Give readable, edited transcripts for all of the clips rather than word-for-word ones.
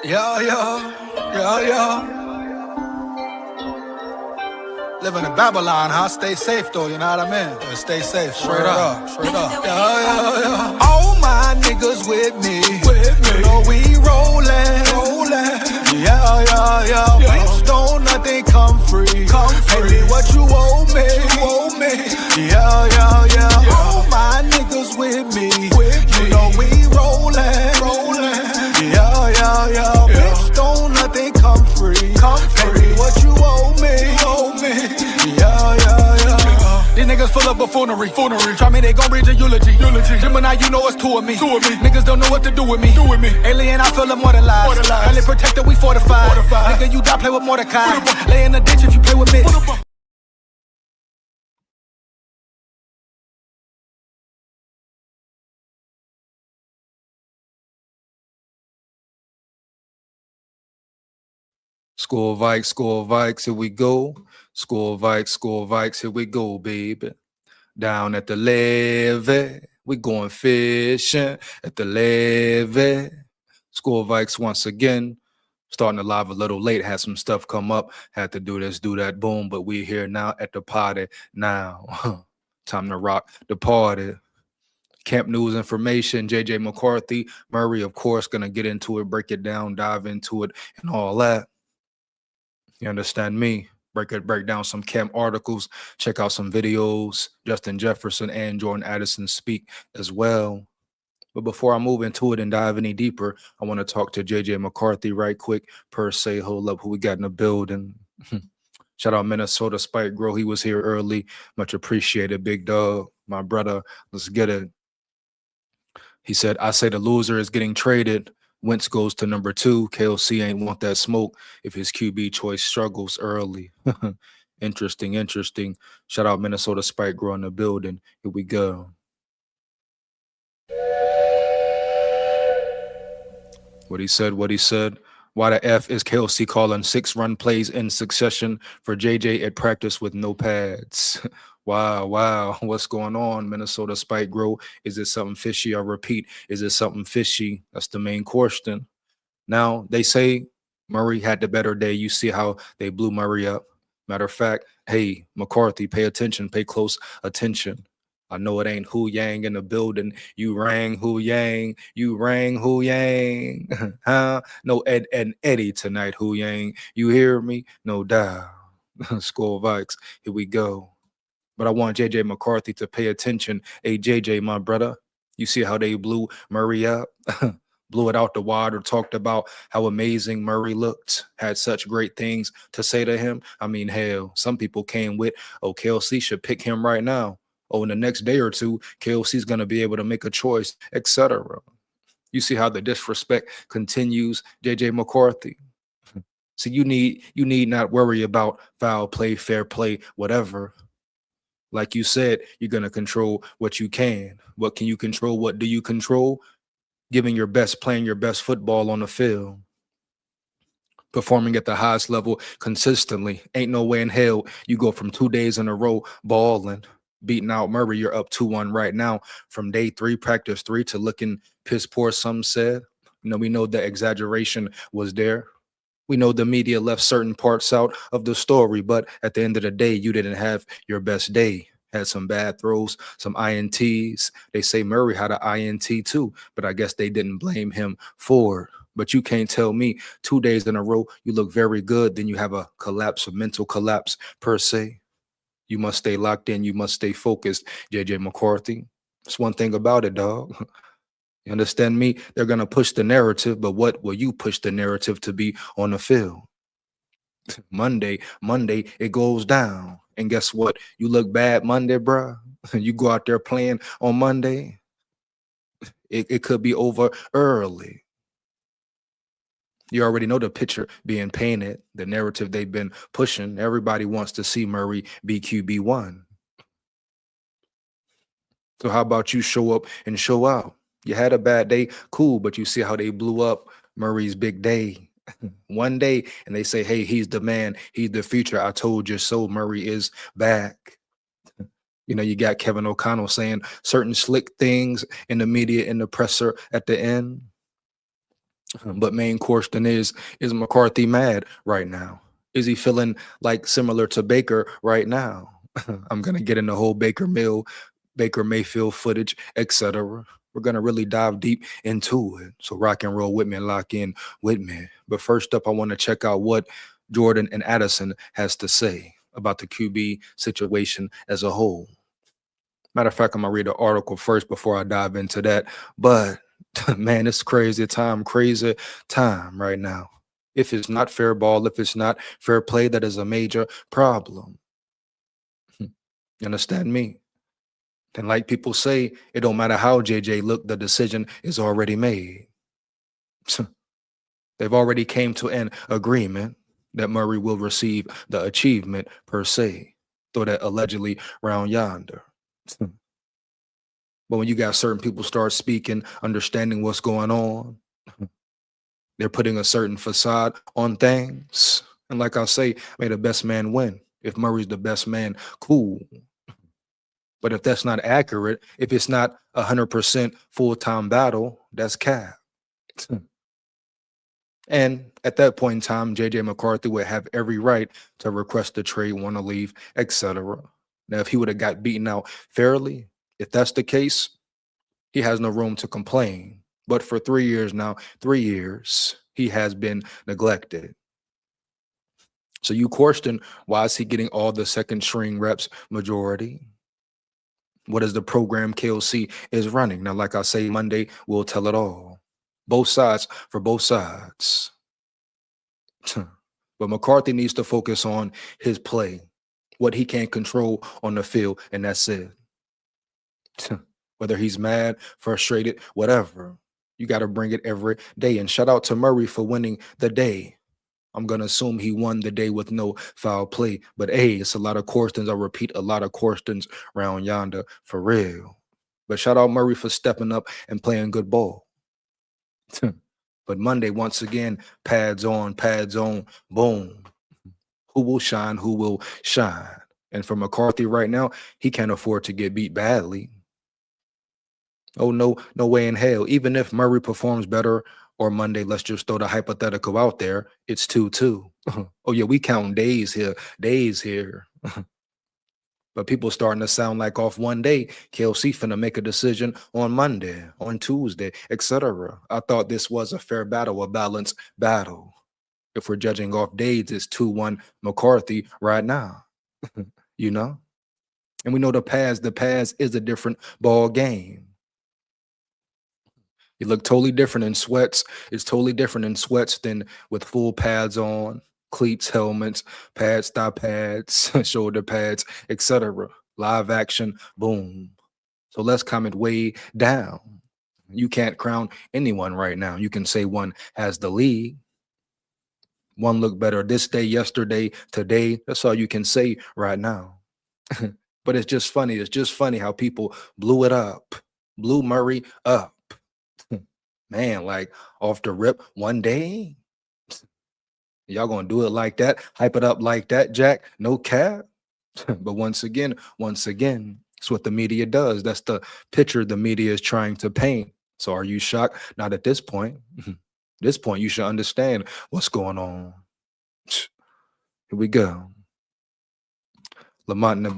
Yeah, yeah, yeah, yeah. Living in Babylon, huh? Stay safe though, you know what I mean? Yeah, stay safe, straight up, straight up. Yeah, yeah, yeah. All my niggas with me. You know we rollin'. Yeah, yeah, yeah. Bitch, don't nothing come free. Pay me what you owe me. Yeah, yeah, yeah. All my niggas with me. You know we rollin'. Yeah, yeah, yeah. Bitch, don't nothing come free. Pay me what you owe me. Yeah, yeah, yeah. These niggas full of buffoonery. Try me, they gon' read your eulogy. Gemini, you know it's two of me. Niggas don't know what to do with me. Alien, I feel immortalized. Only protected, we fortified. Nigga, you die, play with Mordecai. Lay in the ditch if you play with Mitch. SKOL VIKES, here we go. SKOL VIKES, here we go, baby. Down at the levee, we going fishing at the levee. SKOL VIKES once again. Starting the live a little late, had some stuff come up, had to do this, do that, boom. But we here now at the party now. Time to rock the party. Camp news information, JJ McCarthy, Murray, of course, gonna get into it, break it down, dive into it, and all that. You understand me? Break down some camp articles, check out some videos, Justin Jefferson and Jordan Addison speak as well. But before I move into it and dive any deeper, I want to talk to JJ McCarthy right quick. Per se, hold up, who we got in the building. Shout out Minnesota Spike Grow. He was here early. Much appreciated, big dog. My brother, let's get it. He said, I say the loser is getting traded. Wentz goes to number 2. KLC ain't want that smoke if his QB choice struggles early. Interesting. Shout out Minnesota Spike Grow in the building. Here we go. What he said. Why the F is KLC calling 6-run plays in succession for JJ at practice with no pads? Wow. What's going on, Minnesota Spike Grow? Is it something fishy? I repeat, is it something fishy? That's the main question. Now, they say Murray had the better day. You see how they blew Murray up. Matter of fact, hey, McCarthy, pay attention, pay close attention. I know it ain't Hu Yang in the building. You rang Hu Yang. Huh? No Ed and Eddie tonight, Hu Yang. You hear me? No doubt. SKOL VIKES. Here we go. But I want JJ McCarthy to pay attention. Hey, JJ, my brother, you see how they blew Murray up? Blew it out the water, talked about how amazing Murray looked, had such great things to say to him. I mean, hell, some people came with, oh, KLC should pick him right now. Oh, in the next day or two, KLC's going to be able to make a choice, etc. You see how the disrespect continues, JJ McCarthy. So you need not worry about foul play, fair play, whatever. Like you said, you're going to control what you can. What can you control? What do you control? Giving your best, playing your best football on the field. Performing at the highest level consistently. Ain't no way in hell you go from 2 days in a row balling, beating out Murray. You're up 2-1 right now. From day 3, practice 3 to looking piss poor, some said. You know, we know the exaggeration was there. We know the media left certain parts out of the story, but at the end of the day, you didn't have your best day. Had some bad throws, some INTs. They say Murray had an INT too, but I guess they didn't blame him for it. But you can't tell me 2 days in a row you look very good, then you have a collapse, a mental collapse per se. You must stay locked in. You must stay focused, JJ McCarthy. That's one thing about it, dog. You understand me? They're going to push the narrative, but what will you push the narrative to be on the field? Monday, it goes down. And guess what? You look bad Monday, bruh. You go out there playing on Monday, it could be over early. You already know the picture being painted, the narrative they've been pushing. Everybody wants to see Murray be QB1. So how about you show up and show out? You had a bad day, cool, but you see how they blew up Murray's big day. One day, and they say, hey, he's the man, he's the future. I told you so. Murray is back. You know, you got Kevin O'Connell saying certain slick things in the media, in the presser at the end. But main question is McCarthy mad right now? Is he feeling like similar to Baker right now? I'm gonna get in the whole Baker Mayfield footage, etc. We're gonna really dive deep into it. So rock and roll with me and lock in with me. But first up, I want to check out what Jordan and Addison has to say about the QB situation as a whole. Matter of fact, I'm gonna read the article first before I dive into that. But man, it's crazy time right now. If it's not fair ball, if it's not fair play, that is a major problem. You understand me? And like people say, it don't matter how JJ look, the decision is already made. They've already came to an agreement that Murray will receive the achievement per se, throw that allegedly round yonder. But when you got certain people start speaking, understanding what's going on, they're putting a certain facade on things. And like I say, may the best man win. If Murray's the best man, cool. But if that's not accurate, if it's not 100% full-time battle, that's cap. And at that point in time, JJ McCarthy would have every right to request a trade, want to leave, etc. Now, if he would have got beaten out fairly, if that's the case, he has no room to complain. But for 3 years now, 3 years, he has been neglected. So you question, why is he getting all the second string reps majority? What is the program KOC is running? Now, like I say, Monday, we'll tell it all. Both sides for both sides. But McCarthy needs to focus on his play, what he can control on the field, and that's it. Whether he's mad, frustrated, whatever, you got to bring it every day. And shout out to Murray for winning the day. I'm going to assume he won the day with no foul play. But, hey, it's a lot of questions. I repeat, a lot of questions around yonder for real. But shout out Murray for stepping up and playing good ball. But Monday, once again, pads on, boom. Who will shine? Who will shine? And for McCarthy right now, he can't afford to get beat badly. Oh, no way in hell. Even if Murray performs better or Monday, let's just throw the hypothetical out there, it's 2-2. Oh, yeah, we count days here. But people starting to sound like off one day, KLC finna make a decision on Monday, on Tuesday, etc. I thought this was a fair battle, a balanced battle. If we're judging off days, it's 2-1 McCarthy right now, you know? And we know the pads is a different ball game. You look totally different in sweats. It's totally different in sweats than with full pads on, cleats, helmets, pads, thigh pads, shoulder pads, etc. Live action, boom. So let's comment way down. You can't crown anyone right now. You can say one has the lead. One looked better this day, yesterday, today. That's all you can say right now. But it's just funny. It's just funny how people blew it up, blew Murray up. Man, like off the rip one day. Y'all gonna do it like that, hype it up like that, Jack? No cap. But once again, it's what the media does. That's the picture the media is trying to paint. So are you shocked? Not at this point. This point, you should understand what's going on. Here we go. Lamont in the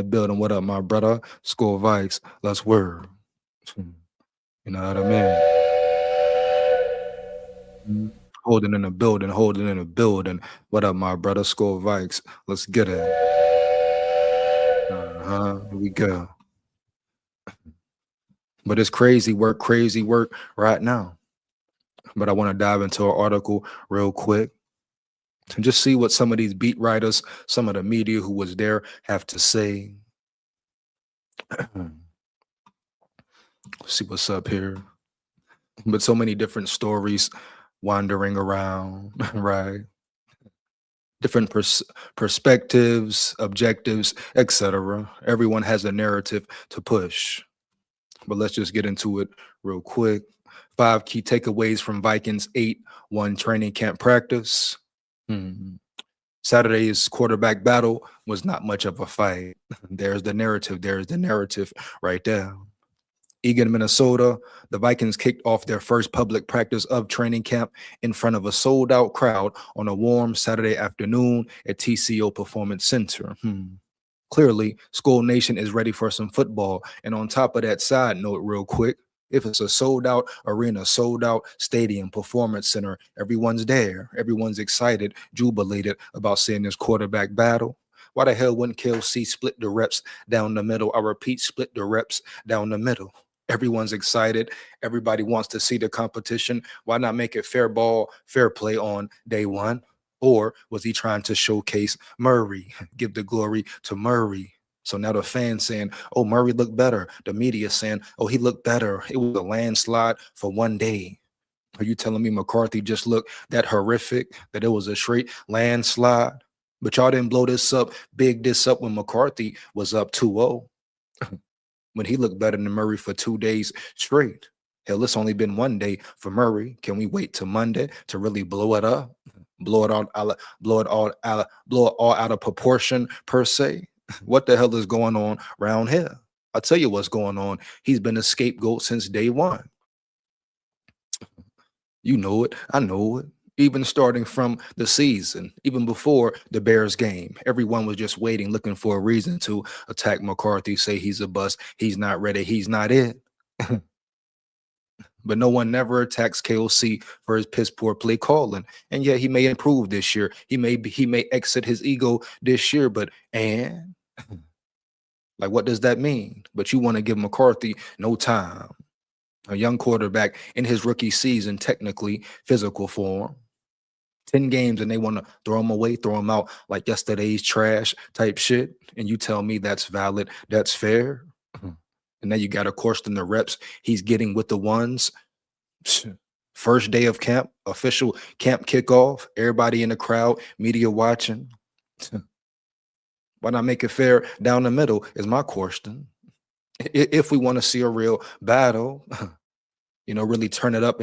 building. What up, my brother? SKOL VIKES. Let's word. You know what I mean? Holding in the building. What up, my brother? SKOL VIKES. Let's get it. Here we go. But it's crazy work right now. But I want to dive into an article real quick and just see what some of these beat writers, some of the media who was there have to say. See what's up here. But so many different stories wandering around, right? Different perspectives, objectives, etc. Everyone has a narrative to push. But let's just get into it real quick. 5 key takeaways from Vikings 8-1 training camp practice. Saturday's quarterback battle was not much of a fight. There's the narrative right there. Eagan, Minnesota, the Vikings kicked off their first public practice of training camp in front of a sold-out crowd on a warm Saturday afternoon at TCO Performance Center. Clearly, SKOL Nation is ready for some football. And on top of that, side note real quick, if it's a sold-out arena, sold-out stadium, performance center, everyone's there. Everyone's excited, jubilated about seeing this quarterback battle. Why the hell wouldn't KLC split the reps down the middle? I repeat, split the reps down the middle. Everyone's excited. Everybody wants to see the competition. Why not make it fair ball, fair play on day one? Or was he trying to showcase Murray, give the glory to Murray? So now the fans saying, oh, Murray looked better. The media saying, oh, he looked better. It was a landslide for one day. Are you telling me McCarthy just looked that horrific, that it was a straight landslide? But y'all didn't blow this up, big this up when McCarthy was up 2-0. When he looked better than Murray for 2 days straight. Hell, it's only been 1 day for Murray. Can we wait till Monday to really blow it up? Blow it all out of proportion, per se? What the hell is going on around here? I'll tell you what's going on. He's been a scapegoat since day one. You know it. I know it. Even starting from the season, even before the Bears game, everyone was just waiting, looking for a reason to attack McCarthy, say he's a bust, he's not ready, he's not it. But no one never attacks KOC for his piss poor play calling. And yet he may improve this year. He may exit his ego this year, but like, what does that mean? But you want to give McCarthy no time. A young quarterback in his rookie season, technically physical form. 10 games and they want to throw him away, throw him out like yesterday's trash type shit. And you tell me that's valid, that's fair. And now you got to question the reps he's getting with the ones. First day of camp, official camp kickoff, everybody in the crowd, media watching. Why not make it fair down the middle is my question. If we want to see a real battle, really turn it up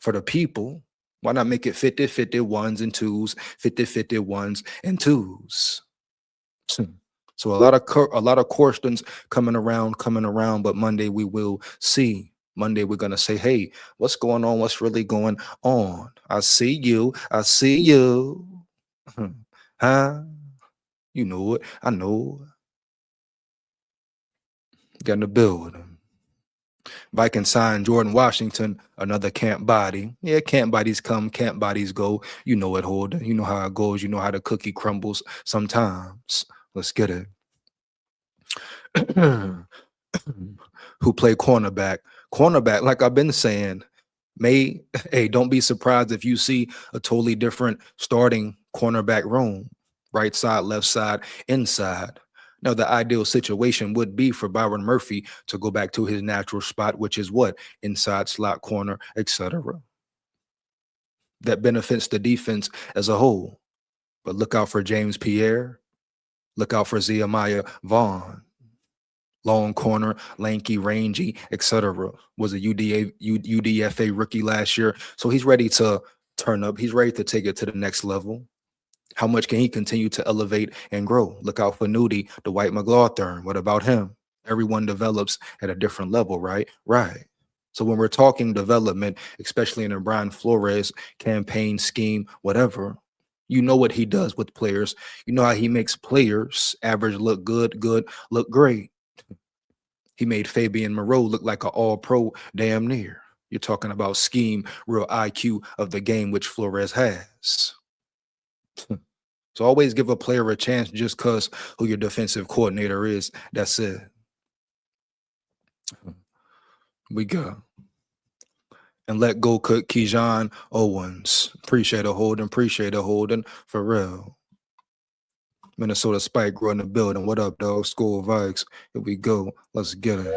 for the people. Why not make it 50-50 ones and twos, 50-50 ones and twos? So a lot of questions coming around, but Monday we will see. Monday we're gonna say, hey, what's going on? What's really going on? I see you. Huh? You know it. I know. Got in the building. Vikings sign Jordan Washington, another camp body. Yeah, camp bodies come, camp bodies go. You know it, Holden. You know how it goes. You know how the cookie crumbles sometimes. Let's get it. Who play cornerback? Cornerback, like I've been saying, don't be surprised if you see a totally different starting cornerback room. Right side, left side, inside. Now, the ideal situation would be for Byron Murphy to go back to his natural spot, which is what? Inside, slot, corner, etc. That benefits the defense as a whole. But look out for James Pierre. Look out for Zeamiah Vaughn. Long corner, lanky, rangy, etc. Was a UDFA rookie last year. So he's ready to turn up. He's ready to take it to the next level. How much can he continue to elevate and grow? Look out for Nudie, the White McLaughlin. What about him? Everyone develops at a different level, right? Right. So when we're talking development, especially in a Brian Flores campaign scheme, whatever, you know what he does with players. You know how he makes players average look good, look great. He made Fabian Moreau look like an all-pro damn near. You're talking about scheme, real IQ of the game, which Flores has. So always give a player a chance just because who your defensive coordinator is. That's it. We go. And let go Keyshawn Owens. Appreciate a holding for real. Minnesota Spike grow in the building. What up, dog? SKOL VIKES. Here we go. Let's get it.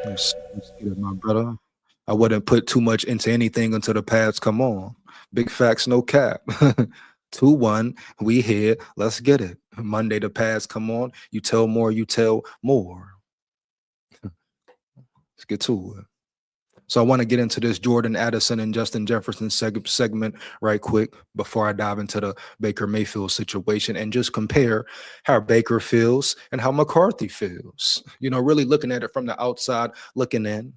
Let's get it, my brother. I wouldn't put too much into anything until the pads come on. Big facts, no cap. 2-1, we here. Let's get it. Monday, the pads come on. You tell more, you tell more. Let's get to it. So I want to get into this Jordan Addison and Justin Jefferson segment right quick before I dive into the Baker Mayfield situation and just compare how Baker feels and how McCarthy feels. You know, really looking at it from the outside, looking in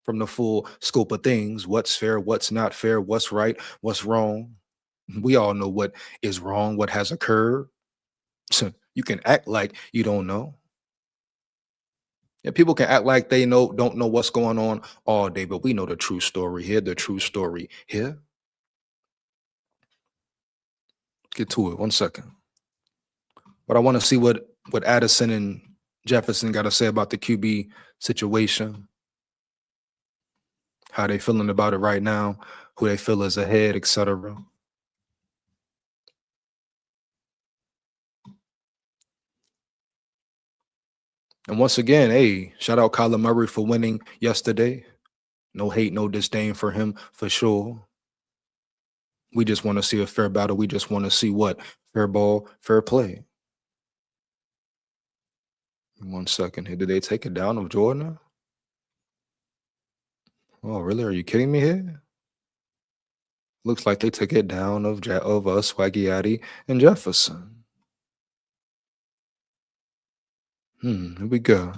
from the full scope of things, what's fair, what's not fair, what's right, what's wrong. We all know what is wrong, what has occurred. So you can act like you don't know. Yeah, people can act like they don't know what's going on all day, but we know the true story here, the true story here. Get to it 1 second. But I want to see what Addison and Jefferson got to say about the QB situation, how they feeling about it right now, who they feel is ahead, etc. And once again, hey, shout out Kyler Murray for winning yesterday. No hate, no disdain for him, for sure. We just want to see a fair battle. We just want to see what? Fair ball, fair play. 1 second here. Did they take it down of Jordan? Oh, really? Are you kidding me here? Looks like they took it down of Swaggy Addy and Jefferson. Here we go.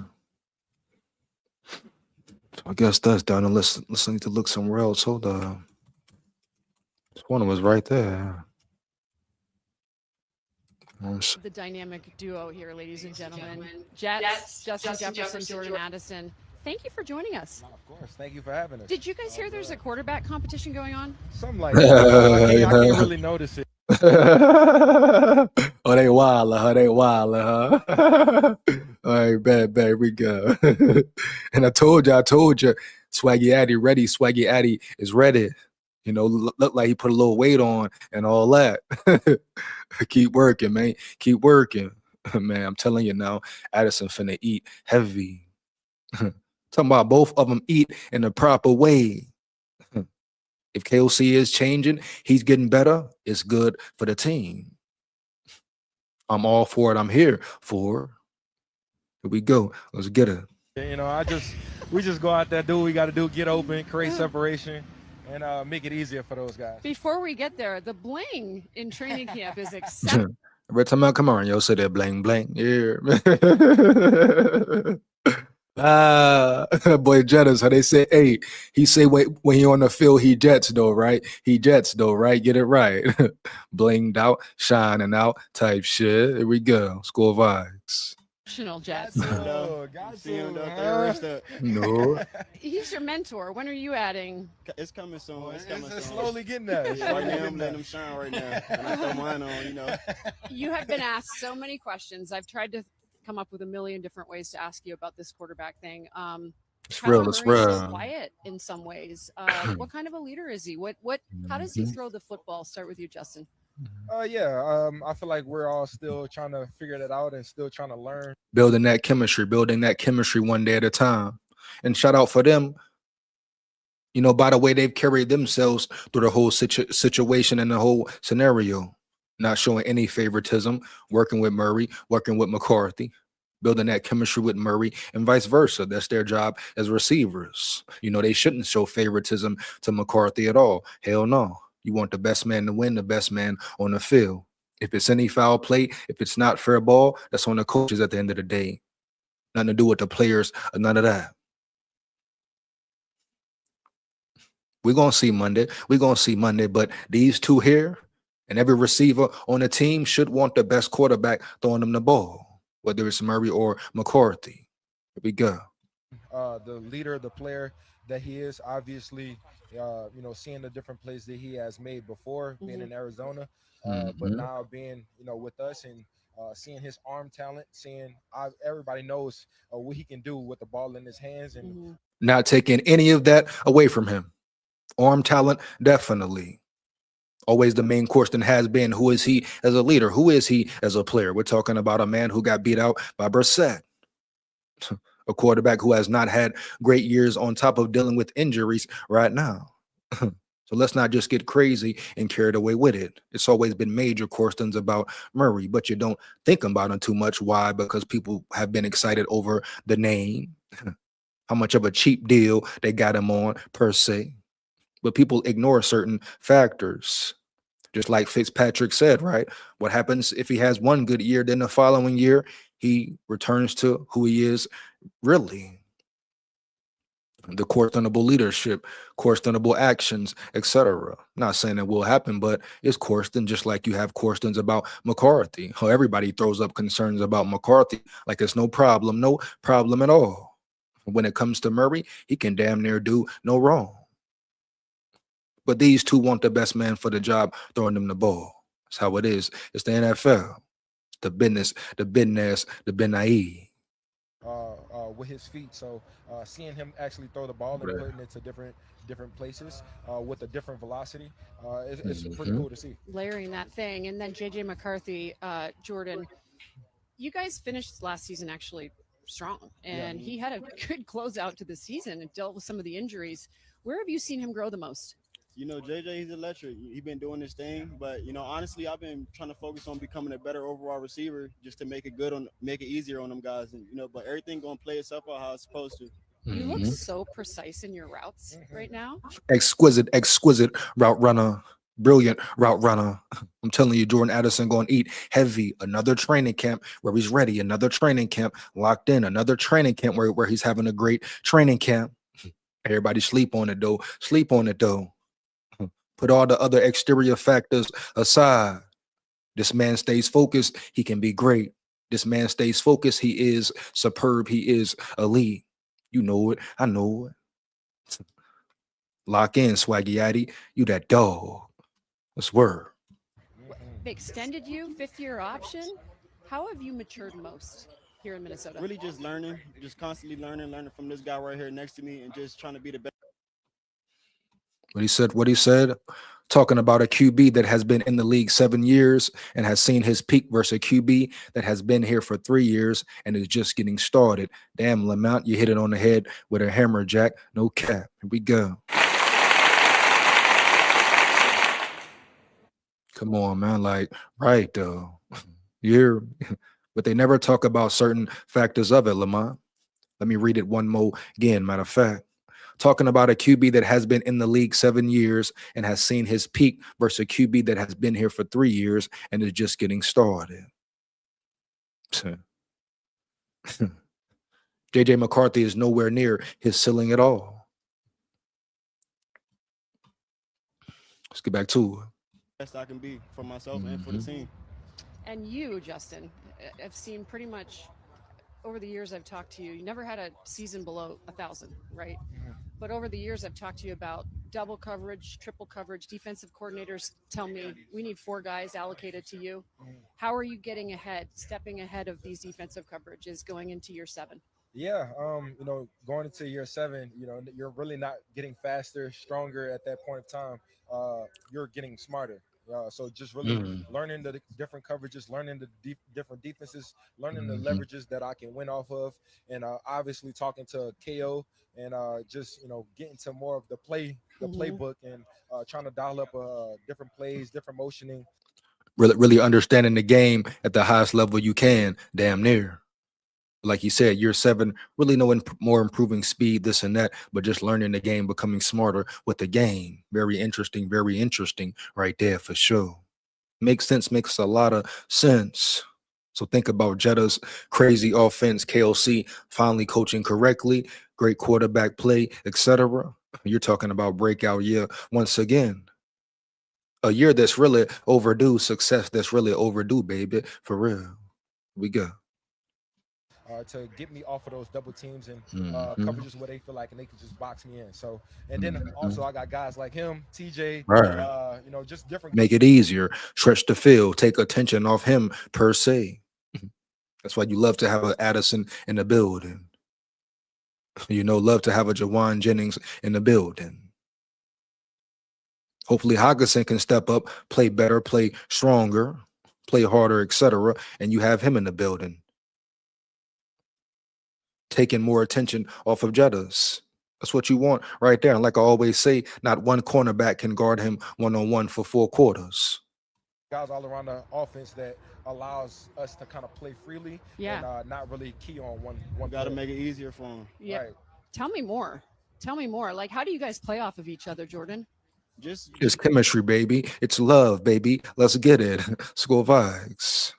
So I guess that's done. Unless I need to look somewhere else. Hold on. This one was right there. The dynamic duo here, ladies and gentlemen. Jets, Justin Jefferson, Jordan Addison. Thank you for joining us. Of course. Thank you for having us. Did you guys hear there's a quarterback competition going on? Something like that. I can't really notice it. Oh, they wild, huh? They wild, huh? All right, bad, we go. And I told you, Swaggy Addy ready. Swaggy Addy is ready. You know, look like he put a little weight on and all that. Keep working, man. Keep working. Man, I'm telling you now, Addison finna eat heavy. Talking about both of them eat in the proper way. If KOC is changing, he's getting better, it's good for the team. I'm all for it. I'm here for it. Here we go. Let's get it. You know, we just go out there, do what we got to do, get open, create separation, and make it easier for those guys. Before we get there, the bling in training camp is exceptional. Every time I come on, yo, say that bling bling. Yeah. Boy, Jettas, how they say, hey, he say wait when he on the field, he jets though, right? He jets though, right? Get it right. Blinged out, shining out, type shit. Here we go. SKOL VIKES. Jets. No. He's your mentor. When are you adding? It's coming soon. It's slowly getting there. Right now, I'm letting them shine right now. And I throw mine on, you know. You have been asked so many questions. I've tried to come up with a million different ways to ask you about this quarterback thing. It's real. It's real. So quiet in some ways. What kind of a leader is he? How does he throw the football? Start with you, Justin. I feel like we're all still trying to figure that out and still trying to learn. Building that chemistry one day at a time. And shout out for them. You know, by the way, they've carried themselves through the whole situation and the whole scenario. Not showing any favoritism, working with Murray, working with McCarthy, building that chemistry with Murray, and vice versa. That's their job as receivers. You know, they shouldn't show favoritism to McCarthy at all. Hell no. You want the best man to win, the best man on the field. If it's any foul play, if it's not fair ball, that's on the coaches at the end of the day. Nothing to do with the players or none of that. We're going to see Monday. But these two here and every receiver on the team should want the best quarterback throwing them the ball, whether it's Murray or McCarthy. Here we go. The leader, the player that he is, obviously, you know, seeing the different plays that he has made before being in Arizona, but now being, you know, with us and seeing his arm talent, everybody knows what he can do with the ball in his hands. And not taking any of that away from him. Arm talent, definitely. Always the main question has been, who is he as a leader? Who is he as a player? We're talking about a man who got beat out by Brissett. A quarterback who has not had great years on top of dealing with injuries right now. So let's not just get crazy and carried away with it. It's always been major questions about Murray, but you don't think about him too much. Why? Because people have been excited over the name. how much of a cheap deal they got him on per se. But people ignore certain factors. Just like Fitzpatrick said, right? What happens if he has one good year, then the following year he returns to who he is really? The questionable leadership, questionable actions, etc. Not saying it will happen, but it's question, just like you have questions about McCarthy. How everybody throws up concerns about McCarthy like it's no problem at all. When it comes to Murray, he can damn near do no wrong. But these two want the best man for the job, throwing them the ball. That's how it is. It's the NFL. It's the business, the business, the benai. With his feet. So seeing him actually throw the ball and put it into different places with a different velocity, it's pretty cool to see. Layering that thing, and then JJ McCarthy, Jordan, you guys finished last season actually strong, and he had a good closeout to the season and dealt with some of the injuries. Where have you seen him grow the most? You know, JJ, he's electric. He's been doing his thing, but you know, honestly, I've been trying to focus on becoming a better overall receiver, just to make it easier on them guys, and you know, but everything gonna play itself out how it's supposed to. You look so precise in your routes right now. Exquisite route runner. Brilliant route runner. I'm telling you, Jordan Addison going to eat heavy. Another training camp where he's ready. Another training camp locked in. Another training camp where he's having a great training camp. Everybody sleep on it though. Sleep on it though. Put all the other exterior factors aside. This man stays focused. He can be great. This man stays focused. He is superb. He is elite. You know it. I know it. Lock in, Swaggy Addy. You that dog. That's word. They extended you, fifth-year option. How have you matured most here in Minnesota? Really, just learning, just constantly learning from this guy right here next to me, and just trying to be the best. What he said, talking about a QB that has been in the league 7 years and has seen his peak versus a QB that has been here for 3 years and is just getting started. Damn, Lamont, you hit it on the head with a hammer, Jack. No cap. Here we go. Come on, man. Like, right, though. Yeah. But they never talk about certain factors of it, Lamont. Let me read it one more again, matter of fact. Talking about a QB that has been in the league 7 years and has seen his peak versus a QB that has been here for 3 years and is just getting started. JJ McCarthy is nowhere near his ceiling at all. Let's get back to it. Best I can be for myself and for the team. And you, Justin, I've seen pretty much over the years I've talked to you, you never had a season below 1,000, right? But over the years I've talked to you about double coverage, triple coverage. Defensive coordinators tell me we need 4 guys allocated to you. How are you getting ahead, stepping ahead of these defensive coverages going into year 7? Yeah, you know, going into year 7, you know, you're really not getting faster, stronger at that point in time. You're getting smarter. So just really learning the different coverages, learning the different defenses, learning the leverages that I can win off of, and obviously talking to KO and just, you know, getting to more of the playbook and trying to dial up different plays, different motioning. Really understanding the game at the highest level you can, damn near. Like you said, year 7, really no more improving speed, this and that, but just learning the game, becoming smarter with the game. Very interesting right there for sure. Makes sense, makes a lot of sense. So think about Jetta's crazy offense, KOC finally coaching correctly, great quarterback play, etc. You're talking about breakout year once again. A year that's really overdue, success that's really overdue, baby, for real. We go. To get me off of those double teams and coverages where they feel like and they can just box me in. So, and then also I got guys like him, TJ, you know, just different. Make it easier, stretch the field, take attention off him per se. That's why you love to have an Addison in the building. You know, love to have a Jawan Jennings in the building. Hopefully Hockenson can step up, play better, play stronger, play harder, etc. And you have him in the building, taking more attention off of Jetta's. That's what you want right there. And like I always say, not one cornerback can guard him one-on-one for 4 quarters. Guys all around the offense that allows us to kind of play freely and not really key on one. Got to make it easier for him. Yeah. Right. Tell me more. Tell me more. Like, how do you guys play off of each other, Jordan? It's chemistry, baby. It's love, baby. Let's get it. School vibes.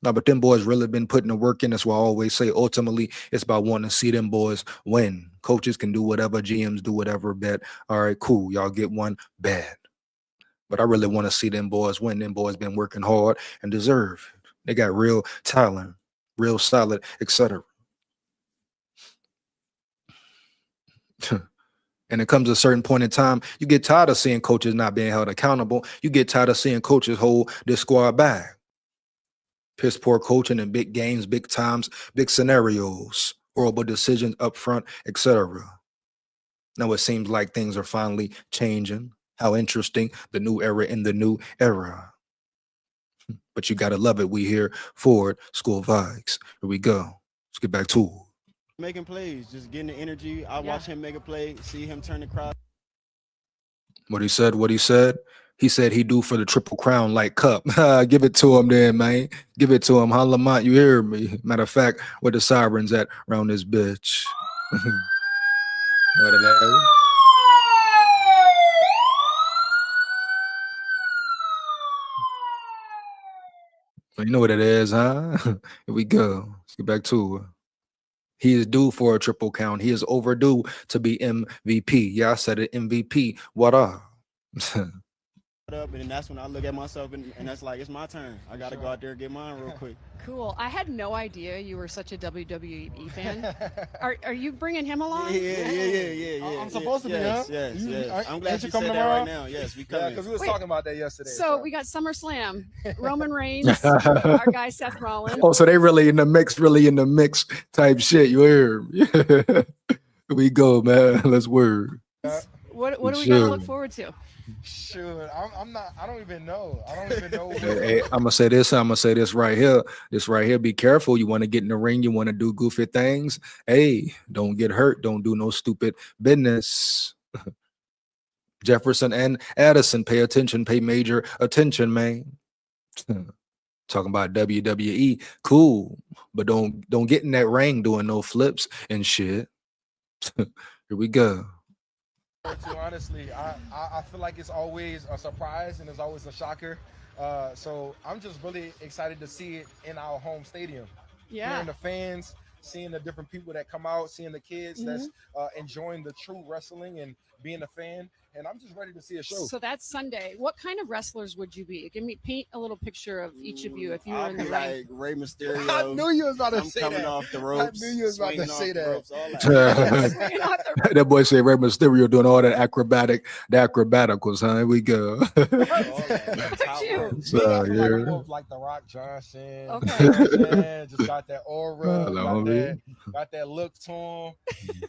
No, but them boys really been putting the work in. That's why I always say ultimately it's about wanting to see them boys win. Coaches can do whatever, GMs do whatever, bet. All right, cool. Y'all get one, bad. But I really want to see them boys win. Them boys been working hard and deserve. They got real talent, real solid, etc. And it comes to a certain point in time, you get tired of seeing coaches not being held accountable. You get tired of seeing coaches hold this squad back. Piss poor coaching in big games, big times, big scenarios, horrible decisions up front, etc. Now it seems like things are finally changing. How interesting, the new era in the new era. But you gotta love it. We here for it. School vibes. Here we go. Let's get back to it. Making plays, just getting the energy. I watch him make a play, see him turn the crowd. What he said, he said he do for the Triple Crown like cup. Give it to him then, man. Give it to him. Huh, Lamont, you hear me? Matter of fact, where the sirens at around this bitch? What it is? You know what it is, huh? Here we go. Let's get back to it. He is due for a triple count. He is overdue to be MVP. Yeah, I said it, MVP. What up? Up, and then that's when I look at myself and that's like, it's my turn. I gotta go out there and get mine real quick. Cool. I had no idea you were such a WWE fan. Are you bringing him along? Yeah. I'm supposed to be, huh? Yes. I'm glad you said that right now. Yes, we coming. Because we was talking about that yesterday. So we got SummerSlam, Roman Reigns, our guy Seth Rollins. Oh, so they really in the mix type shit. You hear me? Here we go, man. Let's word. What are we gonna look forward to? Sure, I don't even know. Hey, I'm gonna say this. I'm gonna say this right here. This right here. Be careful. You want to get in the ring. You want to do goofy things. Hey, don't get hurt. Don't do no stupid business. Jefferson and Addison, pay attention. Pay major attention, man. Talking about WWE, cool, but don't get in that ring doing no flips and shit. Here we go. Honestly, I feel like it's always a surprise and it's always a shocker. So I'm just really excited to see it in our home stadium. Yeah. Hearing the fans, seeing the different people that come out, seeing the kids that's enjoying the true wrestling and being a fan. And I'm just ready to see a show. So that's Sunday. What kind of wrestlers would you be? Paint a little picture of each of you if you were in the ring. Like Rey Mysterio. I knew you was about to say that. Coming off the ropes. I knew you was about to say that. That boy said Rey Mysterio doing all that acrobaticals, huh? Here we go. So, yeah. Like the Rock Johnson. Okay. Just got that aura. Got that look to him.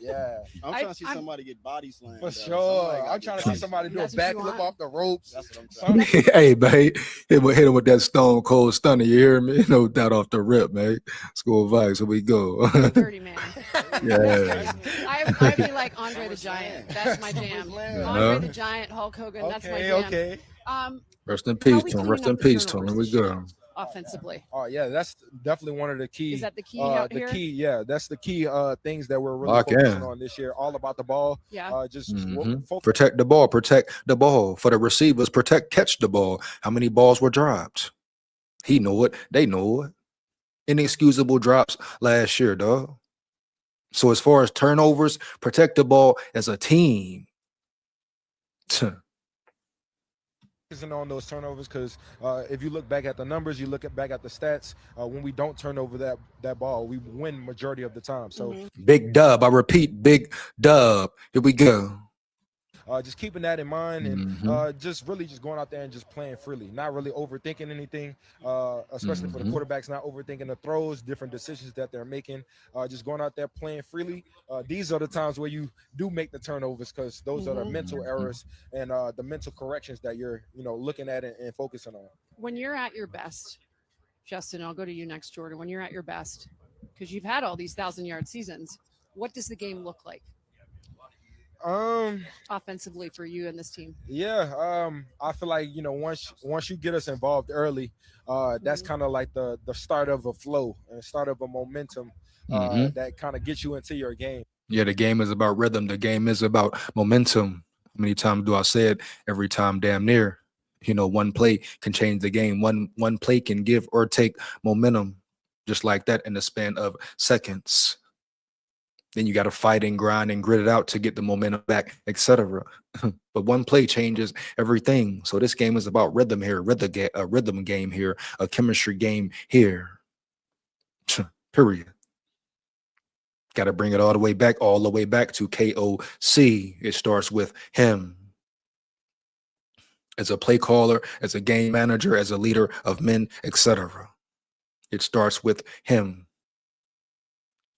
Yeah. I'm trying to see somebody get body slammed. For sure. I'm trying to see somebody do a backflip off the ropes. That's what I'm trying. Hey, babe, hit him with that stone cold stunner. You hear me? No doubt off the rip, man. School vibes. Here we go. Dirty man. Yeah. I'd be like Andre the Giant. That's my jam. Andre the Giant, Hulk Hogan. That's my jam. Okay. Rest in peace to him. Rest in peace to him. Here we go. Offensively. Oh yeah, that's definitely one of the key. Is that the key? Out the here? key, yeah, that's the key things that we're really focusing on this year. All about the ball. Yeah. Protect the ball. Protect the ball for the receivers. Catch the ball. How many balls were dropped? He know it. They know it. Inexcusable drops last year, dog. So as far as turnovers, protect the ball as a team. On those turnovers, because if you look back at the numbers, you look back at the stats, when we don't turn over that ball, we win majority of the time. So big dub. I repeat, big dub. Here we go. Just keeping that in mind and just going out there and just playing freely, not really overthinking anything, especially for the quarterbacks, not overthinking the throws, different decisions that they're making, just going out there playing freely. These are the times where you do make the turnovers, because those are the mental errors and the mental corrections that you're looking at and focusing on. When you're at your best, Justin, I'll go to you next, Jordan. When you're at your best, because you've had all these 1,000-yard seasons, what does the game look like? Offensively for you and this team? Yeah, I feel like once you get us involved early, that's kind of like the start of a flow and start of a momentum that kind of gets you into your game. Yeah, the game is about rhythm. The game is about momentum. How many times do I say it? Every time, damn near. One play can change the game. One play can give or take momentum, just like that in the span of seconds. Then you got to fight and grind and grit it out to get the momentum back, etc. But one play changes everything. So this game is about rhythm here, a rhythm game here, a chemistry game here. Period. Got to bring it all the way back to KOC. It starts with him. As a play caller, as a game manager, as a leader of men, etc. It starts with him.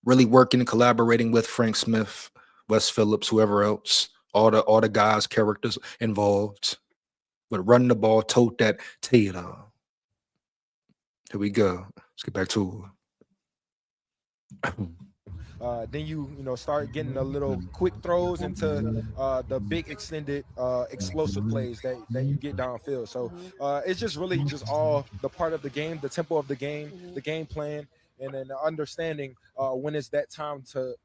Really working, collaborating with Frank Smith, Wes Phillips, whoever else, all the guys, characters involved. But running the ball, tote that Taylor. Here we go. Let's get back to it. Then you start getting a little quick throws into the big extended explosive plays that you get downfield. So it's just really just all the part of the game, the tempo of the game, the game plan, and then understanding when it's that time to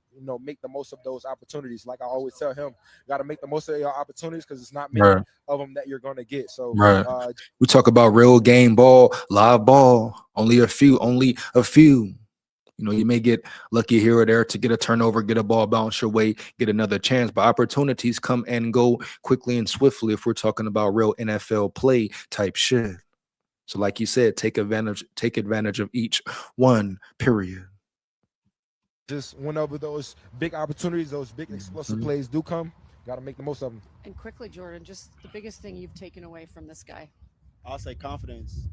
make the most of those opportunities. Like I always tell him, got to make the most of your opportunities because it's not many of them that you're going to get. So we talk about real game ball, live ball, only a few. You may get lucky here or there to get a turnover, get a ball bounce your way, get another chance, but opportunities come and go quickly and swiftly if we're talking about real NFL play type shit. So like you said, take advantage of each one, period. Just whenever those big opportunities, those big explosive plays do come, got to make the most of them. And quickly, Jordan, just the biggest thing you've taken away from this guy. I'll say confidence.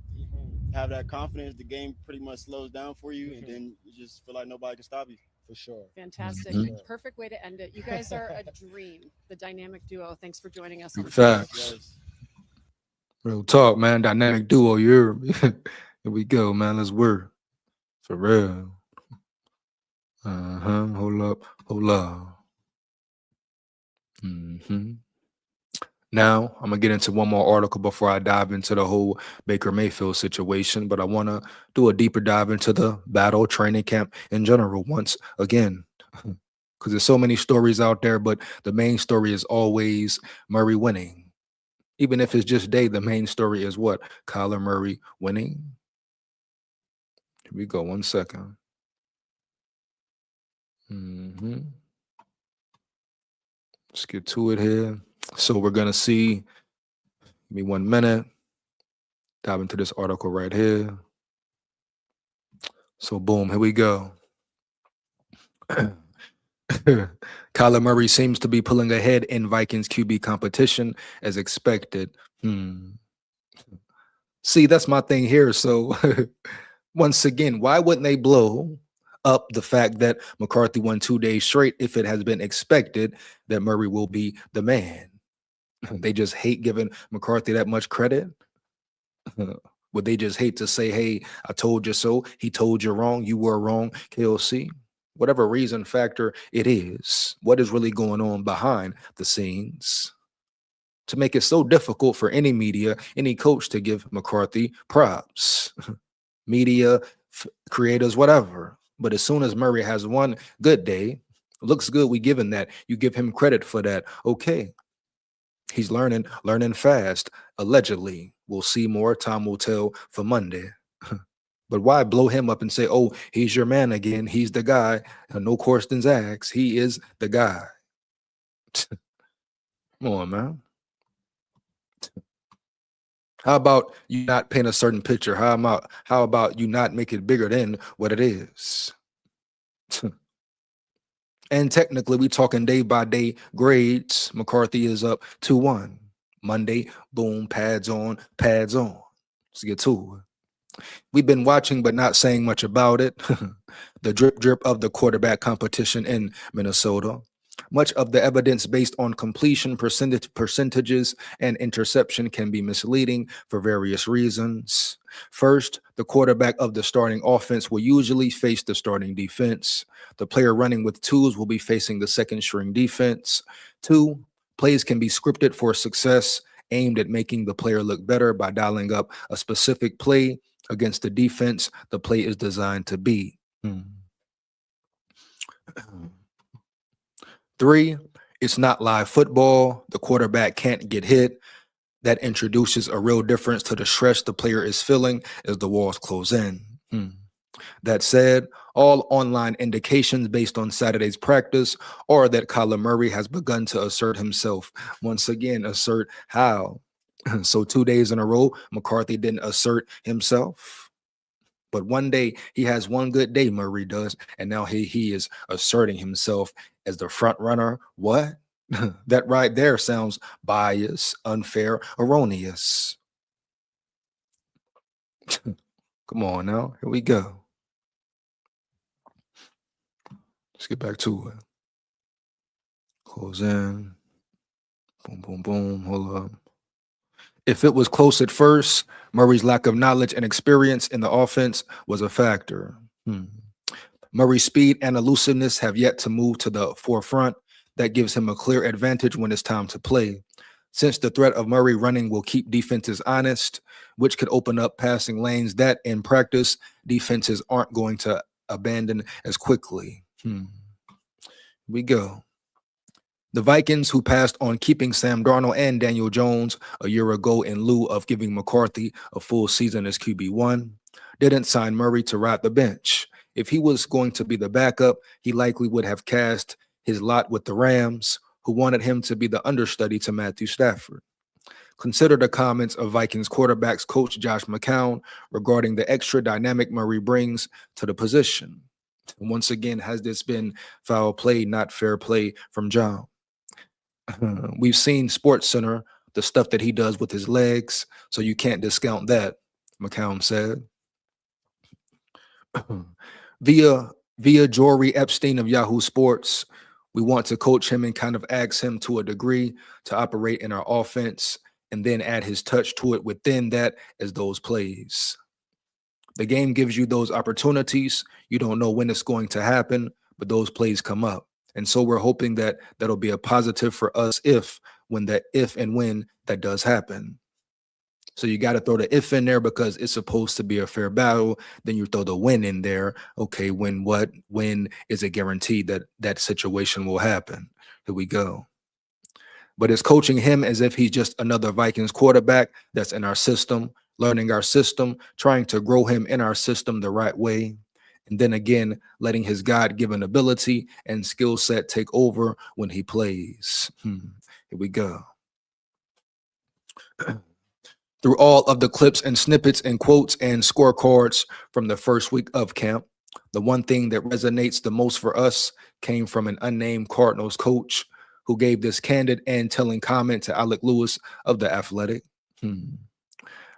Have that confidence, the game pretty much slows down for you, and then you just feel like nobody can stop you. For sure. Fantastic. Perfect way to end it. You guys are a dream, the dynamic duo. Thanks for joining us. Facts. Yes. Real talk, man. Dynamic duo. Here we go, man. Let's work. For real. Hold up. Now, I'm going to get into one more article before I dive into the whole Baker Mayfield situation, but I want to do a deeper dive into the battle training camp in general once again, because there's so many stories out there, but the main story is always Murray winning. Even if it's just day, the main story is what? Kyler Murray winning. Here we go. 1 second. Let's get to it here. So we're going to see, give me 1 minute, dive into this article right here. So boom, here we go. Kyler Murray seems to be pulling ahead in Vikings QB competition as expected. See, that's my thing here. So once again, why wouldn't they blow up the fact that McCarthy won 2 days straight if it has been expected that Murray will be the man? They just hate giving McCarthy that much credit. Would they just hate to say, hey, I told you so, he told you wrong, you were wrong, KLC? Whatever reason factor it is, what is really going on behind the scenes to make it so difficult for any media, any coach to give McCarthy props? Media, creators, whatever. But as soon as Murray has one good day, looks good, we give him that. You give him credit for that. Okay. He's learning fast, allegedly. We'll see more. Time will tell for Monday. But why blow him up and say, oh, he's your man again. He's the guy. No questions asked. He is the guy. Come on, man. How about you not paint a certain picture? How about you not make it bigger than what it is? And technically, we talking day-by-day grades. McCarthy is up 2-1. Monday, boom, pads on. Let's get to it. We've been watching but not saying much about it. The drip of the quarterback competition in Minnesota. Much of the evidence based on completion percentages and interception can be misleading for various reasons. First, the quarterback of the starting offense will usually face the starting defense. The player running with twos will be facing the second string defense. 2, plays can be scripted for success, aimed at making the player look better by dialing up a specific play against the defense the play is designed to be. 3, it's not live football. The quarterback can't get hit. That introduces a real difference to the stress the player is feeling as the walls close in. That said, all online indications based on Saturday's practice are that Kyler Murray has begun to assert himself. Once again, assert how? So 2 days in a row, McCarthy didn't assert himself. But one day he has one good day, Murray does, and now he is asserting himself as the front runner. What? That right there sounds biased, unfair, erroneous. Come on now, here we go. Let's get back to it. Close in. Boom, boom, boom. Hold up. If it was close at first, Murray's lack of knowledge and experience in the offense was a factor. Murray's speed and elusiveness have yet to move to the forefront. That gives him a clear advantage when it's time to play. Since the threat of Murray running will keep defenses honest, which could open up passing lanes that in practice, defenses aren't going to abandon as quickly. We go. The Vikings, who passed on keeping Sam Darnold and Daniel Jones a year ago in lieu of giving McCarthy a full season as QB1, didn't sign Murray to ride the bench. If he was going to be the backup, he likely would have cast his lot with the Rams, who wanted him to be the understudy to Matthew Stafford. Consider the comments of Vikings quarterbacks coach Josh McCown regarding the extra dynamic Murray brings to the position. Once again, has this been foul play, not fair play from John? We've seen SportsCenter, the stuff that he does with his legs, so you can't discount that, McCown said. Via Jory Epstein of Yahoo Sports, we want to coach him and kind of ask him to a degree to operate in our offense and then add his touch to it within that as those plays. The game gives you those opportunities. You don't know when it's going to happen, but those plays come up. And so we're hoping that that'll be a positive for us if and when that does happen. So you got to throw the if in there because it's supposed to be a fair battle. Then you throw the when in there. Okay, when is it guaranteed that that situation will happen? Here we go. But it's coaching him as if he's just another Vikings quarterback that's in our system, learning our system, trying to grow him in our system the right way. And then again, letting his God-given ability and skill set take over when he plays. Here we go. Through all of the clips and snippets and quotes and scorecards from the first week of camp, the one thing that resonates the most for us came from an unnamed Cardinals coach who gave this candid and telling comment to Alec Lewis of The Athletic.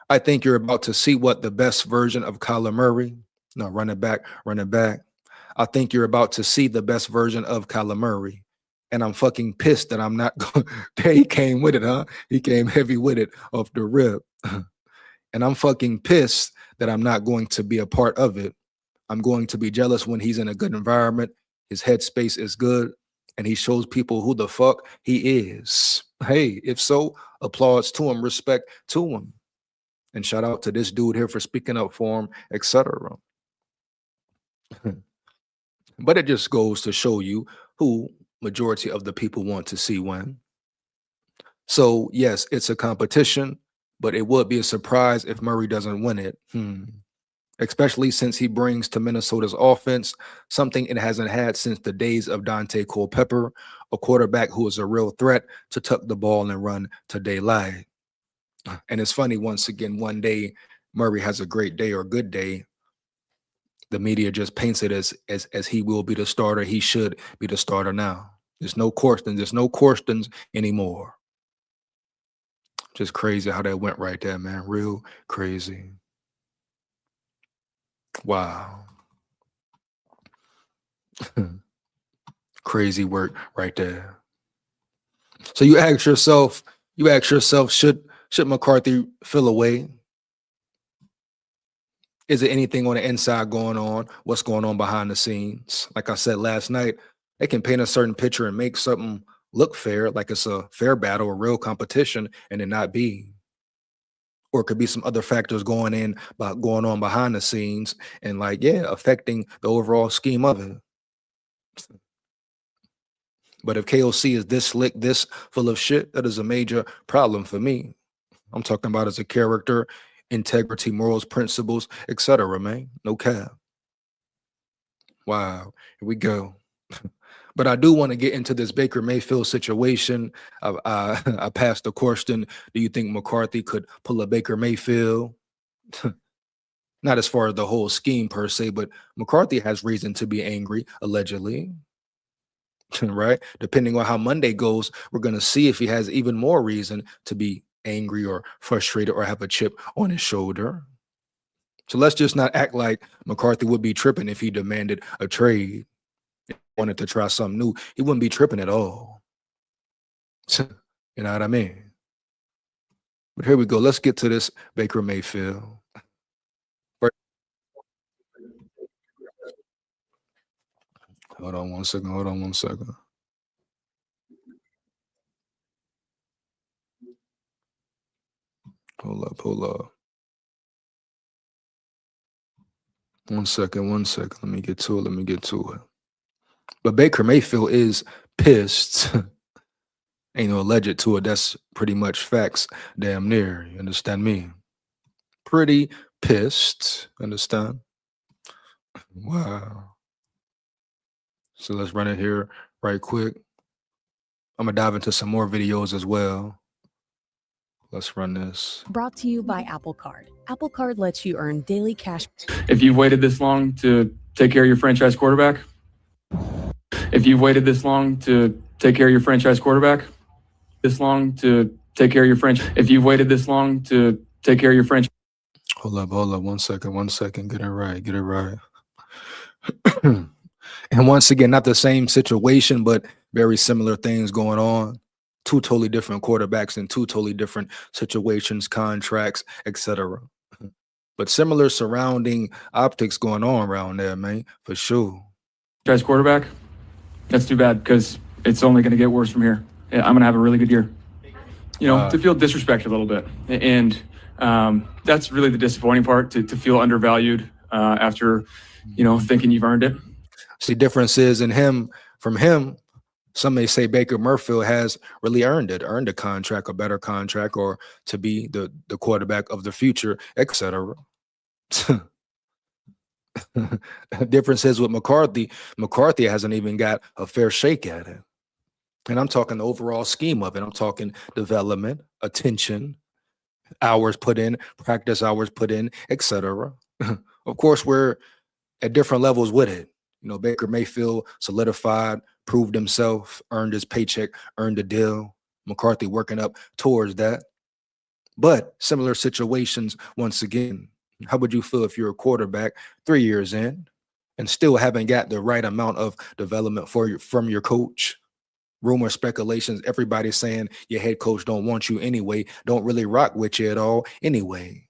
I think you're about to see what the best version of Kyler Murray. No, run it back. I think you're about to see the best version of Kyler Murray. And I'm fucking pissed that I'm not going. He came with it, huh? He came heavy with it off the rip. And I'm fucking pissed that I'm not going to be a part of it. I'm going to be jealous when he's in a good environment. His headspace is good. And he shows people who the fuck he is. Hey, if so, applause to him, respect to him. And shout out to this dude here for speaking up for him, etc. But it just goes to show you who majority of the people want to see win. So yes, it's a competition, but it would be a surprise if Murray doesn't win it. Especially since he brings to Minnesota's offense something it hasn't had since the days of Dante Culpepper, a quarterback who is a real threat to tuck the ball and run to daylight. And it's funny, once again, one day Murray has a great day or good day. The media just paints it as he will be the starter. He should be the starter now. There's no questions. There's no questions anymore. Just crazy how that went right there, man. Real crazy. Wow. Crazy work right there. So you ask yourself, should McCarthy fill away? Is there anything on the inside going on? What's going on behind the scenes? Like I said last night, they can paint a certain picture and make something look fair, like it's a fair battle, a real competition, and it not be. Or it could be some other factors going on behind the scenes and affecting the overall scheme of it. But if KOC is this slick, this full of shit, that is a major problem for me. I'm talking about as a character, integrity, morals, principles, etc., man. No cap. Wow. Here we go. But I do want to get into this Baker Mayfield situation. I passed the question. Do you think McCarthy could pull a Baker Mayfield? Not as far as the whole scheme per se, but McCarthy has reason to be angry, allegedly. Right? Depending on how Monday goes, we're going to see if he has even more reason to be angry or frustrated or have a chip on his shoulder. So let's just not act like McCarthy would be tripping if he demanded a trade. Wanted to try something new, he wouldn't be tripping at all. You know what I mean? But here we go. Let's get to this Baker Mayfield. Hold on one second. Hold on one second. Hold up. Hold up. 1 second. 1 second. Let me get to it. Let me get to it. But Baker Mayfield is pissed. Ain't no alleged to it. That's pretty much facts. Damn near. You understand me? Pretty pissed. Understand? Wow. So let's run it here right quick. I'm going to dive into some more videos as well. Let's run this. Brought to you by Apple Card. Apple Card lets you earn daily cash. If you've waited this long to take care of your franchise quarterback, if you've waited this long to take care of your franchise quarterback, if you've waited this long to take care of your franchise. Hold up. 1 second. 1 second. Get it right. Get it right. And once again, not the same situation, but very similar things going on. Two totally different quarterbacks in two totally different situations, contracts, etc. But similar surrounding optics going on around there, man, for sure. Franchise quarterback, that's too bad because it's only going to get worse from here. Yeah, I'm going to have a really good year. You know, to feel disrespected a little bit. And that's really the disappointing part, to feel undervalued after, you know, thinking you've earned it. See, difference is in him, from him, some may say Baker Mayfield has really earned a contract, a better contract, or to be the quarterback of the future, etc. Difference is with McCarthy. McCarthy hasn't even got a fair shake at it. And I'm talking the overall scheme of it. I'm talking development, attention, hours put in, practice hours put in, etc. Of course, we're at different levels with it. You know, Baker Mayfield solidified, proved himself, earned his paycheck, earned a deal. McCarthy working up towards that. But similar situations, once again, how would you feel if you're a quarterback 3 years in and still haven't got the right amount of development from your coach? Rumor, speculations, everybody's saying your head coach don't want you anyway, don't really rock with you at all anyway.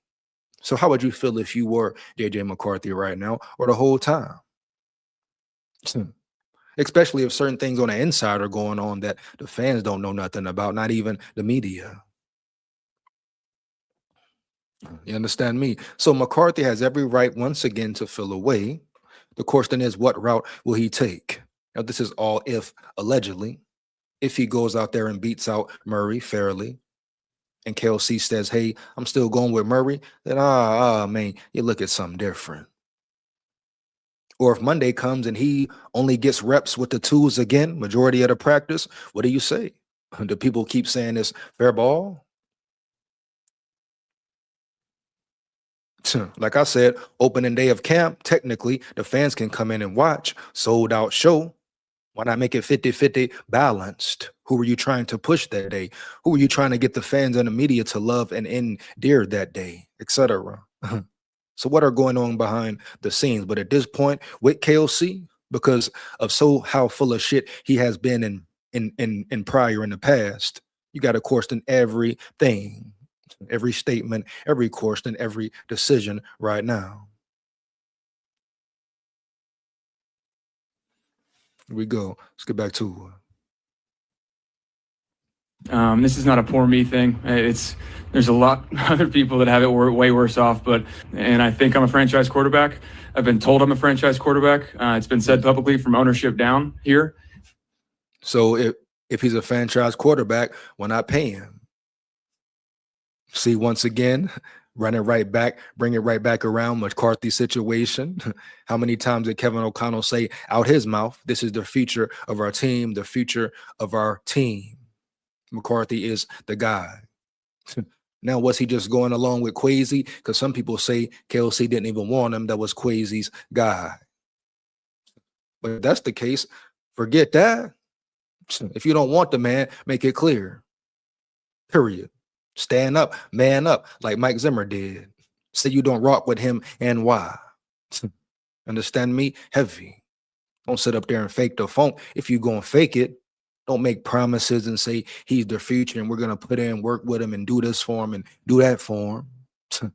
So how would you feel if you were JJ McCarthy right now or the whole time? Especially if certain things on the inside are going on that the fans don't know nothing about, not even the media. You understand me? So McCarthy has every right once again to feel away. The question is, what route will he take? Now, this is all if, allegedly. If he goes out there and beats out Murray fairly, and KLC says, hey, I'm still going with Murray, then, man, you look at something different. Or if Monday comes and he only gets reps with the twos again, majority of the practice, what do you say? Do people keep saying it's fair ball? Like I said, opening day of camp, technically, the fans can come in and watch. Sold out show. Why not make it 50-50 balanced? Who were you trying to push that day? Who were you trying to get the fans and the media to love and endear that day, etc.? So what are going on behind the scenes? But at this point with KOC, because of how full of shit he has been in prior in the past, you got to question everything, every statement, every question, every decision right now. Here we go. Let's get back to it. This is not a poor me thing. There's a lot of other people that have it way worse off, and I think I'm a franchise quarterback. I've been told I'm a franchise quarterback. It's been said publicly from ownership down here. So if he's a franchise quarterback, why not pay him? See, once again, run it right back, bring it right back around. McCarthy situation. How many times did Kevin O'Connell say out his mouth, this is the future of our team, the future of our team? McCarthy is the guy. Now, was he just going along with Kwesi? Because some people say KLC didn't even want him. That was Kwesi's guy. But if that's the case, forget that. If you don't want the man, make it clear. Period. Stand up, man up, like Mike Zimmer did. Say you don't rock with him and why. Understand me? Heavy. Don't sit up there and fake the funk. If you gonna fake it, don't make promises and say he's the future and we're gonna put in work with him and do this for him and do that for him.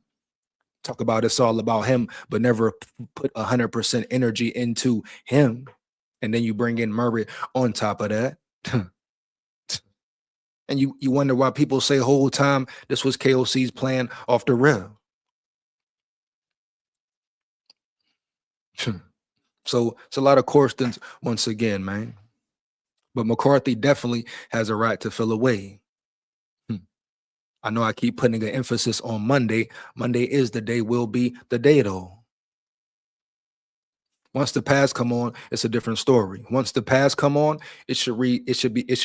Talk about it's all about him, but never put 100% energy into him. And then you bring in Murray on top of that. And you wonder why people say whole time this was KOC's plan off the rip. So it's a lot of questions once again, man. But McCarthy definitely has a right to feel away. I know I keep putting an emphasis on Monday. Monday is the day, will be the day though. Once the pass come on, it's a different story. Once the pass come on, it should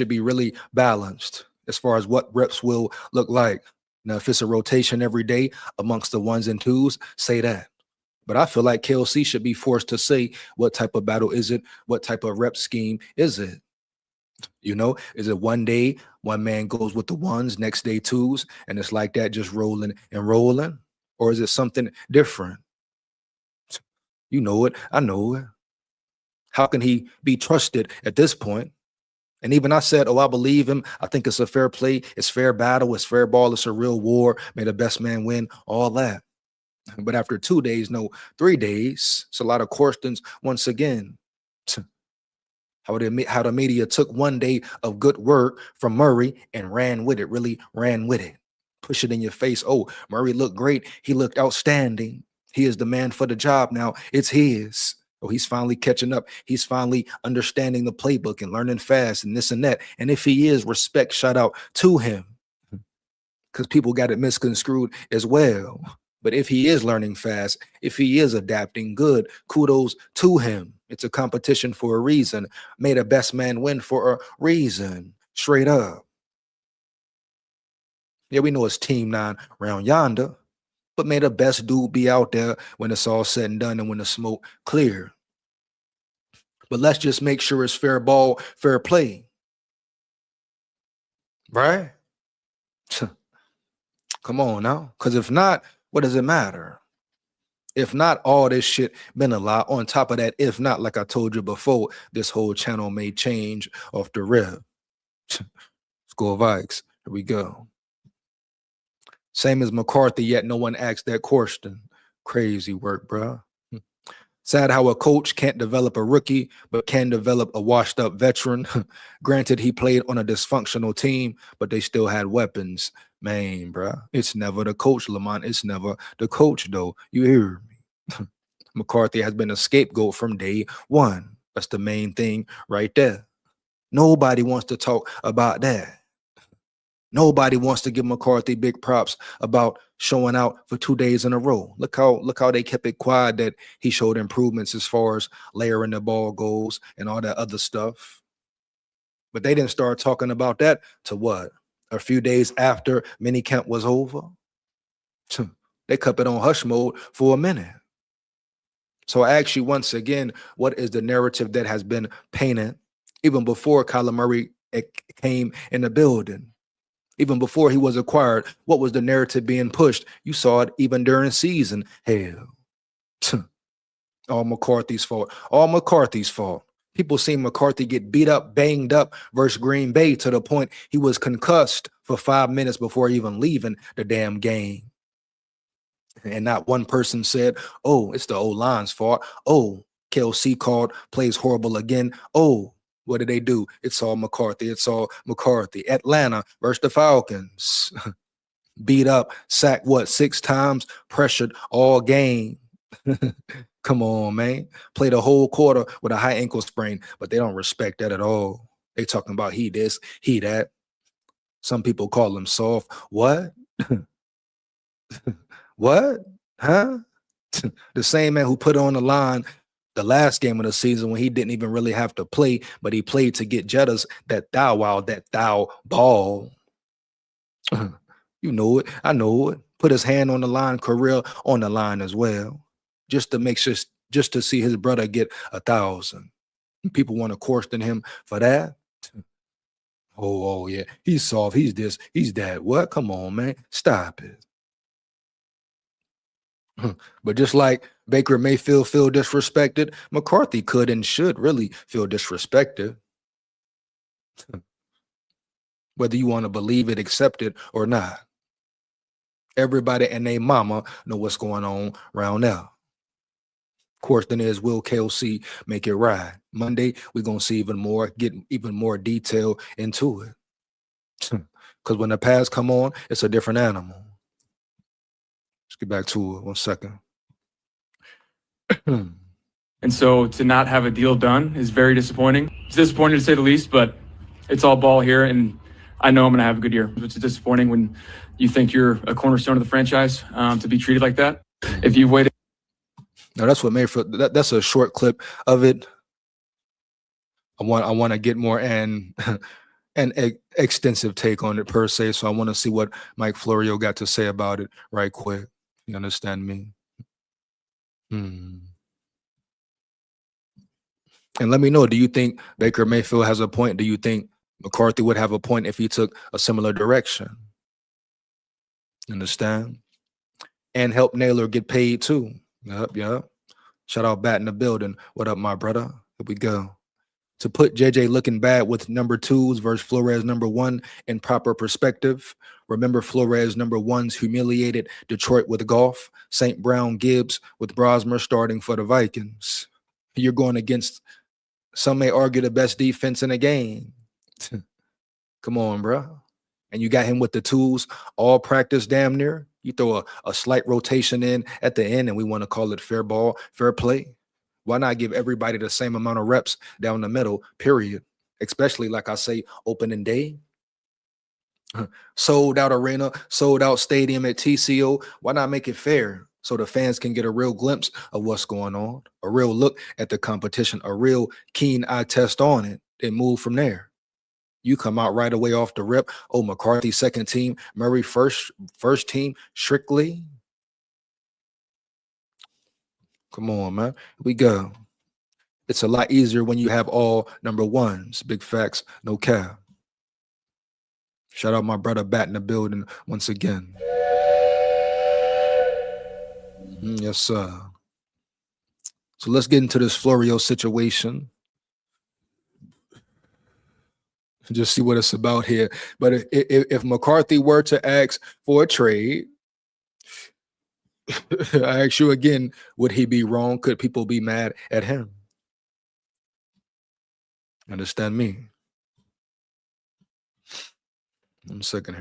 be really balanced as far as what reps will look like. Now, if it's a rotation every day amongst the ones and twos, say that. But I feel like KLC should be forced to say what type of battle is it? What type of rep scheme is it? You know, is it one day, one man goes with the ones, next day twos, and it's like that, just rolling and rolling? Or is it something different? You know it. I know it. How can he be trusted at this point? And even I said, oh, I believe him. I think it's a fair play. It's fair battle. It's fair ball. It's a real war. May the best man win. All that. But after 2 days, no, 3 days, it's a lot of questions once again. How the media took 1 day of good work from Murray and ran with it, really ran with it. Push it in your face. Oh, Murray looked great. He looked outstanding. He is the man for the job now. It's his. Oh, he's finally catching up. He's finally understanding the playbook and learning fast and this and that. And if he is, respect, shout out to him. Because people got it misconstrued as well. But if he is learning fast, if he is adapting good, kudos to him. It's a competition for a reason. May the best man win for a reason. Straight up. Yeah, we know it's Team 9 round yonder. But may the best dude be out there when it's all said and done and when the smoke clear. But let's just make sure it's fair ball, fair play. Right? Come on now. Because if not, what does it matter? If not, all this shit been a lot. On top of that, if not, like I told you before, this whole channel may change off the rip. SKOL VIKES. Here we go. Same as McCarthy, yet no one asked that question. Crazy work, bro. Sad how a coach can't develop a rookie, but can develop a washed-up veteran. Granted, he played on a dysfunctional team, but they still had weapons. Man, bro, it's never the coach, Lamont. It's never the coach, though. You hear me? McCarthy has been a scapegoat from day one. That's the main thing right there. Nobody wants to talk about that. Nobody wants to give McCarthy big props about showing out for 2 days in a row. Look how they kept it quiet that he showed improvements as far as layering the ball goes and all that other stuff. But they didn't start talking about that to what? A few days after minicamp was over. They kept it on hush mode for a minute. So I ask you once again, what is the narrative that has been painted even before Kyler Murray came in the building? Even before he was acquired, what was the narrative being pushed? You saw it even during season. Hell, all McCarthy's fault. All McCarthy's fault. People seen McCarthy get beat up, banged up versus Green Bay to the point he was concussed for 5 minutes before even leaving the damn game. And not one person said, oh, it's the O-line's fault. Oh, KLC called, plays horrible again. Oh, what did they do? It's all McCarthy. It's all McCarthy. Atlanta versus the Falcons. Beat up, sacked, 6 times, pressured all game. Come on, man. Played a whole quarter with a high ankle sprain, but they don't respect that at all. They talking about he this, he that. Some people call him soft. What? What? Huh? The same man who put on the line the last game of the season when he didn't even really have to play, but he played to get Jettas that thou ball. You know it. I know it. Put his hand on the line, career on the line as well, just to make sure, just to see his brother get 1,000. People want to question him for that. Oh yeah, he's soft. He's this. He's that. What? Come on, man. Stop it. But just like Baker Mayfield feel disrespected, McCarthy could and should really feel disrespected. Whether you want to believe it, accept it, or not. Everybody and their mama know what's going on around there. Question is, will KLC make it right? Monday, we're going to see get even more detail into it. Because when the pads come on, it's a different animal. Let's get back to it 1 second. And so to not have a deal done is very disappointing. It's disappointing to say the least, but it's all ball here, and I know I'm going to have a good year. It's disappointing when you think you're a cornerstone of the franchise to be treated like that. If you've waited. No, that's what Mayfield. That's a short clip of it. I want to get more an extensive take on it per se. So I want to see what Mike Florio got to say about it right quick. You understand me? And let me know. Do you think Baker Mayfield has a point? Do you think McCarthy would have a point if he took a similar direction? Understand? And help Naylor get paid too. Yep. Shout out Bat in the building. What up, my brother? Here we go. To put JJ looking bad with number 2s versus Flores number 1 in proper perspective. Remember Flores number 1's humiliated Detroit with Goff, St. Brown Gibbs with Brosmer starting for the Vikings. You're going against, some may argue, the best defense in the game. Come on, bro. And you got him with the tools, all practice damn near. You throw a slight rotation in at the end, and we want to call it fair ball, fair play. Why not give everybody the same amount of reps down the middle, period? Especially, like I say, opening day. Sold out arena, sold out stadium at TCO. Why not make it fair so the fans can get a real glimpse of what's going on, a real look at the competition, a real keen eye test on it, and move from there? You come out right away off the rip. Oh, McCarthy second team, Murray first team, strictly. Come on, man. Here we go. It's a lot easier when you have all number 1s. Big facts, no cap. Shout out my brother Bat in the building once again. Yes, sir. So let's get into this Florio situation. Just see what it's about here. But if McCarthy were to ask for a trade, I ask you again, would he be wrong? Could people be mad at him? Understand me? 1 second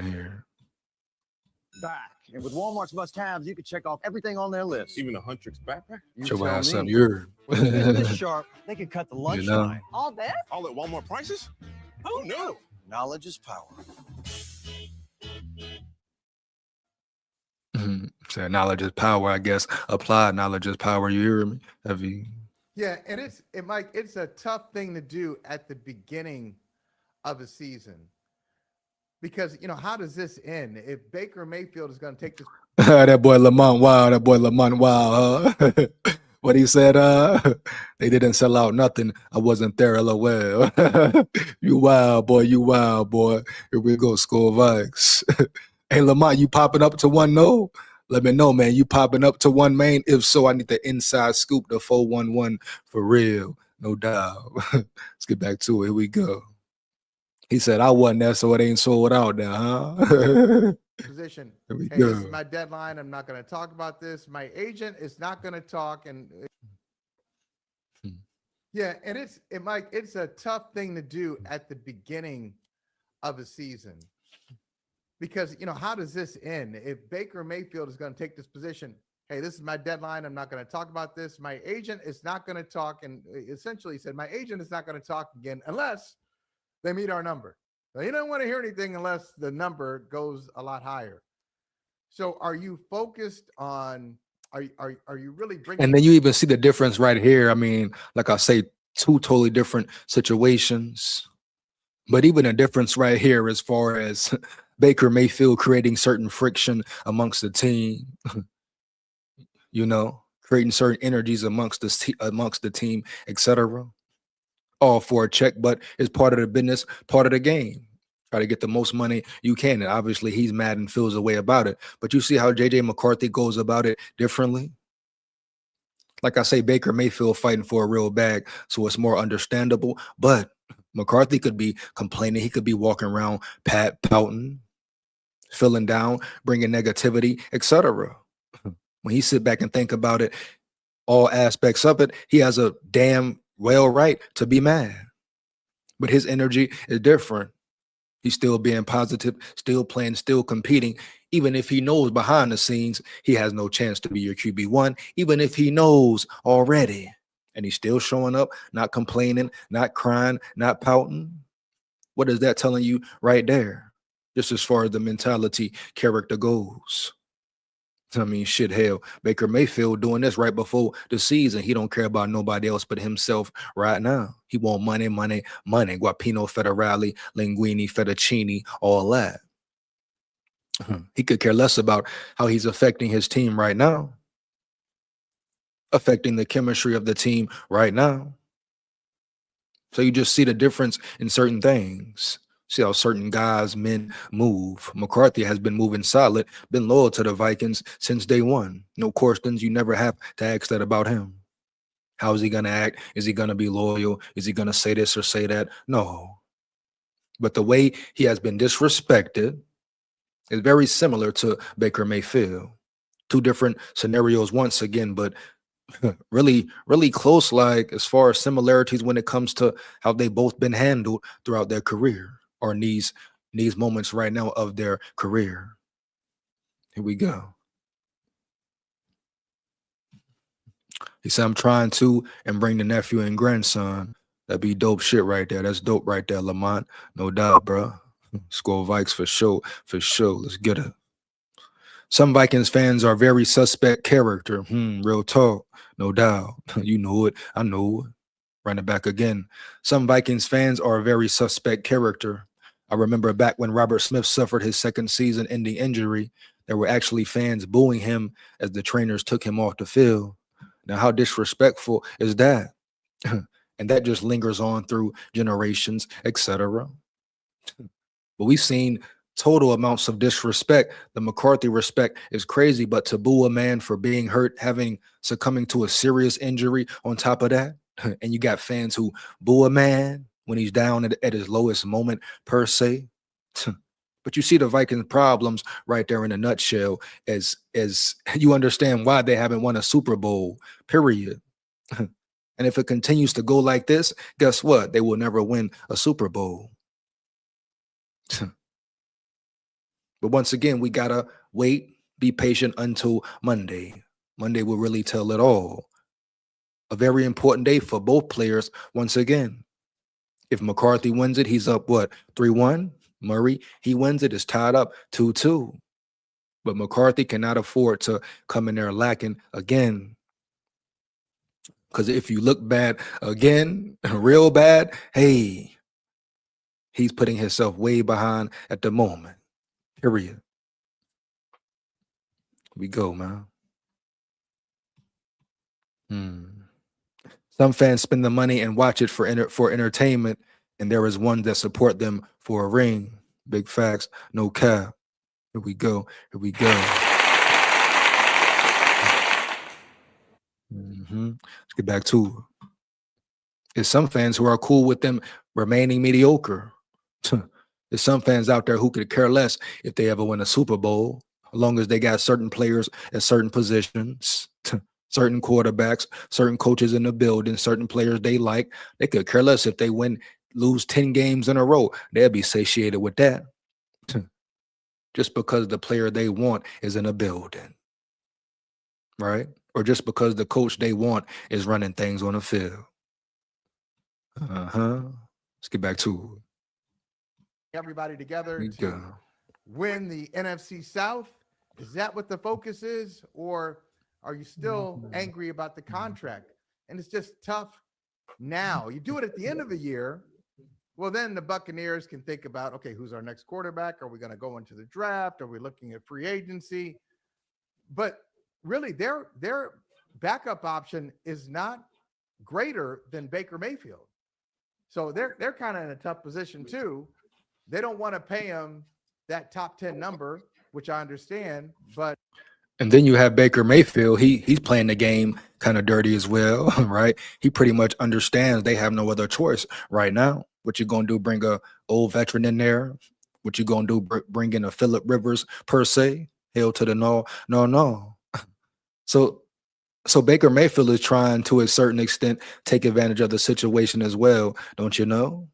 here. Back. And with Walmart's must-haves, you can check off everything on their list. Even a Huntrix backpack? Show my ass something. You're When they're this sharp, they can cut the lunch line. All this? All at Walmart prices? Who knew? Knowledge is power. So knowledge is power, I guess. Applied knowledge is power. You hear me? Have you? Yeah, and Mike, it's a tough thing to do at the beginning of a season. Because, how does this end? If Baker Mayfield is going to take this. That boy Lamont, wow. What he said, they didn't sell out nothing. I wasn't there, LOL. You wild, boy. Here we go, SKOL VIKES. Hey, Lamont, you popping up to 1-0? Let me know, man. You popping up to 1 main? If so, I need the inside scoop, the 411 for real. No doubt. Let's get back to it. Here we go. He said, I wasn't there, so it ain't sold out now, huh? Position. Hey, this is my deadline. I'm not going to talk about this. My agent is not going to talk. And yeah, and Mike, it's a tough thing to do at the beginning of a season. Because, how does this end? If Baker Mayfield is going to take this position, hey, this is my deadline. I'm not going to talk about this. My agent is not going to talk. And essentially said, my agent is not going to talk again unless they meet our number. Now, you don't want to hear anything unless the number goes a lot higher. So are you focused on, are you really bringing? And then you even see the difference right here. I mean, like I say, two totally different situations. But even a difference right here as far as Baker Mayfield creating certain friction amongst the team, you know, creating certain energies amongst the team, etc. All for a check, but it's part of the business, part of the game. Try to get the most money you can. And obviously he's mad and feels a way about it. But you see how JJ McCarthy goes about it differently. Like I say, Baker Mayfield fighting for a real bag, so it's more understandable. But McCarthy could be complaining. He could be walking around pouting, feeling down, bringing negativity, etc. When he sit back and think about it, all aspects of it, he has a damn well right to be mad. But his energy is different. He's still being positive, still playing, still competing, even if he knows behind the scenes he has no chance to be your QB1, even if he knows already. And he's still showing up, not complaining, not crying, not pouting. What is that telling you right there? Just as far as the mentality, character goes. I mean, shit, hell, Baker Mayfield doing this right before the season. He don't care about nobody else but himself right now. He want money, money, money. Guapino, federale, linguine, fettuccine, all that. He could care less about how he's affecting his team right now, affecting the chemistry of the team right now. So you just see the difference in certain things. See how certain guys, men move. McCarthy has been moving solid, been loyal to the Vikings since day one. No questions. You never have to ask that about him. How is he going to act? Is he going to be loyal? Is he going to say this or say that? No. But the way he has been disrespected is very similar to Baker Mayfield. Two different scenarios once again, but really, really close, like as far as similarities when it comes to how they both been handled throughout their career or in these moments right now of their career. Here we go. He said, I'm trying to and bring the nephew and grandson. That'd be dope shit right there. That's dope right there, Lamont. No doubt, bro. SKOL Vikes for sure. For sure. Let's get it. Some Vikings fans are very suspect character. Real talk. No doubt. You know it. I know it. Run it back again. Some Vikings fans are a very suspect character. I remember back when Robert Smith suffered his second season-ending injury, there were actually fans booing him as the trainers took him off the field. Now, how disrespectful is that? And that just lingers on through generations, etc. But we've seen total amounts of disrespect. The McCarthy respect is crazy, but to boo a man for being hurt, succumbing to a serious injury on top of that, and you got fans who boo a man when he's down at his lowest moment per se. But you see the Vikings problems right there in a nutshell as you understand why they haven't won a Super Bowl, period. And if it continues to go like this, guess what? They will never win a Super Bowl. But once again, we got to wait, be patient until Monday. Monday will really tell it all. A very important day for both players once again. If McCarthy wins it, he's up, what, 3-1? Murray, he wins it, it's tied up 2-2. But McCarthy cannot afford to come in there lacking again. Because if you look bad again, real bad, hey, he's putting himself way behind at the moment. Period. We go, man. Some fans spend the money and watch it for entertainment, and there is one that support them for a ring. Big facts, no cap. Here we go. Here we go. Let's get back to it. There's some fans who are cool with them remaining mediocre. There's some fans out there who could care less if they ever win a Super Bowl, as long as they got certain players at certain positions, certain quarterbacks, certain coaches in the building, certain players they like. They could care less if they lose 10 games in a row. They'll be satiated with that. Just because the player they want is in a building. right? Or just because the coach they want is running things on the field. Let's get back to it. Everybody together Here we to go. win the NFC South? Is that what the focus is? Or are you still angry about the contract? And it's just tough now. You do it at the end of the year. Well, then the Buccaneers can think about, okay, who's our next quarterback? Are we going to go into the draft? Are we looking at free agency? But really, their backup option is not greater than Baker Mayfield. So they're kind of in a tough position too. They don't want to pay him that top 10 number, which I understand, but And then you have Baker Mayfield. He's playing the game kind of dirty as well, right? He pretty much understands they have no other choice right now. What you gonna do? Bring a old veteran in there? What you gonna do? Bring in a Phillip Rivers per se? Hell to the no. So Baker Mayfield is trying to a certain extent take advantage of the situation as well, don't you know?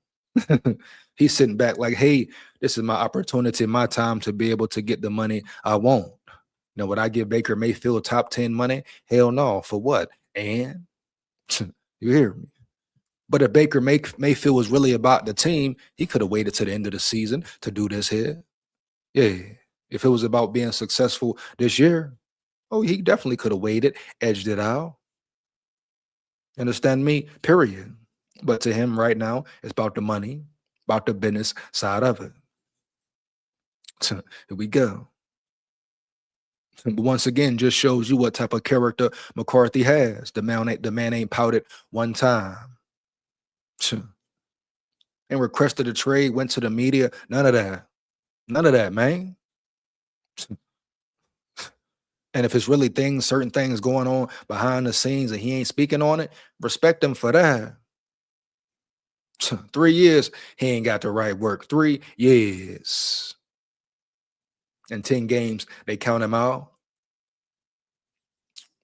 He's sitting back like, hey, this is my opportunity, my time to be able to get the money I want. Now, would I give Baker Mayfield top 10 money? Hell no. For what? And you hear me? But if Baker Mayfield was really about the team, he could have waited to the end of the season to do this here. Yeah. If it was about being successful this year, oh, he definitely could have waited, edged it out. Understand me? Period. But to him right now, it's about the money, about the business side of it. So here we go. But once again, just shows you what type of character McCarthy has. The man ain't pouted one time. And requested a trade, went to the media. None of that. None of that, man. And if it's really certain things going on behind the scenes and he ain't speaking on it, respect him for that. 3 years, he ain't got the right work. 3 years. And 10 games, they count him out.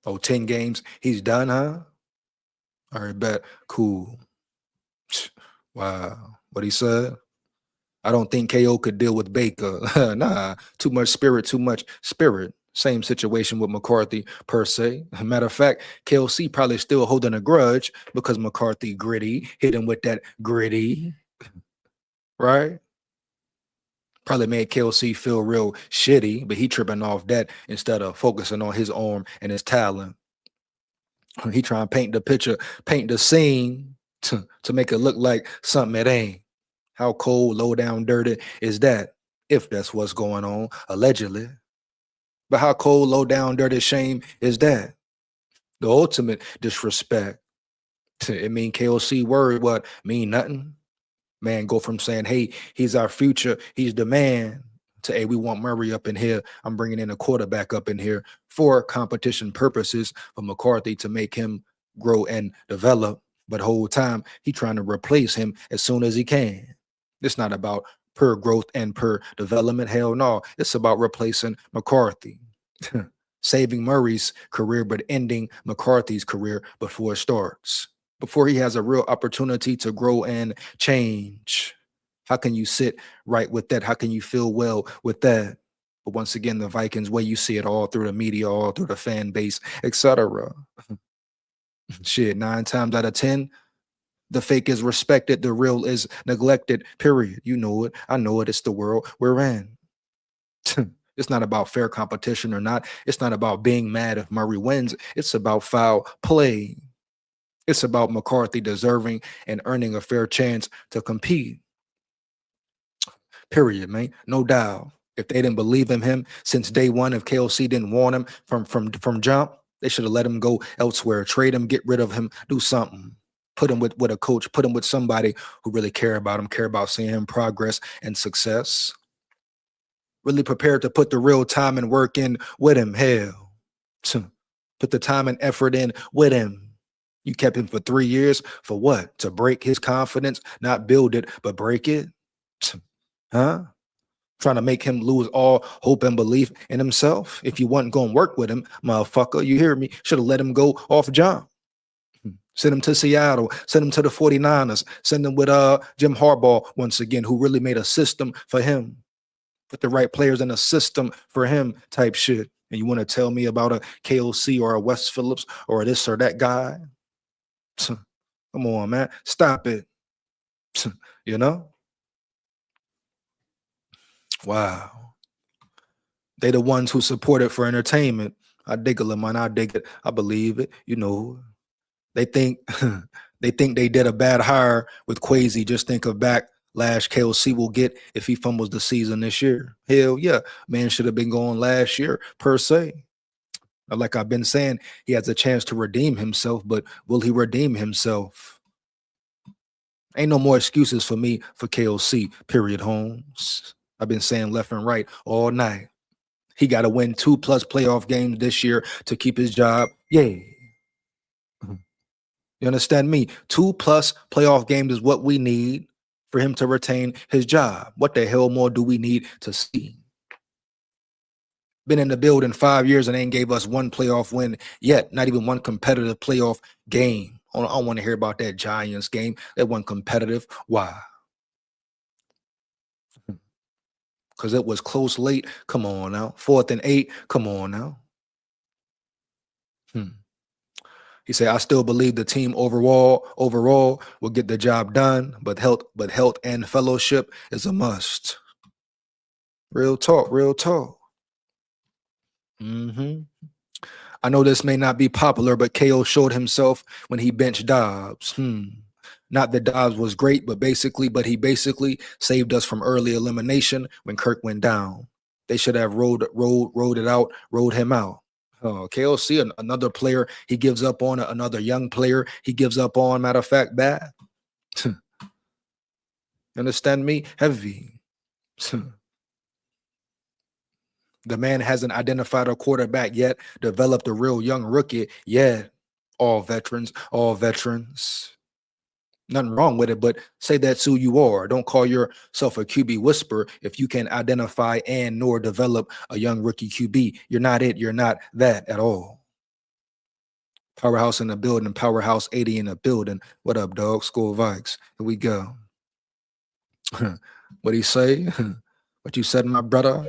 Oh, 10 games, he's done, huh? All right, bet. Cool. Wow. What he said? I don't think KO could deal with Baker. Nah, too much spirit. Same situation with McCarthy per se. Matter of fact, KLC probably still holding a grudge because McCarthy gritty, hit him with that gritty, right? Probably made KLC feel real shitty, but he tripping off that instead of focusing on his arm and his talent. He trying to paint the picture, paint the scene to make it look like something it ain't. How cold, low down, dirty is that? If that's what's going on, allegedly. But how cold, low down, dirty shame is that? The ultimate disrespect. It mean KOC word, what? Mean nothing? Man, go from saying, hey, he's our future, he's the man, to, hey, we want Murray up in here. I'm bringing in a quarterback up in here for competition purposes for McCarthy to make him grow and develop. But the whole time, he trying to replace him as soon as he can. It's not about per growth and per development. Hell no. It's about replacing McCarthy. Saving Murray's career, but ending McCarthy's career before it starts. Before he has a real opportunity to grow and change. How can you sit right with that? How can you feel well with that? But once again, the Vikings, way you see it all through the media, all through the fan base, etc. Shit, 9 times out of 10, the fake is respected, the real is neglected, period. You know it. I know it. It's the world we're in. It's not about fair competition or not. It's not about being mad if Murray wins. It's about foul play. It's about McCarthy deserving and earning a fair chance to compete. Period, man. No doubt. If they didn't believe in him since day one, if KLC didn't want him from jump, they should have let him go elsewhere. Trade him, get rid of him, do something. Put him with a coach, put him with somebody who really care about him, care about seeing him progress and success. Really prepared to put the real time and work in with him. Hell, put the time and effort in with him. You kept him for 3 years for what? To break his confidence, not build it, but break it? Huh? Trying to make him lose all hope and belief in himself. If you wasn't going to work with him, motherfucker, you hear me? Should have let him go off jump. Send him to Seattle, send him to the 49ers, send him with Jim Harbaugh once again, who really made a system for him. Put the right players in a system for him type shit. And you want to tell me about a KOC or a Wes Phillips or this or that guy? Come on, man. Stop it. You know? Wow. They the ones who support it for entertainment. I dig it, man. I dig it. I believe it. You know, they think they think they did a bad hire with Quasi. Just think of backlash KOC will get if he fumbles the season this year. Hell yeah, man should have been going last year per se. Like I've been saying, he has a chance to redeem himself, but will he redeem himself? Ain't no more excuses for me for KOC, period, Holmes. I've been saying left and right all night. He got to win 2+ playoff games this year to keep his job. Yeah. You understand me? 2+ playoff games is what we need for him to retain his job. What the hell more do we need to see? Been in the building 5 years and ain't gave us one playoff win yet. Not even one competitive playoff game. I don't want to hear about that Giants game. That wasn't competitive. Why? Because it was close late. Come on now. 4th and 8. Come on now. He said, I still believe the team overall will get the job done, but health and fellowship is a must. Real talk, real talk. I know this may not be popular, but KO showed himself when he benched Dobbs. Not that Dobbs was great, but he basically saved us from early elimination when Kirk went down. They should have rolled him out. KOC, another player he gives up on, another young player he gives up on. Matter of fact, bad. Understand me? Heavy. The man hasn't identified a quarterback yet, developed a real young rookie yet. All veterans. Nothing wrong with it, but say that's who you are. Don't call yourself a QB whisperer if you can identify and nor develop a young rookie QB. You're not it. You're not that at all. Powerhouse in the building. Powerhouse 80 in the building. What up, dog? SKOL VIKES. Here we go. What'd he say? What you said, my brother?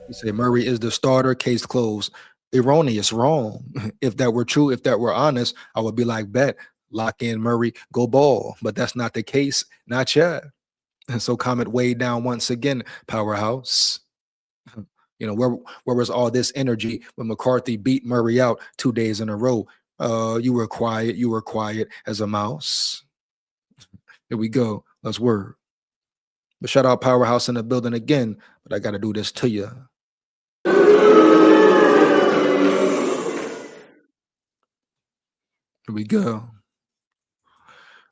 He said Murray is the starter. Case closed. Erroneous, wrong. If that were true, if that were honest, I would be like, bet, lock in Murray, go ball. But that's not the case, not yet. And so comment way down once again, Powerhouse. You know, where was all this energy when McCarthy beat Murray out 2 days in a row? You were quiet as a mouse. Here we go. Let's word. But shout out Powerhouse in the building again. But I got to do this to you. Here we go.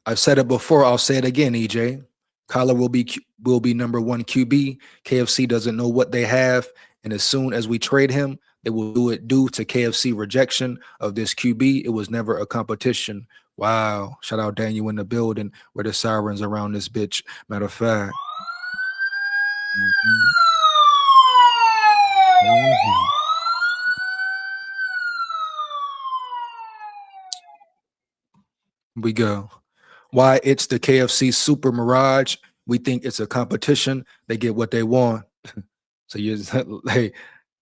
I've said it before. I'll say it again, EJ. Kyler will be number 1 QB. KFC doesn't know what they have. And as soon as we trade him, they will do it due to KFC rejection of this QB. It was never a competition. Wow. Shout out Daniel in the building where the sirens around this bitch. Matter of fact. We go. Why it's the KFC Super Mirage. We think it's a competition. They get what they want. So hey,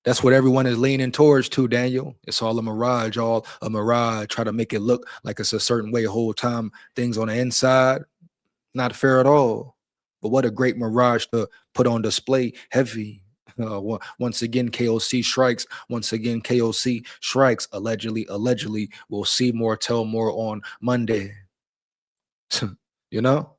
that's what everyone is leaning towards too, Daniel. It's all a mirage, Try to make it look like it's a certain way the whole time. Things on the inside, not fair at all. But what a great mirage to put on display. Heavy. Once again, KOC strikes. Once again, KOC strikes. Allegedly. We'll see more, tell more on Monday. You know?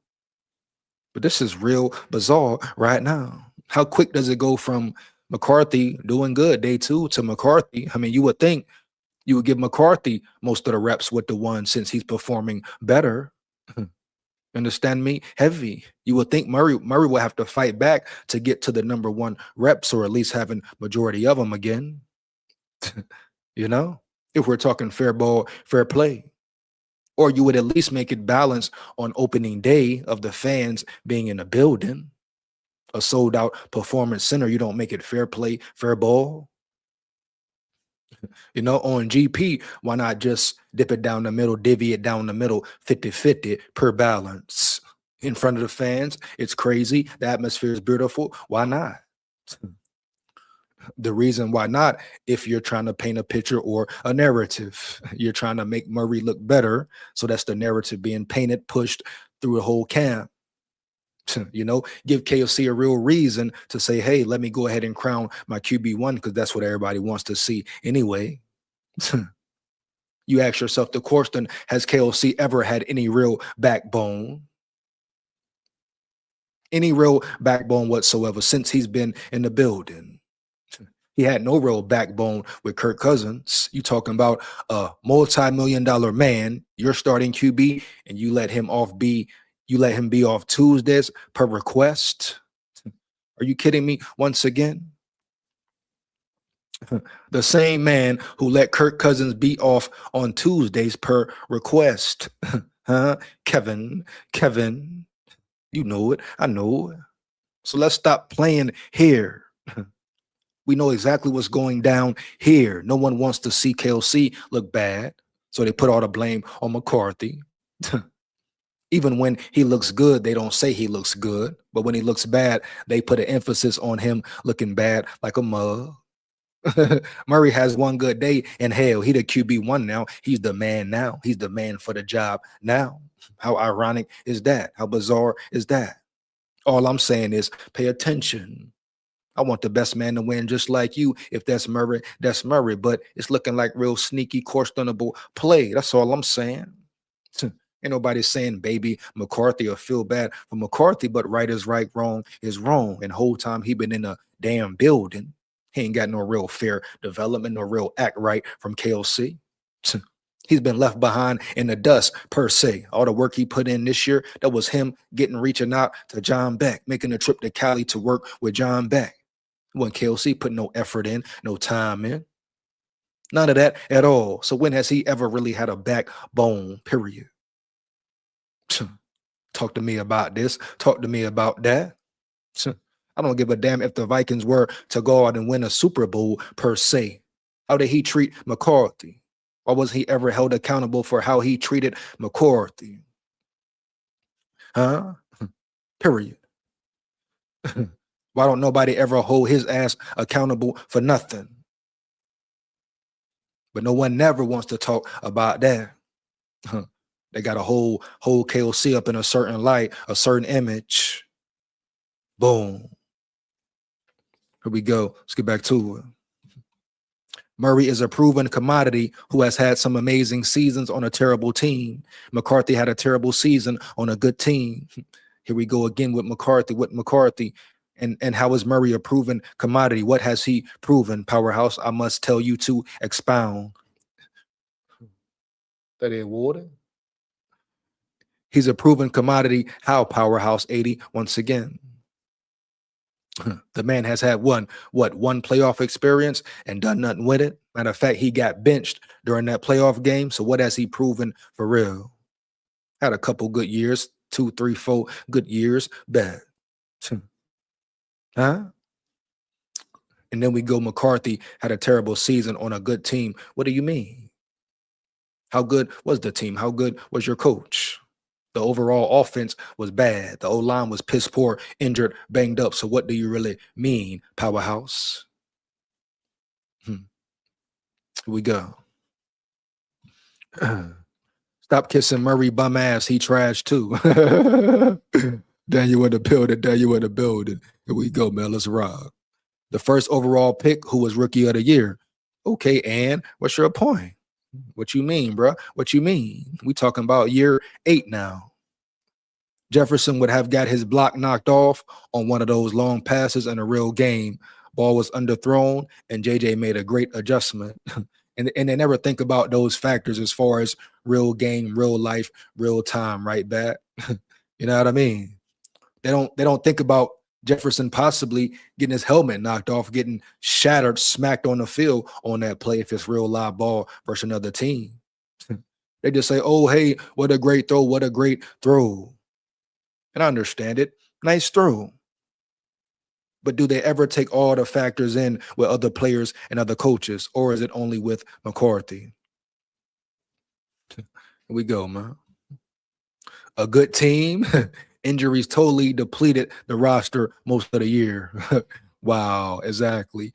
But this is real bizarre right now. How quick does it go from McCarthy doing good day 2 to McCarthy? I mean, you would think you would give McCarthy most of the reps with the one since he's performing better. Understand me? Heavy. You would think Murray will have to fight back to get to the number 1 reps or at least having majority of them again. You know, if we're talking fair ball, fair play. Or you would at least make it balanced on opening day of the fans being in the building. A sold out performance center, you don't make it fair play, fair ball. You know, on GP, why not just dip it down the middle, divvy it down the middle, 50-50 per balance. In front of the fans, it's crazy. The atmosphere is beautiful. Why not? The reason why not, if you're trying to paint a picture or a narrative, you're trying to make Murray look better. So that's the narrative being painted, pushed through the whole camp. You know, give KOC a real reason to say, hey, let me go ahead and crown my QB1 because that's what everybody wants to see anyway. You ask yourself the question, has KOC ever had any real backbone? Any real backbone whatsoever since he's been in the building? He had no real backbone with Kirk Cousins. You talking about a multi-million-dollar man, you're starting QB, and you let him be off Tuesdays per request. Are you kidding me once again? The same man who let Kirk Cousins be off on Tuesdays per request. Huh? Kevin, you know it. I know it. So let's stop playing here. We know exactly what's going down here. No one wants to see KOC look bad. So they put all the blame on McCarthy. Even when he looks good, they don't say he looks good. But when he looks bad, they put an emphasis on him looking bad like a mug. Murray has one good day, and hell, he the QB1 now. He's the man now. He's the man for the job now. How ironic is that? How bizarre is that? All I'm saying is pay attention. I want the best man to win just like you. If that's Murray, that's Murray. But it's looking like real sneaky, questionable play. That's all I'm saying. Ain't nobody saying baby McCarthy or feel bad for McCarthy, but right is right, wrong is wrong. And the whole time he been in a damn building, he ain't got no real fair development, no real act right from KOC. He's been left behind in the dust, per se. All the work he put in this year, that was him reaching out to John Beck, making a trip to Cali to work with John Beck. When KOC put no effort in, no time in. None of that at all. So when has he ever really had a backbone, period? Talk to me about this. Talk to me about that. I don't give a damn if the Vikings were to go out and win a Super Bowl, per se. How did he treat McCarthy? Or was he ever held accountable for how he treated McCarthy? Huh? Period. Why don't nobody ever hold his ass accountable for nothing? But no one never wants to talk about that. They got a whole KOC up in a certain light, a certain image. Boom. Here we go. Let's get back to it. Murray is a proven commodity who has had some amazing seasons on a terrible team. McCarthy had a terrible season on a good team. Here we go again with McCarthy. And how is Murray a proven commodity? What has he proven, Powerhouse? I must tell you to expound. That ain't water. He's a proven commodity. How, Powerhouse 80? Once again, the man has had one playoff experience and done nothing with it. Matter of fact, he got benched during that playoff game. So what has he proven for real? Had a couple good years, 2, 3, 4 good years. Bad. Huh? And then we go, McCarthy had a terrible season on a good team. What do you mean? How good was the team? How good was your coach? The overall offense was bad. The O-line was piss poor, injured, banged up. So what do you really mean, Powerhouse? Here we go. Stop kissing Murray bum ass. He trash too. Daniel in the building. Here we go, man. Let's rock. The first overall pick who was rookie of the year. Okay, and what's your point? What you mean, bro? What you mean? We talking about year 8 now. Jefferson would have got his block knocked off on one of those long passes in a real game. Ball was underthrown, and JJ made a great adjustment. and they never think about those factors as far as real game, real life, real time, right, Bat? You know what I mean? They don't think about Jefferson possibly getting his helmet knocked off, getting shattered, smacked on the field on that play if it's real live ball versus another team. They just say, oh, hey, what a great throw, what a great throw. And I understand it. Nice throw. But do they ever take all the factors in with other players and other coaches, or is it only with McCarthy? Here we go, man. A good team. Injuries totally depleted the roster most of the year. Wow, exactly.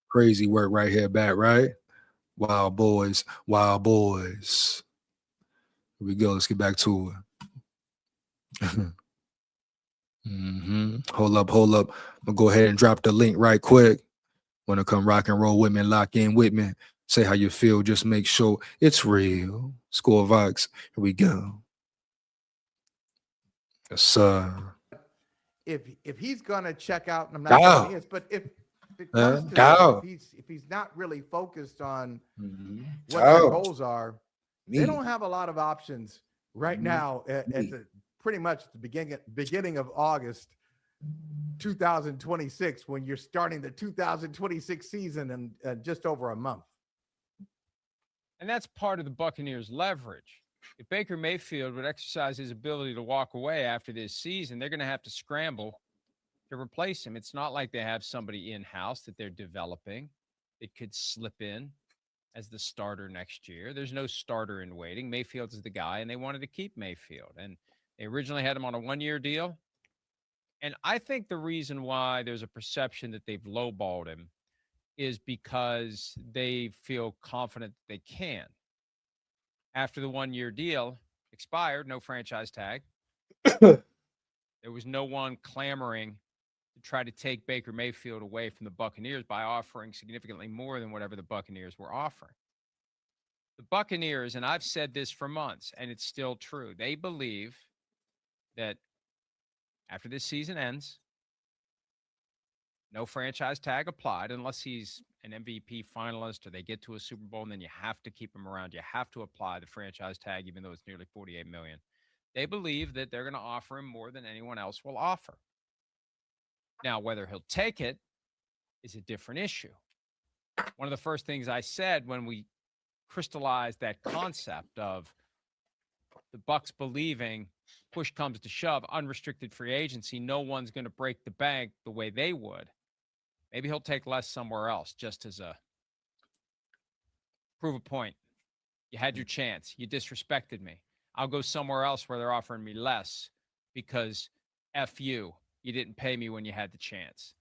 Crazy work right here, back, right? Wild boys, wild boys. Here we go. Let's get back to it. Hold up. I'm gonna go ahead and drop the link right quick. Wanna come rock and roll with me and lock in with me? Say how you feel. Just make sure it's real. SKOL VIKES. Here we go. Yes, sir. If he's gonna check out, and I'm not saying he is, but if it comes to that, if he's not really focused on what their goals are, they don't have a lot of options right now at the pretty much the beginning of August 2026, when you're starting the 2026 season in just over a month. And that's part of the Buccaneers' leverage. If Baker Mayfield would exercise his ability to walk away after this season, they're going to have to scramble to replace him. It's not like they have somebody in-house that they're developing that could slip in as the starter next year. There's no starter in waiting. Mayfield's the guy, and they wanted to keep Mayfield. And they originally had him on a one-year deal. And I think the reason why there's a perception that they've lowballed him is because they feel confident that they can. After the one-year deal expired, no franchise tag, there was no one clamoring to try to take Baker Mayfield away from the Buccaneers by offering significantly more than whatever the Buccaneers were offering. The Buccaneers, and I've said this for months, and it's still true, they believe that after this season ends, no franchise tag applied unless he's an MVP finalist or they get to a Super Bowl, and then you have to keep him around. You have to apply the franchise tag, even though it's nearly $48 million. They believe that they're going to offer him more than anyone else will offer. Now, whether he'll take it is a different issue. One of the first things I said when we crystallized that concept of the Bucs believing, push comes to shove, unrestricted free agency, no one's going to break the bank the way they would. Maybe he'll take less somewhere else, just as a prove a point. You had your chance. You disrespected me. I'll go somewhere else where they're offering me less because F you. You didn't pay me when you had the chance.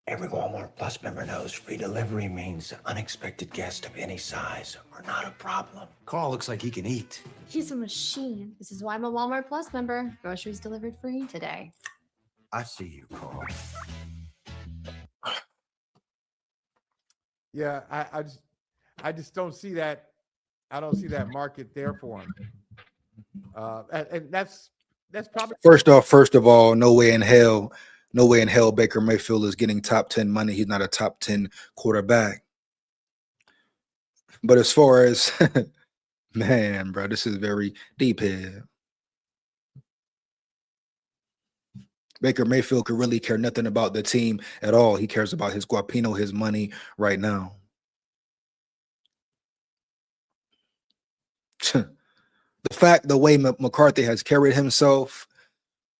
Every Walmart Plus member knows free delivery means unexpected guests of any size are not a problem. Carl looks like he can eat. He's a machine. This is why I'm a Walmart Plus member. Groceries delivered free today. I see you, Carl. Yeah, I just don't see that. I don't see that market there for him. And that's probably First of all, no way in hell Baker Mayfield is getting top 10 money. He's not a top 10 quarterback. But as far as man, bro, this is very deep here. Baker Mayfield could really care nothing about the team at all. He cares about his guapino, his money right now. The way McCarthy has carried himself,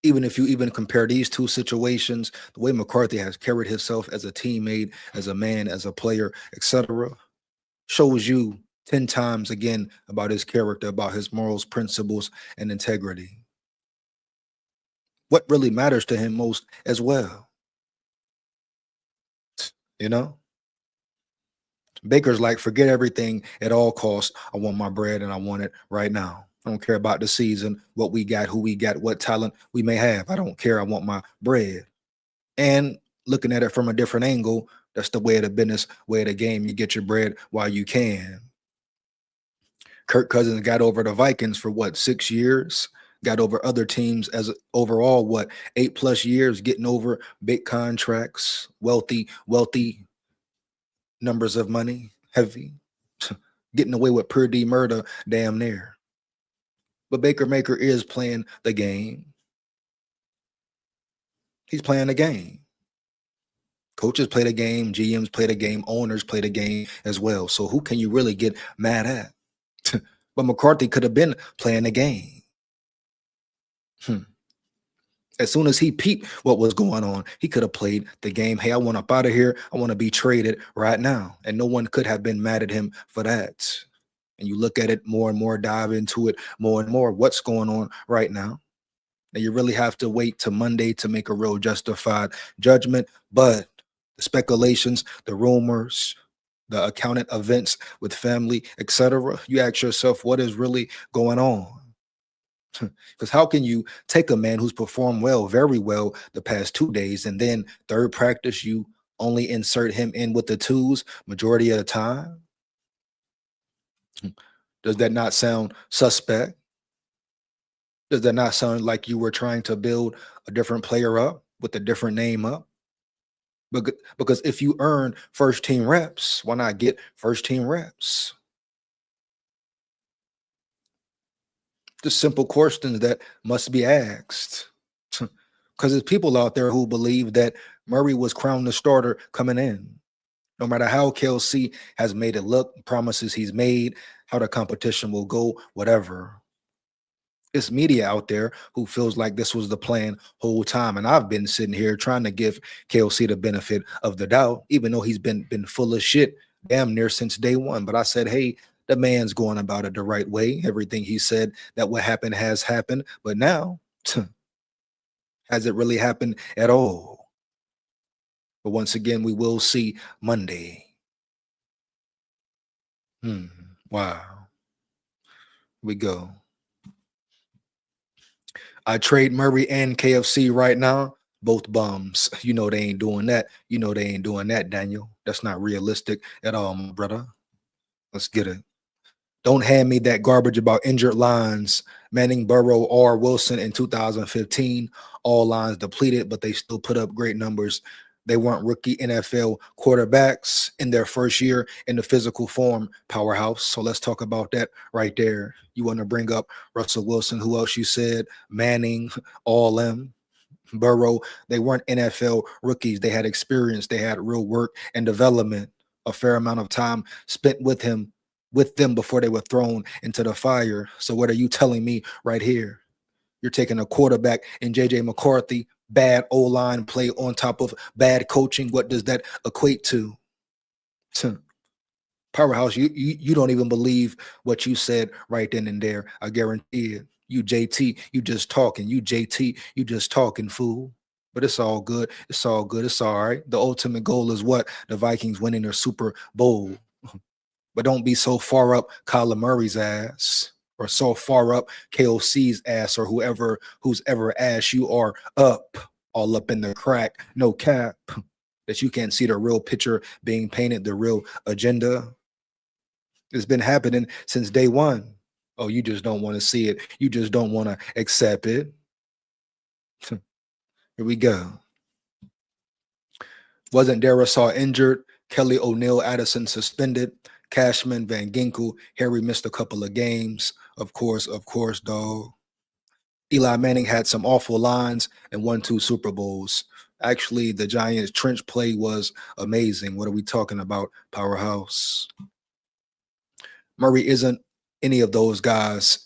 even if you even compare these two situations, the way McCarthy has carried himself as a teammate, as a man, as a player, etc., shows you 10 times again about his character, about his morals, principles, and integrity. What really matters to him most as well. You know? Baker's like, forget everything at all costs. I want my bread and I want it right now. I don't care about the season, what we got, who we got, what talent we may have. I don't care. I want my bread. And looking at it from a different angle, that's the way of the business, way of the game. You get your bread while you can. Kirk Cousins got over the Vikings for what, 6 years? Got over other teams as overall, what, 8+ years, getting over big contracts, wealthy numbers of money, heavy, getting away with Purdy murder, damn near. But Baker Maker is playing the game. He's playing the game. Coaches play the game, GMs play the game, owners play the game as well. So who can you really get mad at? But McCarthy could have been playing the game. As soon as he peeped what was going on, he could have played the game. Hey, I want up out of here. I want to be traded right now. And no one could have been mad at him for that. and you look at it more and more, dive into it more and more, what's going on right now. Now you really have to wait to Monday to make a real justified judgment. But the speculations, the rumors, the accounted events with family, etc., you ask yourself, what is really going on? Because how can you take a man who's performed well, very well, the past 2 days, and then third practice, you only insert him in with the twos majority of the time? Does that not sound suspect? Does that not sound like you were trying to build a different player up with a different name up? Because if you earn first team reps, why not get first team reps? Just simple questions that must be asked. Because there's people out there who believe that Murray was crowned the starter coming in. No matter how KLC has made it look, promises he's made, how the competition will go, whatever. It's media out there who feels like this was the plan whole time. And I've been sitting here trying to give KLC the benefit of the doubt, even though he's been full of shit damn near since day one. But I said, hey, the man's going about it the right way. Everything he said that would happen has happened. But now, has it really happened at all? But once again, we will see Monday. Wow. We go. I trade Murray and KFC right now. Both bums. You know they ain't doing that. You know they ain't doing that, Daniel. That's not realistic at all, my brother. Let's get it. Don't hand me that garbage about injured lines. Manning, Burrow, or Wilson in 2015. All lines depleted, but they still put up great numbers. They weren't rookie NFL quarterbacks in their first year in the physical form powerhouse. So let's talk about that right there. You want to bring up Russell Wilson. Who else you said? Manning, all them. Burrow. They weren't NFL rookies. They had experience. They had real work and development. A fair amount of time spent with them before they were thrown into the fire. So what are you telling me right here? You're taking a quarterback in JJ McCarthy, bad O-line play on top of bad coaching. What does that equate to? Powerhouse, you don't even believe what you said right then and there. I guarantee it. You JT, you just talking. You JT, you just talking, fool. But it's all good. It's all good. It's all right. The ultimate goal is what? The Vikings winning their Super Bowl. But don't be so far up Kyler Murray's ass, or so far up KOC's ass, or whose ever ass you are up, all up in the crack, no cap, that you can't see the real picture being painted, the real agenda. It's been happening since day one. Oh, you just don't want to see it. You just don't want to accept it. Here we go. Wasn't Darisaw injured? Kelly O'Neill Addison suspended. Cashman, Van Ginkel, Harry missed a couple of games. Of course, dog. Eli Manning had some awful lines and won 2 Super Bowls. Actually, the Giants' trench play was amazing. What are we talking about? Powerhouse. Murray isn't any of those guys.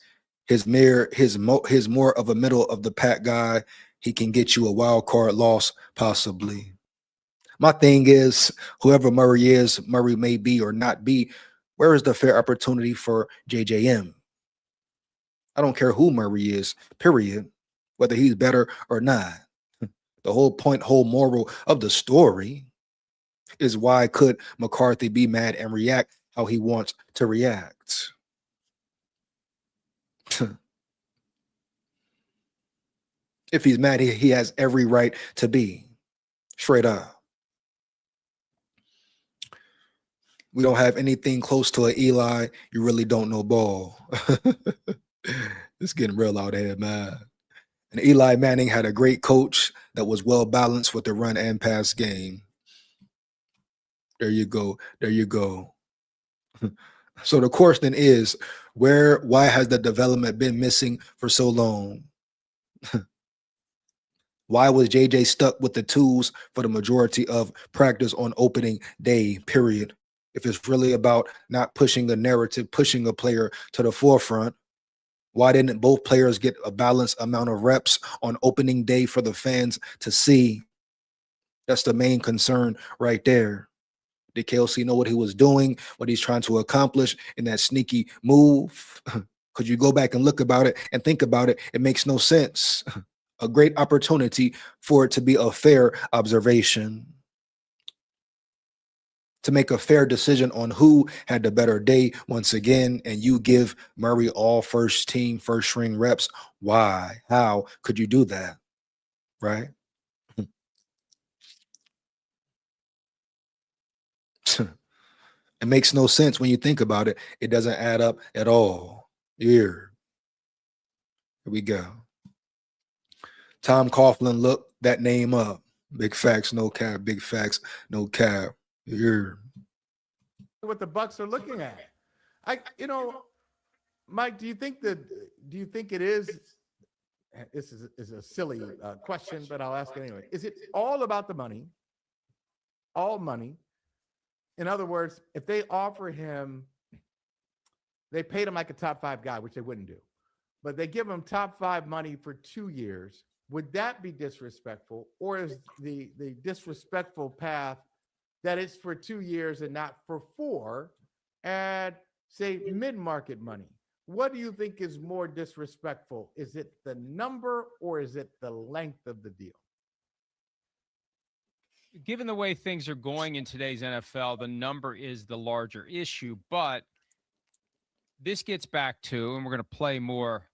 He's more of a middle of the pack guy. He can get you a wild card loss, possibly. My thing is, whoever Murray is, Murray may be or not be, where is the fair opportunity for JJM? I don't care who Murray is, period, whether he's better or not. The whole point, whole moral of the story is why could McCarthy be mad and react how he wants to react? If he's mad, he has every right to be. Straight up. We don't have anything close to an Eli. You really don't know ball. It's getting real out here, man. And Eli Manning had a great coach that was well balanced with the run and pass game. There you go. There you go. So the question is, why has the development been missing for so long? Why was JJ stuck with the tools for the majority of practice on opening day, period? If it's really about not pushing a narrative, pushing a player to the forefront, why didn't both players get a balanced amount of reps on opening day for the fans to see? That's the main concern right there. Did KLC know what he was doing, what he's trying to accomplish in that sneaky move? Could you go back and look about it and think about it? It makes no sense. A great opportunity for it to be a fair observation, to make a fair decision on who had the better day once again, and you give Murray all first team, first string reps. Why? How could you do that? Right? It makes no sense when you think about it. It doesn't add up at all. Here we go. Tom Coughlin, look that name up. Big facts, no cap. Big facts, no cap. Here. What the Bucks are looking at. Mike, do you think it is, this is a silly question, but I'll ask it anyway. Is it all about the money? All money? In other words, if they offer him, they paid him like a top 5 guy, which they wouldn't do, but they give him top 5 money for 2 years, would that be disrespectful? Or is the disrespectful path that it's for 2 years and not for 4 at, say, mid-market money? What do you think is more disrespectful? Is it the number or is it the length of the deal? Given the way things are going in today's NFL, the number is the larger issue. But this gets back to, and we're going to play more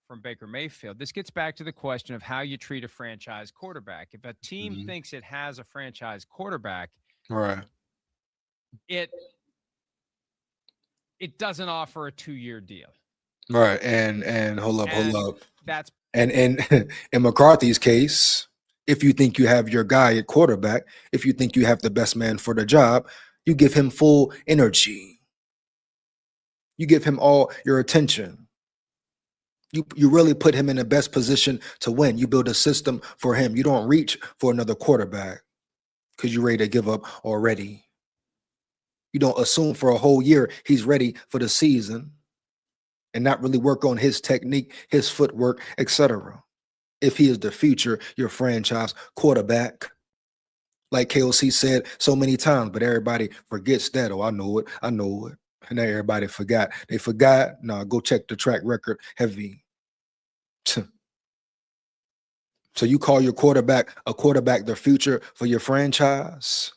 from Baker Mayfield, this gets back to the question of how you treat a franchise quarterback. If a team thinks it has a franchise quarterback, right, it doesn't offer a 2-year deal. Right. And hold up. That's and in McCarthy's case, if you think you have your guy at quarterback, if you think you have the best man for the job, you give him full energy. You give him all your attention. You really put him in the best position to win. You build a system for him. You don't reach for another quarterback because you're ready to give up already. You don't assume for a whole year he's ready for the season and not really work on his technique, his footwork, etc. If he is the future, your franchise quarterback, like KOC said so many times, but everybody forgets that. Oh, I know it. And now everybody forgot. They forgot. No, go check the track record. Heavy. So you call your quarterback a quarterback the future for your franchise?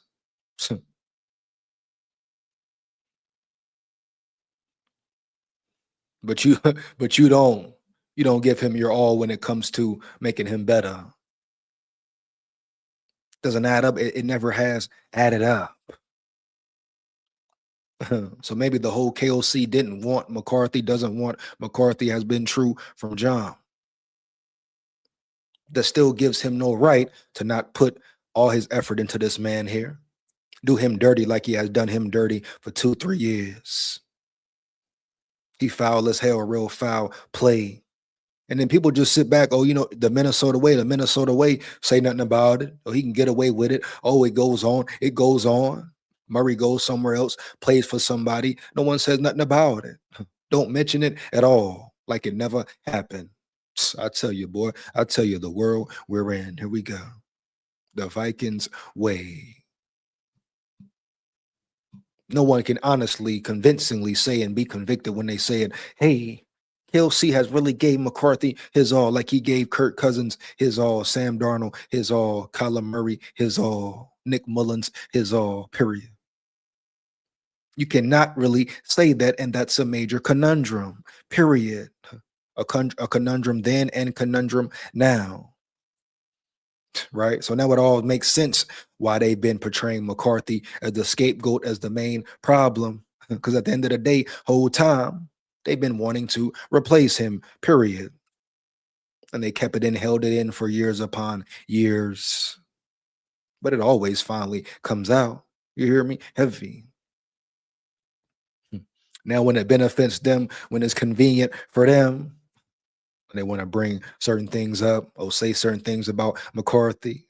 But you don't give him your all when it comes to making him better. Doesn't add up. It never has added up. So maybe the whole KOC didn't want McCarthy, doesn't want McCarthy has been true from John. That still gives him no right to not put all his effort into this man here. Do him dirty like he has done him dirty for 2-3 years. He foul as hell, real foul play. And then people just sit back, oh, the Minnesota way, say nothing about it. Oh, he can get away with it. Oh, it goes on. Murray goes somewhere else, plays for somebody. No one says nothing about it. Don't mention it at all, like it never happened. I tell you, boy, I tell you, the world we're in. Here we go. The Vikings way. No one can honestly, convincingly say and be convicted when they say it. Hey, KLC has really gave McCarthy his all, like he gave Kirk Cousins his all, Sam Darnold his all, Kyler Murray his all, Nick Mullins his all, period. You cannot really say that, and that's a major conundrum, period. A conundrum then and conundrum now. Right? So now it all makes sense why they've been portraying McCarthy as the scapegoat, as the main problem. Because at the end of the day, whole time, they've been wanting to replace him, period. And they kept it in, held it in for years upon years. But it always finally comes out. You hear me? Heavy. Now when it benefits them, when it's convenient for them, they want to bring certain things up or say certain things about McCarthy.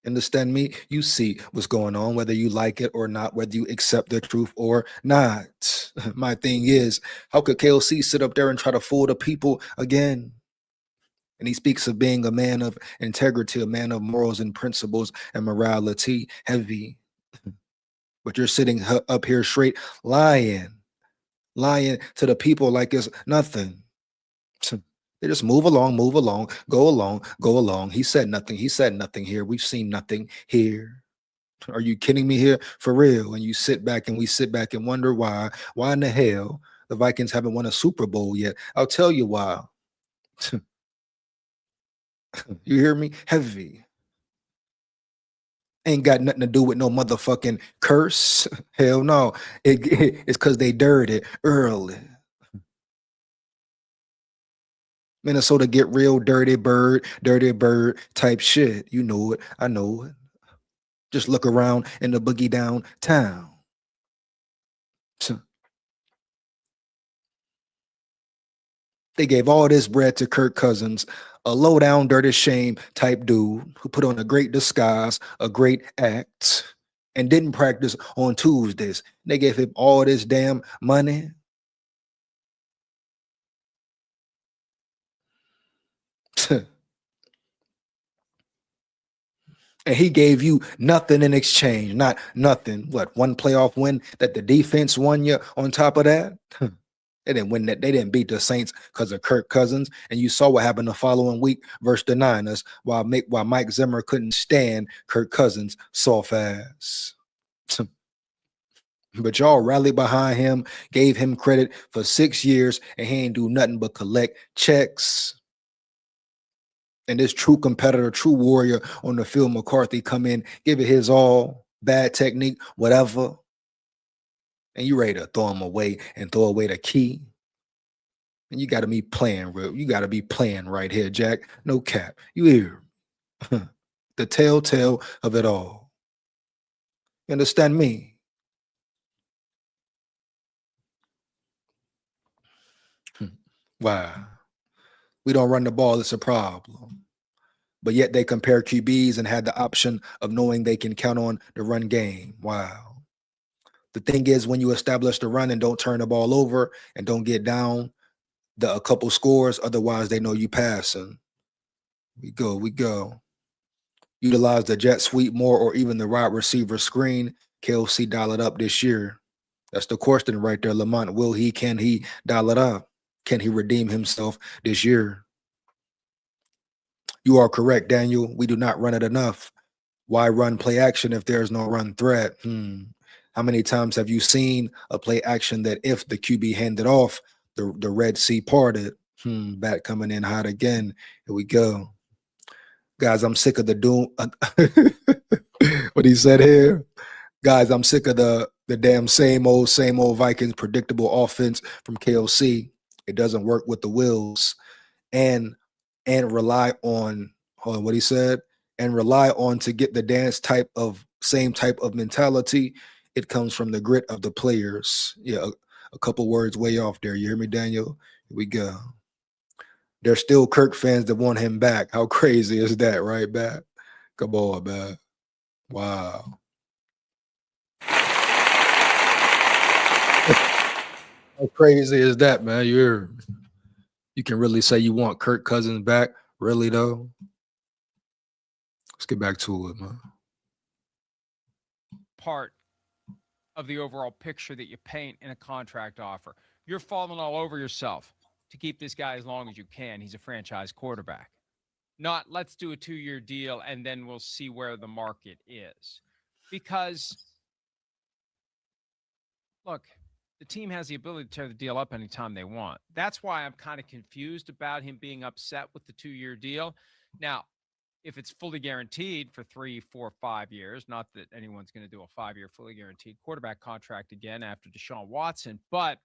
Understand me? You see what's going on, whether you like it or not, whether you accept the truth or not. My thing is, how could KLC sit up there and try to fool the people again? And he speaks of being a man of integrity, a man of morals and principles and morality. Heavy. But you're sitting up here straight lying to the people like it's nothing. They just move along, go along, go along. He said nothing here. We've seen nothing here. Are you kidding me here? For real. And you sit back and we sit back and wonder why in the hell the Vikings haven't won a Super Bowl yet. I'll tell you why. You hear me? Heavy. Ain't got nothing to do with no motherfucking curse. Hell no. It's because they dirty early. Minnesota get real dirty bird type shit. You know it. I know it. Just look around in the boogie downtown. They gave all this bread to Kirk Cousins, a low down, dirty shame type dude who put on a great disguise, a great act, and didn't practice on Tuesdays. They gave him all this damn money. And he gave you nothing in exchange, not nothing. What, one playoff win that the defense won you on top of that? They didn't win that. They didn't beat the Saints because of Kirk Cousins. And you saw what happened the following week versus the Niners while Mike Zimmer couldn't stand Kirk Cousins' soft ass. But y'all rallied behind him, gave him credit for 6 years, and he ain't do nothing but collect checks. And this true competitor, true warrior on the field, McCarthy, come in, give it his all, bad technique, whatever. And you ready to throw him away and throw away the key. And you got to be playing real. You got to be playing right here, Jack. No cap. You hear? The telltale of it all. You understand me? Wow. We don't run the ball. It's a problem. But yet they compare QBs and had the option of knowing they can count on the run game. Wow. The thing is, when you establish the run and don't turn the ball over and don't get down a couple scores, otherwise they know you passing. We go. Utilize the jet sweep more or even the wide receiver screen. KLC dial it up this year. That's the question right there, Lamont. Can he dial it up? Can he redeem himself this year? You are correct, Daniel. We do not run it enough. Why run play action if there's no run threat? How many times have you seen a play action that if the QB handed off, the Red Sea parted? Bat coming in hot again. Here we go. Guys, I'm sick of the doom. What he said here. Guys, I'm sick of the damn same old Vikings predictable offense from KOC. It doesn't work with the Wills. And rely on what he said, and rely on to get the same type of mentality. It comes from the grit of the players. Yeah, a couple words way off there. You hear me, Daniel? Here we go. There's still Kirk fans that want him back. How crazy is that, right, Bat? Come on, man. Wow. How crazy is that, man? You can really say you want Kirk Cousins back? Really, though? Let's get back to it, man. Part of the overall picture that you paint in a contract offer. You're falling all over yourself to keep this guy as long as you can. He's a franchise quarterback. Not let's do a 2-year deal and then we'll see where the market is. Because, look, the team has the ability to tear the deal up anytime they want. That's why I'm kind of confused about him being upset with the 2-year deal. Now, if it's fully guaranteed for 3, 4, 5 years, not that anyone's going to do a 5-year fully guaranteed quarterback contract again after Deshaun Watson, but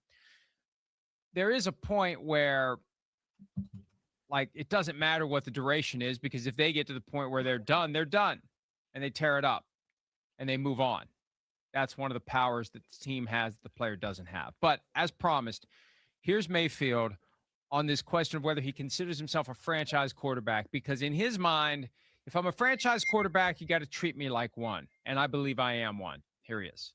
there is a point where, like, it doesn't matter what the duration is, because if they get to the point where they're done, and they tear it up and they move on. That's one of the powers that the team has that the player doesn't have. But as promised, here's Mayfield on this question of whether he considers himself a franchise quarterback, because in his mind, if I'm a franchise quarterback, you got to treat me like one. And I believe I am one. Here he is.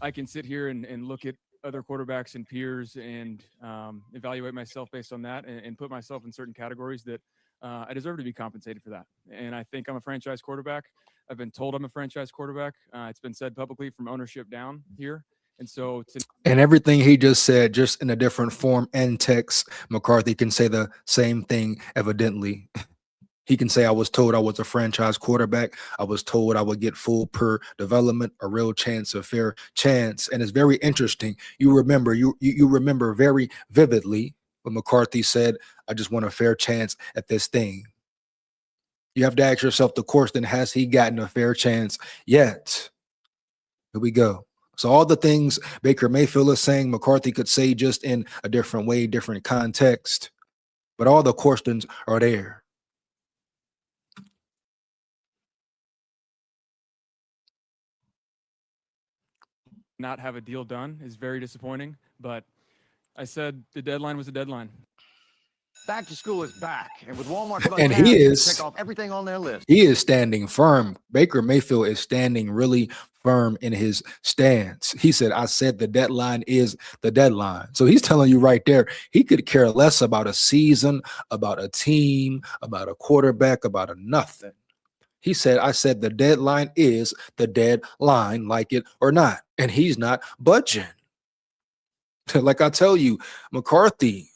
I can sit here and look at other quarterbacks and peers and evaluate myself based on that and put myself in certain categories that I deserve to be compensated for that. And I think I'm a franchise quarterback. I've been told I'm a franchise quarterback. It's been said publicly from ownership down here. And so and everything he just said, just in a different form and text, McCarthy can say the same thing, evidently. He can say, I was told I was a franchise quarterback. I was told I would get full per development, a real chance, a fair chance. And it's very interesting. You remember, you remember very vividly when McCarthy said, I just want a fair chance at this thing. You have to ask yourself the question, has he gotten a fair chance yet? Here we go. So all the things Baker Mayfield is saying, McCarthy could say just in a different way, different context. But all the questions are there. not have a deal done is very disappointing, but I said the deadline was a deadline. Back to school is back, and with Walmart's And he is check off everything on their list. He is standing firm. Baker Mayfield is standing really firm in his stance. He said, I said the deadline is the deadline. So he's telling you right there, he could care less about a season, about a team, about a quarterback, about a nothing. He said, I said the deadline is the deadline, like it or not. And he's not budging. Like I tell you, McCarthy,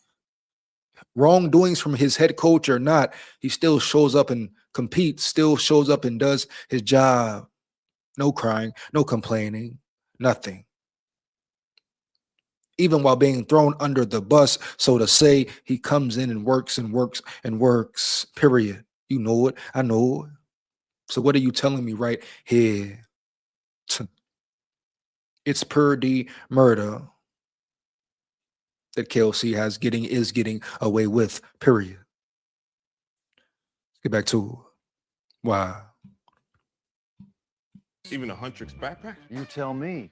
wrongdoings from his head coach or not, he still shows up and competes, still shows up and does his job. No crying, no complaining, nothing. Even while being thrown under the bus, so to say, he comes in and works and works and works, period. You know it, I know it. So what are you telling me right here? It's per the murder that KLC is getting away with, period. Let's get back to it. Wow. Even a Huntrix backpack? You tell me.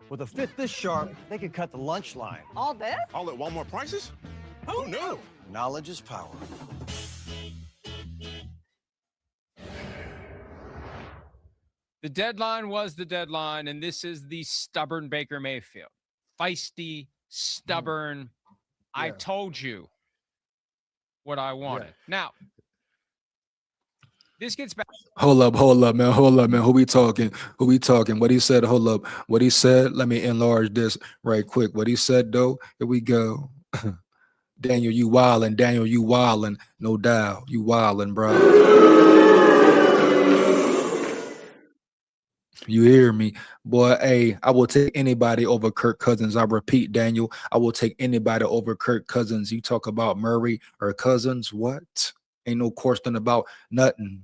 With a fit this sharp, they could cut the lunch line. All this? All at Walmart prices? Who knew? Knowledge is power. The deadline was the deadline, and this is the stubborn Baker Mayfield. Feisty, stubborn. I told you what I wanted. Now, this gets back. Hold up, man. Who we talking? What he said, hold up. What he said, let me enlarge this right quick. What he said, though, here we go. Daniel, you wildin'. No doubt. You wildin', bro. You hear me? Boy, hey, I will take anybody over Kirk Cousins. I repeat, Daniel, I will take anybody over Kirk Cousins. You talk about Murray or Cousins, what? Ain't no question about nothing.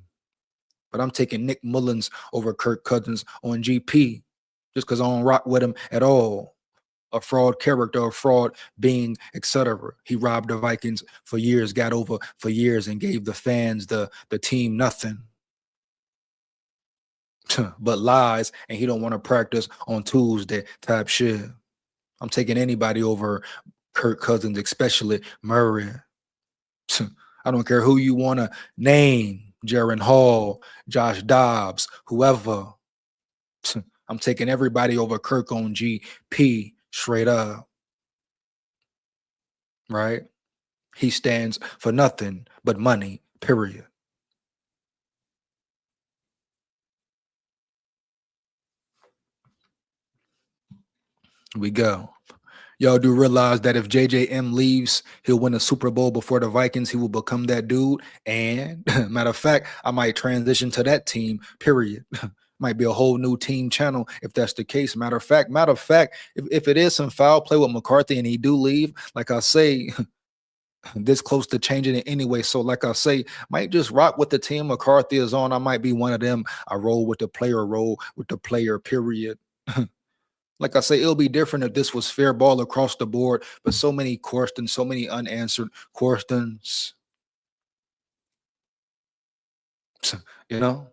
But I'm taking Nick Mullins over Kirk Cousins on GP just because I don't rock with him at all. A fraud character, a fraud being, etc. He robbed the Vikings for years, got over for years, and gave the fans, the team nothing but lies, and he don't want to practice on Tuesday type shit. I'm taking anybody over Kirk Cousins, especially Murray. I don't care who you want to name, Jaron Hall, Josh Dobbs, whoever. I'm taking everybody over Kirk on GP, straight up. Right? He stands for nothing but money, period. We go. Y'all do realize that if JJM leaves, he'll win a Super Bowl before the Vikings. He will become that dude. And matter of fact, I might transition to that team, period. Might be a whole new team channel if that's the case. Matter of fact, if it is some foul play with McCarthy and he do leave, like I say, this close to changing it anyway. So like I say, might just rock with the team McCarthy is on. I might be one of them. I roll with the player, period. Like I say, it'll be different if this was fair ball across the board, but so many questions, so many unanswered questions. You know?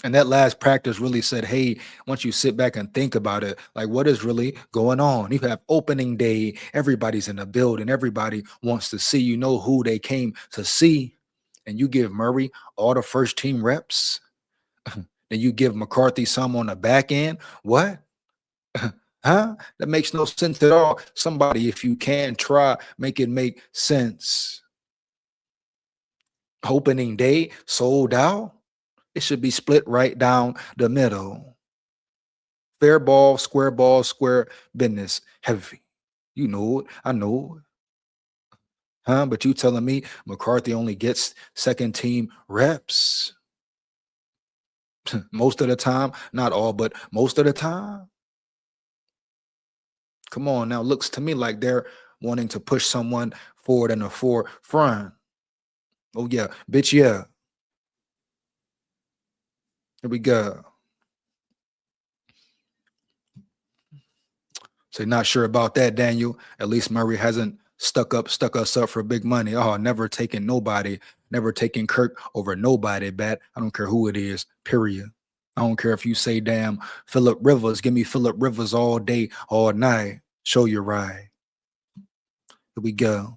And that last practice really said, hey, once you sit back and think about it, like what is really going on? You have opening day, everybody's in the building, everybody wants to see, you know who they came to see, and you give Murray all the first team reps. And you give McCarthy some on the back end. What? Huh? That makes no sense at all. Somebody, if you can try, make it make sense. Opening day sold out. It should be split right down the middle. Fair ball, square business. Heavy. You know it. I know it. Huh? But you telling me McCarthy only gets second team reps? Most of the time, not all, but most of the time. Come on now, looks to me like they're wanting to push someone forward in the forefront. Oh yeah, bitch, yeah. Here we go. Say not sure about that, Daniel. At least Murray hasn't stuck us up for big money. Oh, never taking nobody, never taking Kirk over nobody, bat. I don't care who it is, period. I don't care if you say damn Phillip Rivers, give me Phillip Rivers all day, all night. Show you right. Here we go.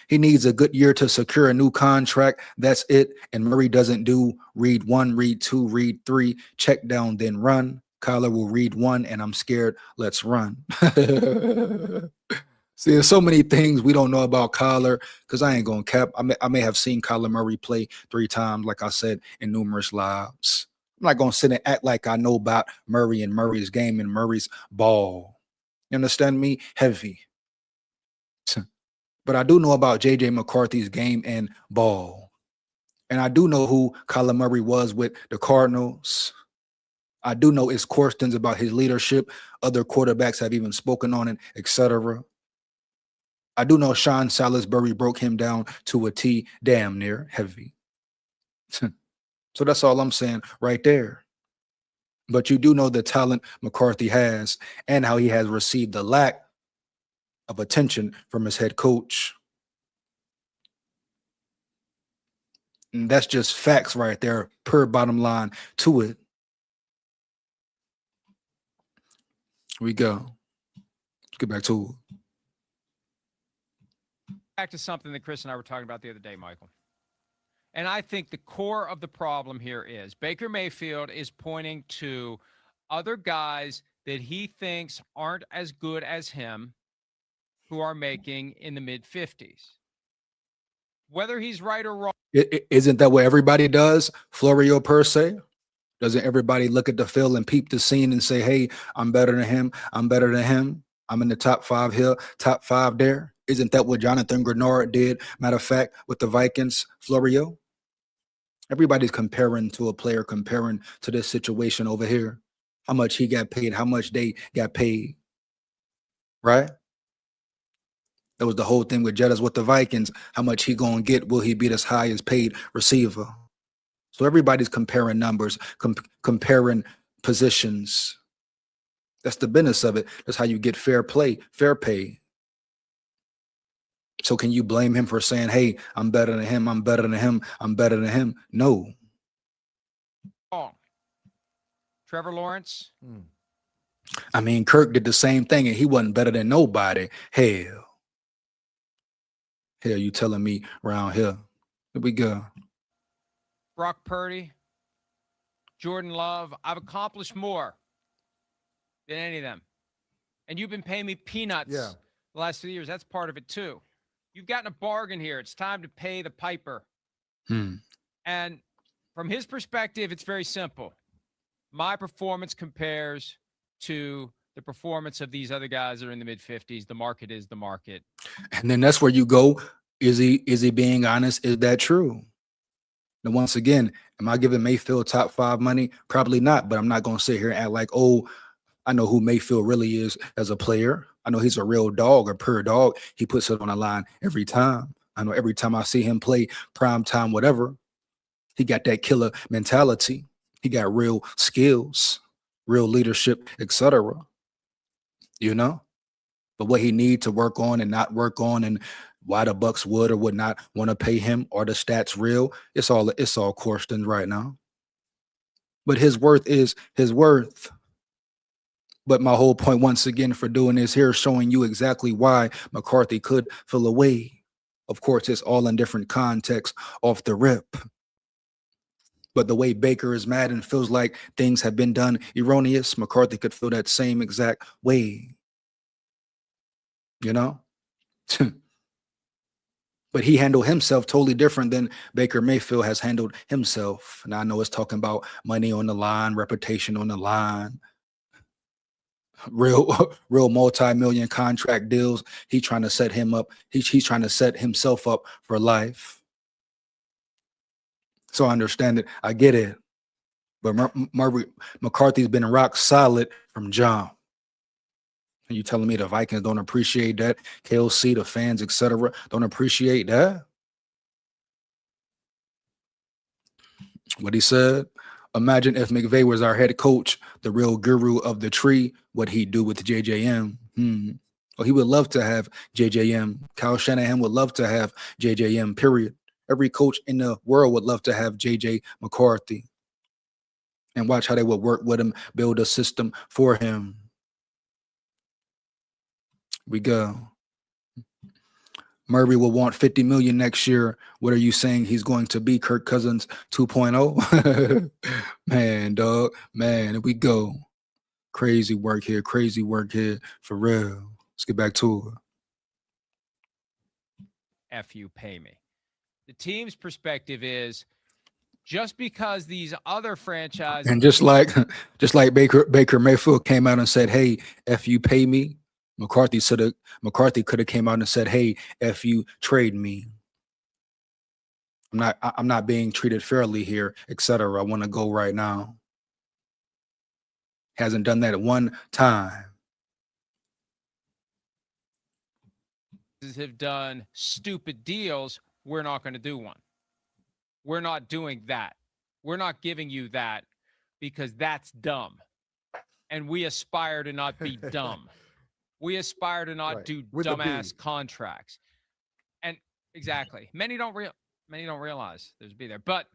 He needs a good year to secure a new contract. That's it. And Murray doesn't do read 1, read 2, read 3, check down, then run. Kyler will read 1, and I'm scared. Let's run. See, there's so many things we don't know about Kyler because I ain't going to cap. I may have seen Kyler Murray play 3 times, like I said, in numerous lives. I'm not going to sit and act like I know about Murray and Murray's game and Murray's ball. You understand me? Heavy. But I do know about J.J. McCarthy's game and ball. And I do know who Kyler Murray was with the Cardinals. I do know his questions about his leadership. Other quarterbacks have even spoken on it, etc. I do know Sean Salisbury broke him down to a T, damn near heavy. So that's all I'm saying right there. But you do know the talent McCarthy has and how he has received the lack of attention from his head coach. And that's just facts right there, per bottom line to it. Here we go. Let's get back to it. Back to something that Chris and I were talking about the other day, Michael. And I think the core of the problem here is Baker Mayfield is pointing to other guys that he thinks aren't as good as him who are making in the mid-50s. Whether he's right or wrong. Isn't that what everybody does? Florio per se? Doesn't everybody look at the field and peep the scene and say, hey, I'm better than him. I'm better than him. I'm in the top 5 here, top 5 there. Isn't that what Jonathan Grenard did? Matter of fact, with the Vikings, Florio? Everybody's comparing to a player, comparing to this situation over here. How much he got paid, how much they got paid. Right? That was the whole thing with Jettas with the Vikings. How much he gonna get? Will he be this highest paid receiver? So everybody's comparing numbers, comparing positions. That's the business of it. That's how you get fair play, fair pay. So can you blame him for saying, hey, I'm better than him, I'm better than him, I'm better than him? No. Trevor Lawrence? I mean, Kirk did the same thing and he wasn't better than nobody. Hell, you telling me around here. Here we go. Brock Purdy, Jordan Love. I've accomplished more than any of them. And you've been paying me peanuts the last 2 years. That's part of it too. You've gotten a bargain here. It's time to pay the piper. And from his perspective, it's very simple. My performance compares to the performance of these other guys that are in the mid-50s. The market is the market. And then that's where you go. Is he being honest? Is that true? And once again, am I giving Mayfield top 5 money? Probably not, but I'm not going to sit here and act like, oh, I know who Mayfield really is as a player. I know he's a real dog, a pure dog. He puts it on the line every time. I know every time I see him play prime time, whatever, he got that killer mentality. He got real skills, real leadership, etc. You know? But what he need to work on and not work on, and why the Bucks would or would not want to pay him, or the stats real, it's all questions right now. But his worth is his worth. But my whole point, once again, for doing this here, showing you exactly why McCarthy could feel away. Of course, it's all in different contexts off the rip. But the way Baker is mad and feels like things have been done erroneous, McCarthy could feel that same exact way. You know? But he handled himself totally different than Baker Mayfield has handled himself. And I know it's talking about money on the line, reputation on the line, real multi-million contract deals. He's trying to set him up. He's trying to set himself up for life. So I understand it. I get it. But McCarthy's been rock solid from jump. And you telling me the Vikings don't appreciate that? KLC, the fans, etc., don't appreciate that? What he said? Imagine if McVay was our head coach, the real guru of the tree, what he'd do with JJM. Well, he would love to have JJM. Kyle Shanahan would love to have JJM, period. Every coach in the world would love to have JJ McCarthy. And watch how they would work with him, build a system for him. We go. Murray will want $50 million next year. What are you saying he's going to be? Kirk Cousins 2.0? Man, dog. Man, here we go. Crazy work here. Crazy work here. For real. Let's get back to it. F you, pay me. The team's perspective is just because these other franchises. And just like Baker Mayfield came out and said, hey, F you, pay me. McCarthy could have came out and said, hey, F you, trade me. I'm not being treated fairly here, etc. I want to go right now. Hasn't done that at one time. Have done stupid deals. We're not going to do one. We're not doing that. We're not giving you that because that's dumb. And we aspire to not be dumb. We aspire to not do dumbass contracts. And exactly. Many don't realize there's be there. But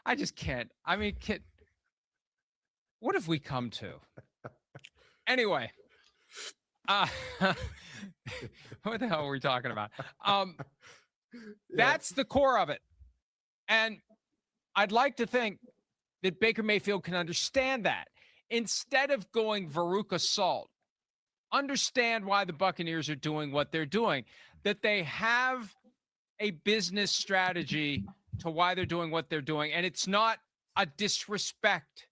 I just can't. I mean, what have we come to? Anyway, what the hell are we talking about? That's the core of it. And I'd like to think that Baker Mayfield can understand that. Instead of going Veruca Salt, understand why the Buccaneers are doing what they're doing, that they have a business strategy to why they're doing what they're doing. And it's not a disrespect.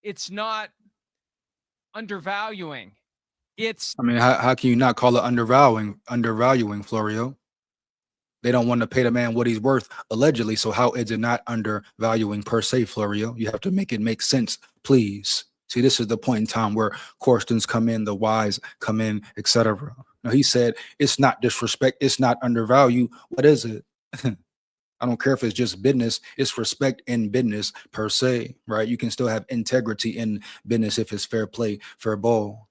It's not undervaluing. I mean, how can you not call it undervaluing, Florio? They don't want to pay the man what he's worth, allegedly. So how is it not undervaluing per se, Florio? You have to make it make sense, please. See, this is the point in time where questions come in, the whys come in, etc. Now, he said, it's not disrespect. It's not undervalue. What is it? I don't care if it's just business. It's respect in business per se, right? You can still have integrity in business if it's fair play, fair ball.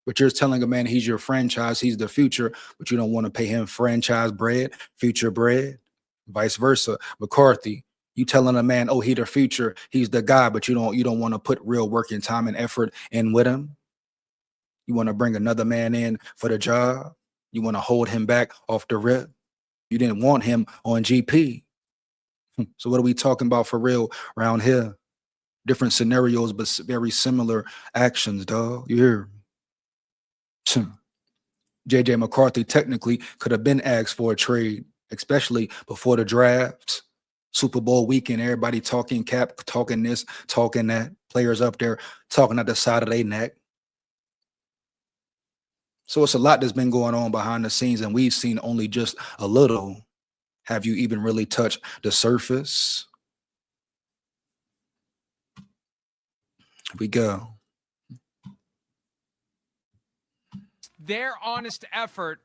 But you're telling a man he's your franchise, he's the future, but you don't want to pay him franchise bread, future bread, vice versa. McCarthy, you telling a man, oh, he the future, he's the guy, but you don't want to put real working time and effort in with him. You want to bring another man in for the job. You want to hold him back off the rip. You didn't want him on GP. So what are we talking about for real around here? Different scenarios, but very similar actions, dog. You hear me? JJ McCarthy technically could have been asked for a trade, especially before the draft, Super Bowl weekend. Everybody talking cap, talking this, talking that. Players up there talking at the side of their neck. So it's a lot that's been going on behind the scenes, and we've seen only just a little. Have you even really touched the surface? Here we go. Their honest effort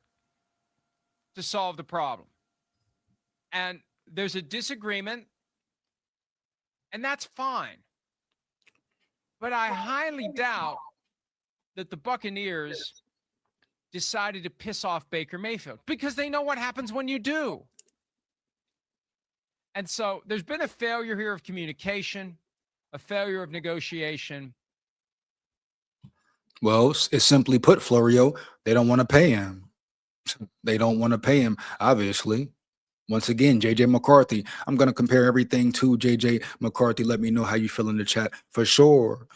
to solve the problem. And there's a disagreement, and that's fine. But I highly doubt that the Buccaneers decided to piss off Baker Mayfield because they know what happens when you do. And so there's been a failure here of communication, a failure of negotiation. Well, it's simply put, Florio, they don't want to pay him. They don't want to pay him, obviously. Once again, JJ McCarthy. I'm going to compare everything to JJ McCarthy. Let me know how you feel in the chat for sure.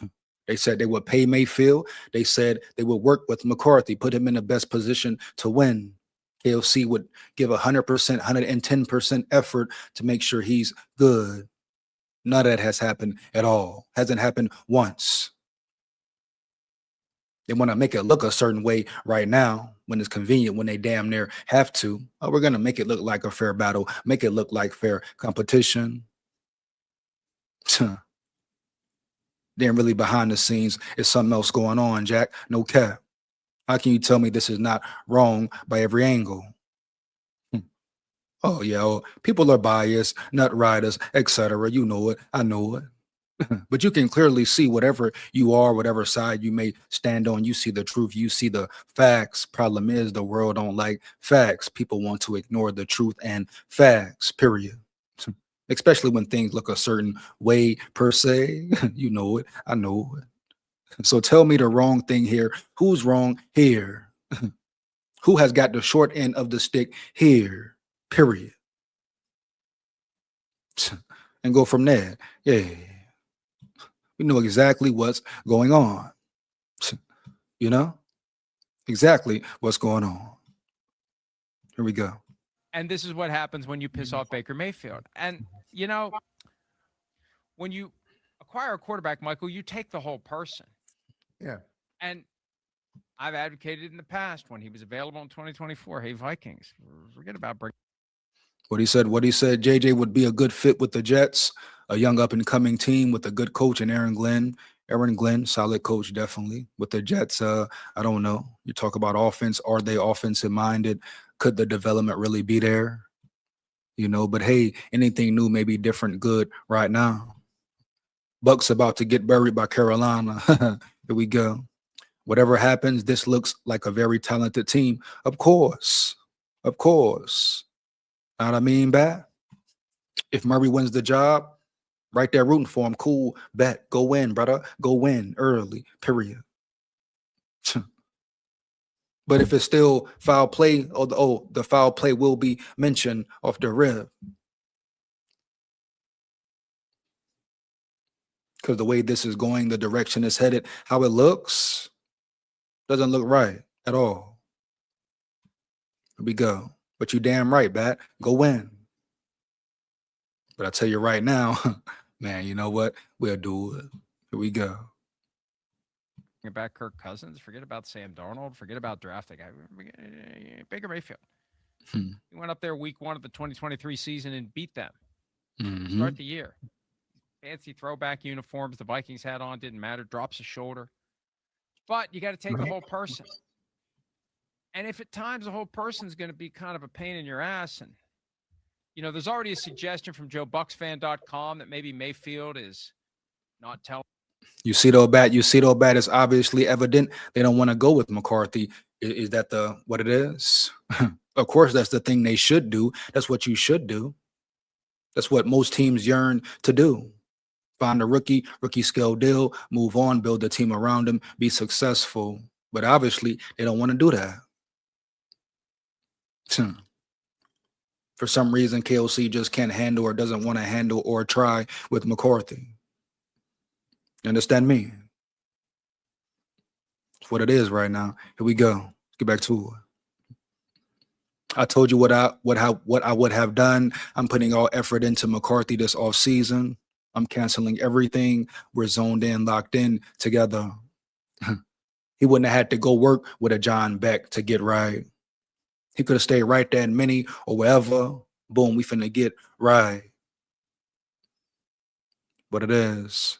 They said they would pay Mayfield. They said they would work with McCarthy, put him in the best position to win. KOC would give 100%, 110% effort to make sure he's good. None of that has happened at all. Hasn't happened once. They want to make it look a certain way right now when it's convenient, when they damn near have to. Oh, we're going to make it look like a fair battle, make it look like fair competition. Then really behind the scenes is something else going on, Jack. No cap. How can you tell me this is not wrong by every angle? Oh, yeah, oh, people are biased, nut riders, etc. You know it. I know it. But you can clearly see whatever you are, whatever side you may stand on. You see the truth. You see the facts. Problem is the world don't like facts. People want to ignore the truth and facts, period. Especially when things look a certain way per se. You know it. I know it. So tell me the wrong thing here. Who's wrong here? Who has got the short end of the stick here? Period. And go from there. Yeah. We know exactly what's going on. You know? Exactly what's going on. Here we go. And this is what happens when you piss off Baker Mayfield. And, you know, when you acquire a quarterback, Michael, you take the whole person. Yeah. And I've advocated in the past when he was available in 2024, hey, Vikings, forget about bringing. What he said, JJ would be a good fit with the Jets, a young up-and-coming team with a good coach in Aaron Glenn. Aaron Glenn, solid coach, definitely. With the Jets, I don't know. You talk about offense. Are they offensive-minded? Could the development really be there? You know, but hey, anything new may be different good right now. Bucks about to get buried by Carolina. Here we go. Whatever happens, this looks like a very talented team. Of course. Of course. Know what I mean, bet? If Murray wins the job, right there rooting for him, cool, bet. Go win, brother. Go win early, period. But if it's still foul play, the foul play will be mentioned off the rip. Because the way this is going, the direction it's headed, how it looks, doesn't look right at all. Here we go. But you damn right, Bat. Go win. But I tell you right now, man, you know what? We'll do it. Here we go. Bring back Kirk Cousins. Forget about Sam Darnold. Forget about drafting. Baker Mayfield. He went up there week 1 of the 2023 season and beat them. Start the year. Fancy throwback uniforms the Vikings had on. Didn't matter. Drops a shoulder. But you got to take the whole person. And if at times the whole person's going to be kind of a pain in your ass, and, you know, there's already a suggestion from JoeBucksFan.com that maybe Mayfield is not telling. You see, though, Bat, it's obviously evident they don't want to go with McCarthy. Is that what it is? Of course, that's the thing they should do. That's what you should do. That's what most teams yearn to do. Find a rookie scale deal, move on, build a team around him, be successful. But obviously, they don't want to do that. For some reason, KOC just can't handle or doesn't want to handle or try with McCarthy. You understand me? It's what it is right now. Here we go. Let's get back to it. I told you what I would have done. I'm putting all effort into McCarthy this offseason. I'm canceling everything. We're zoned in, locked in together. He wouldn't have had to go work with a John Beck to get right. He could have stayed right there in Mini or wherever. Boom, we finna get right. But it is.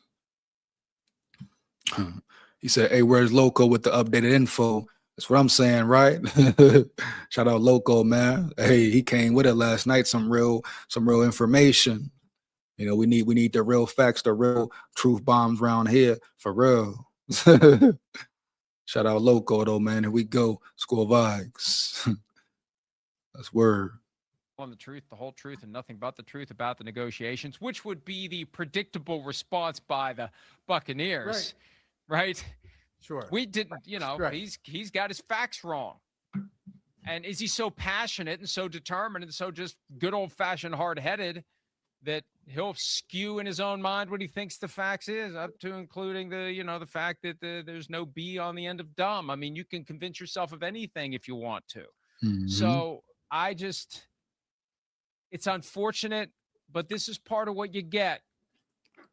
He said, hey, where's Loco with the updated info? That's what I'm saying, right? Shout out Loco, man. Hey, he came with it last night, some real information. You know, we need the real facts, the real truth bombs around here, for real. Shout out Loco, though, man. Here we go. SKOL VIKES. That's word. On the truth, the whole truth, and nothing but the truth about the negotiations, which would be the predictable response by the Buccaneers, right? Sure. We didn't, you know, Right. he's got his facts wrong. And is he so passionate and so determined and so just good old-fashioned hard-headed that he'll skew in his own mind what he thinks the facts is, up to including the fact that there's no B on the end of dumb? I mean, you can convince yourself of anything if you want to. So it's unfortunate, but this is part of what you get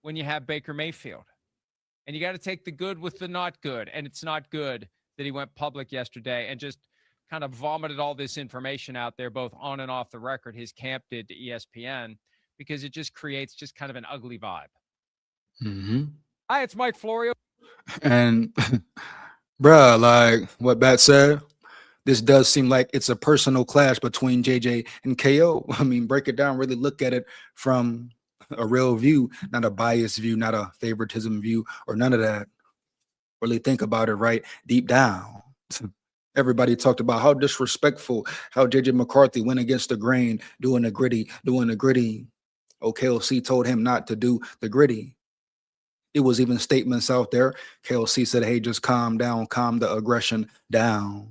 when you have Baker Mayfield. And you got to take the good with the not good. And it's not good that he went public yesterday and just kind of vomited all this information out there, both on and off the record. His camp did to ESPN, because it just creates just kind of an ugly vibe. Hi, it's Mike Florio. And bruh, like what Bat said, this does seem like it's a personal clash between JJ and KO. I mean, break it down, really look at it from a real view, not a biased view, not a favoritism view, or none of that. Really think about it right deep down. Everybody talked about how disrespectful, how JJ McCarthy went against the grain, doing the gritty. KLC told him not to do the gritty. It was even statements out there. KLC said, hey, just calm down, calm the aggression down.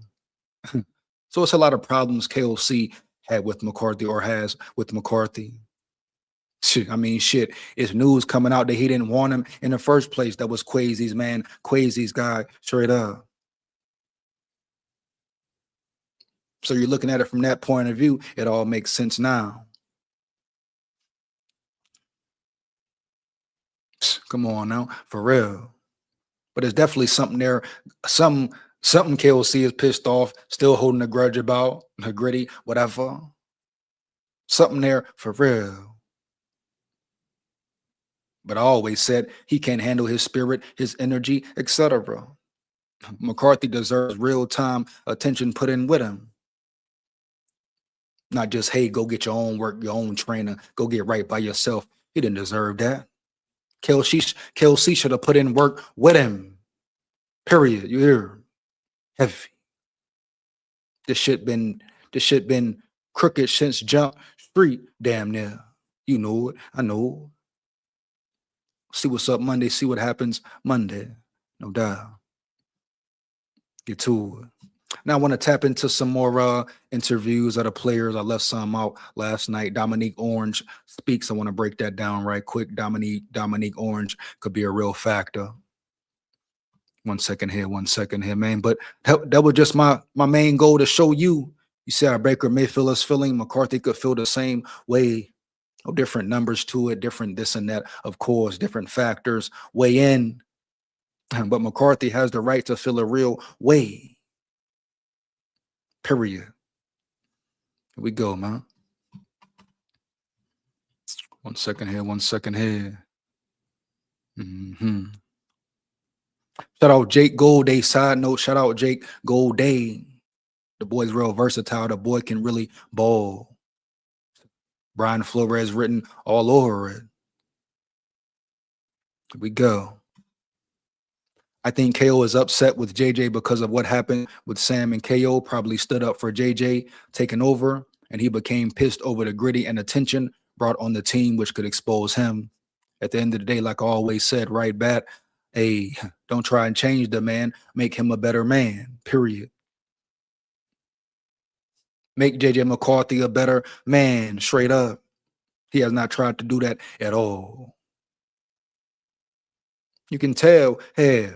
So it's a lot of problems KLC had with McCarthy, or has with McCarthy. Shit, I mean, shit, it's news coming out that he didn't want him in the first place. That was Quasi's man, Quasi's guy, straight up. So you're looking at it from that point of view, it all makes sense now. Come on now, for real. But there's definitely something there, something KLC is pissed off, still holding a grudge about, a gritty, whatever. Something there for real. But I always said he can't handle his spirit, his energy, etc. McCarthy deserves real-time attention put in with him. Not just, hey, go get your own work, your own trainer, go get right by yourself. He didn't deserve that. KLC should have put in work with him. Period. You hear? Heavy. This shit been crooked since Jump Street, damn near. You know it. I know. See what's up Monday, see what happens Monday. No doubt. Get to it. Now I want to tap into some more interviews of the players. I left some out last night. Dominique Orange speaks. I want to break that down right quick. Dominique Orange could be a real factor. 1 second here, man. But that was just my main goal, to show you. You see how Baker Mayfield is feeling. McCarthy could feel the same way. No different numbers to it, different this and that, of course, different factors weigh in. But McCarthy has the right to feel a real way. Period. Here we go, man. 1 second here, 1 second here. Shout out Jake Golday. Side note, shout out Jake Golday. The boy's real versatile. The boy can really ball. Brian Flores written all over it. Here we go. I think KO is upset with JJ because of what happened with Sam, and KO probably stood up for JJ taking over, and he became pissed over the gritty and attention brought on the team, which could expose him. At the end of the day, like I always said, right, Bat, hey, don't try and change the man, make him a better man, period. Make JJ McCarthy a better man, straight up. He has not tried to do that at all. You can tell, hell,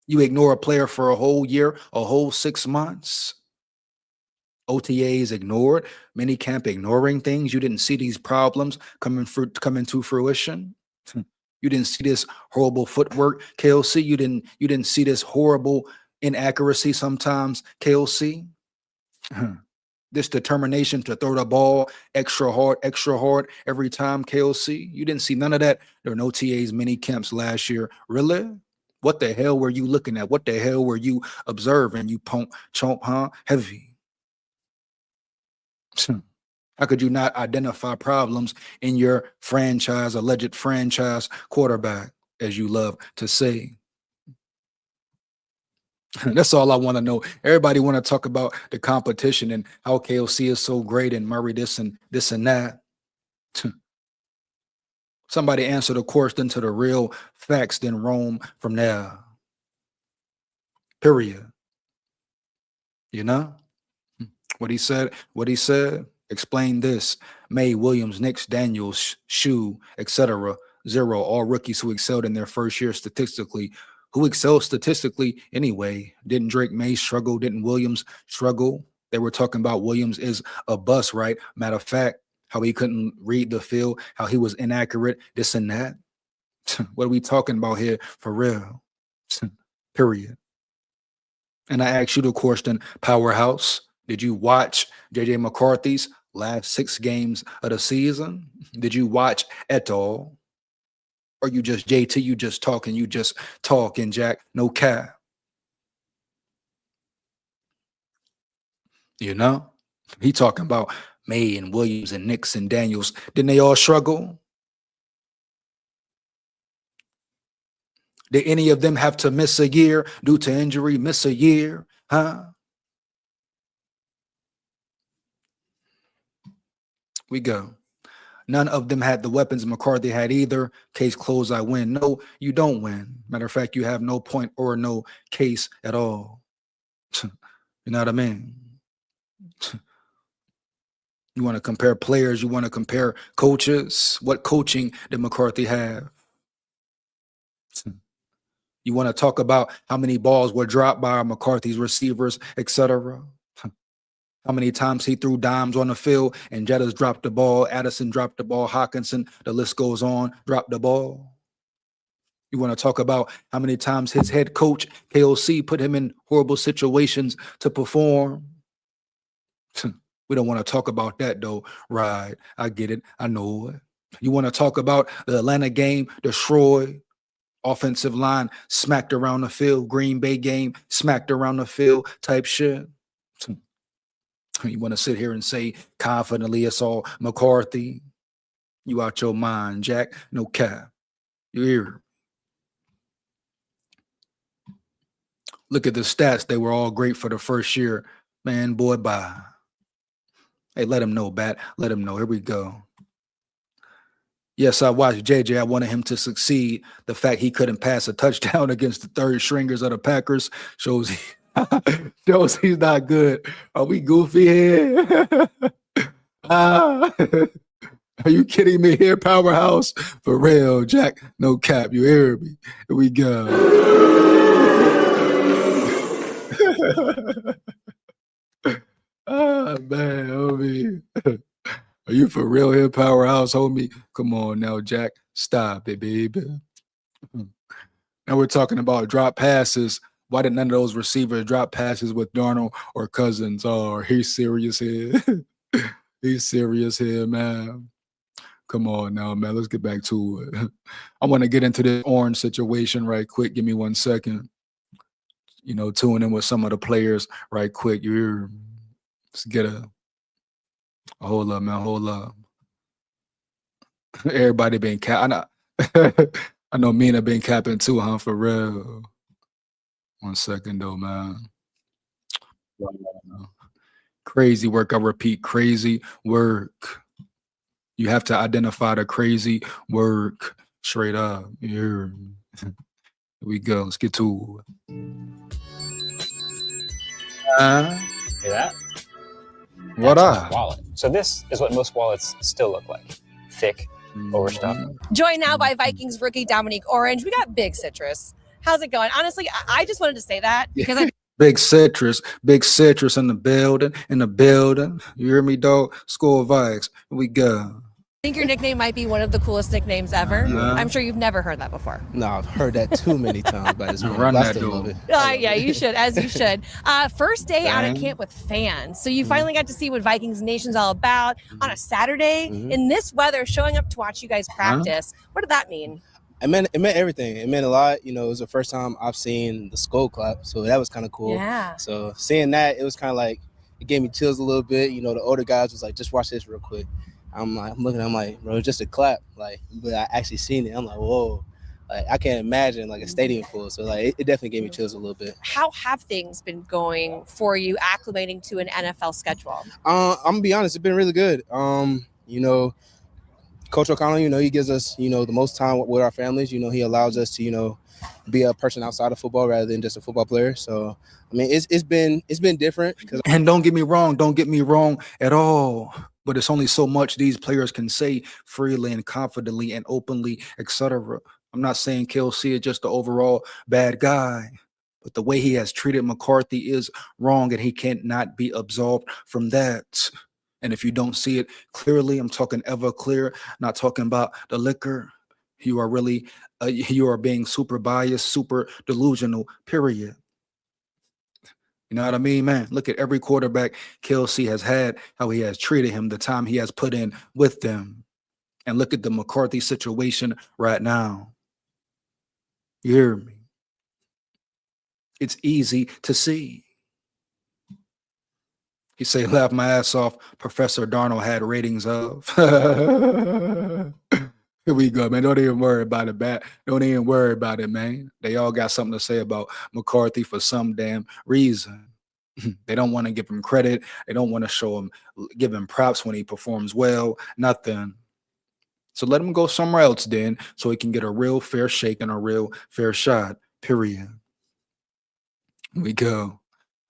you ignore a player for a whole year, a whole 6 months. OTAs ignored, minicamp ignoring things. You didn't see these problems coming to fruition. You didn't see this horrible footwork, KLC. You didn't see this horrible inaccuracy sometimes, KLC. This determination to throw the ball extra hard every time, KLC. You didn't see none of that during OTAs mini camps last year. Really? What the hell were you looking at? What the hell were you observing? You chomp, huh? Heavy. How could you not identify problems in your franchise, alleged franchise quarterback, as you love to say? That's all I want to know. Everybody want to talk about the competition and how KLC is so great and Murray this and that. Somebody answer the question to the real facts, then roam from there. Period. You know? What he said? What he said? Explain this. May, Williams, Knicks, Daniels, Shu, etc. 0. All rookies who excelled in their first year statistically. Who excelled statistically anyway? Didn't Drake May struggle? Didn't Williams struggle? They were talking about Williams is a bust, right? Matter of fact, how he couldn't read the field, how he was inaccurate, this and that. What are we talking about here for real? Period. And I asked you the question, Powerhouse, did you watch JJ McCarthy's last 6 games of the season? Did you watch at all? Or you just JT, you just talking, Jack, no cap. You know? He talking about May and Williams and Knicks and Daniels. Didn't they all struggle? Did any of them have to miss a year due to injury, miss a year? Huh? We go. None of them had the weapons McCarthy had either. Case closed, I win. No, you don't win. Matter of fact, you have no point or no case at all. You know what I mean? You want to compare players, you want to compare coaches. What coaching did McCarthy have? You want to talk about how many balls were dropped by McCarthy's receivers, etc. How many times he threw dimes on the field and Jettas dropped the ball, Addison dropped the ball, Hawkinson, the list goes on, dropped the ball. You want to talk about how many times his head coach, KOC, put him in horrible situations to perform. We don't want to talk about that though. Right, I get it, I know it. You want to talk about the Atlanta game, destroyed. Offensive line smacked around the field. Green Bay game smacked around the field type shit. You want to sit here and say confidently it's all McCarthy? You out your mind, Jack. No cap. You hear? Look at the stats. They were all great for the first year. Man, boy, bye. Hey, let him know, Bat. Let him know. Here we go. Yes, I watched JJ. I wanted him to succeed. The fact he couldn't pass a touchdown against the third stringers of the Packers shows he's not good. Are we goofy here? Are you kidding me here, Powerhouse? For real, Jack. No cap. You hear me? Here we go. Man, homie. Are you for real here, Powerhouse, homie? Come on now, Jack. Stop it, baby. Now we're talking about drop passes. Why did none of those receivers drop passes with Darnold or Cousins? Oh, he's serious here. He's serious here, man. Come on now, man. Let's get back to it. I want to get into this orange situation right quick. Give me 1 second. You know, tune in with some of the players right quick. Let's get a hold up, man. Hold up. Everybody been cap. I know Mina been capping too, huh? For real. 1 second though, man. Crazy work. I repeat, crazy work. You have to identify the crazy work straight up. Here we go. Let's get to it. Hear that? What That's up? my wallet. So this is what most wallets still look like. Thick, overstuffed. Joined now by Vikings rookie Dominique Orange. We got big citrus. How's it going? Honestly, I just wanted to say that because I big citrus in the building, You hear me, dog? SKOL VIKES. Here we go. think your nickname might be one of the coolest nicknames ever. Yeah. I'm sure you've never heard that before. No, I've heard that too many times by this point. Run I that still door. love it. Yeah, you should, as you should. First day out of Dang. camp with fans. So you finally got to see what Vikings Nation's all about on a Saturday Mhm. in this weather, showing up to watch you guys practice. What did that mean? It meant everything. It meant a lot. You know, it was the first time I've seen the SKOL clap, so that was kind of cool. Yeah. So seeing that, it was kind of like it gave me chills a little bit. You know, the older guys was like, "Just watch this real quick." I'm looking. I'm like, bro, it's just a clap. Like, but I actually seen it. I'm like, whoa. Like, I can't imagine like a stadium full. So like, it definitely gave me chills a little bit. How have things been going for you acclimating to an NFL schedule? I'm gonna be honest, it's been really good. You know, Coach O'Connell, you know, he gives us, you know, the most time with our families. You know, he allows us to, you know, be a person outside of football rather than just a football player. So I mean, it's been different. And don't get me wrong at all. But it's only so much these players can say freely and confidently and openly, etc. I'm not saying KLC is just the overall bad guy, but the way he has treated McCarthy is wrong, and he cannot be absolved from that. And if you don't see it clearly, I'm talking ever clear, not talking about the liquor. You are really, you are being super biased, super delusional, period. You know what I mean, man? Look at every quarterback KLC has had, how he has treated him, the time he has put in with them. And look at the McCarthy situation right now. You hear me? It's easy to see. He say, laugh my ass off. Professor Darnold had ratings of. Here we go, man. Don't even worry about it, man. Don't even worry about it, man. They all got something to say about McCarthy for some damn reason. They don't want to give him credit. They don't want to show him, give him props when he performs well. Nothing. So let him go somewhere else then, so he can get a real fair shake and a real fair shot, period. Here we go.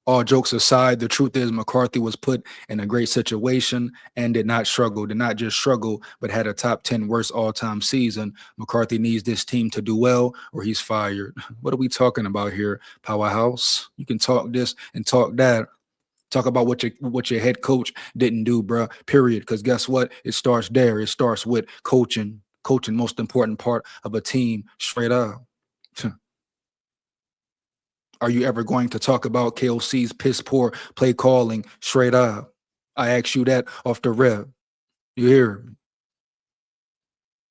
All jokes aside, the truth is McCarthy was put in a great situation and did not just struggle, but had a top 10 worst all-time season. McCarthy needs this team to do well or he's fired. What are we talking about here, Powerhouse? You can talk this and talk that. Talk about what your head coach didn't do, bruh, period. Because guess what? It starts there. It starts with coaching. Coaching, most important part of a team, straight up. Are you ever going to talk about KLC's piss poor play calling straight up? I ask you that off the rip. You hear me?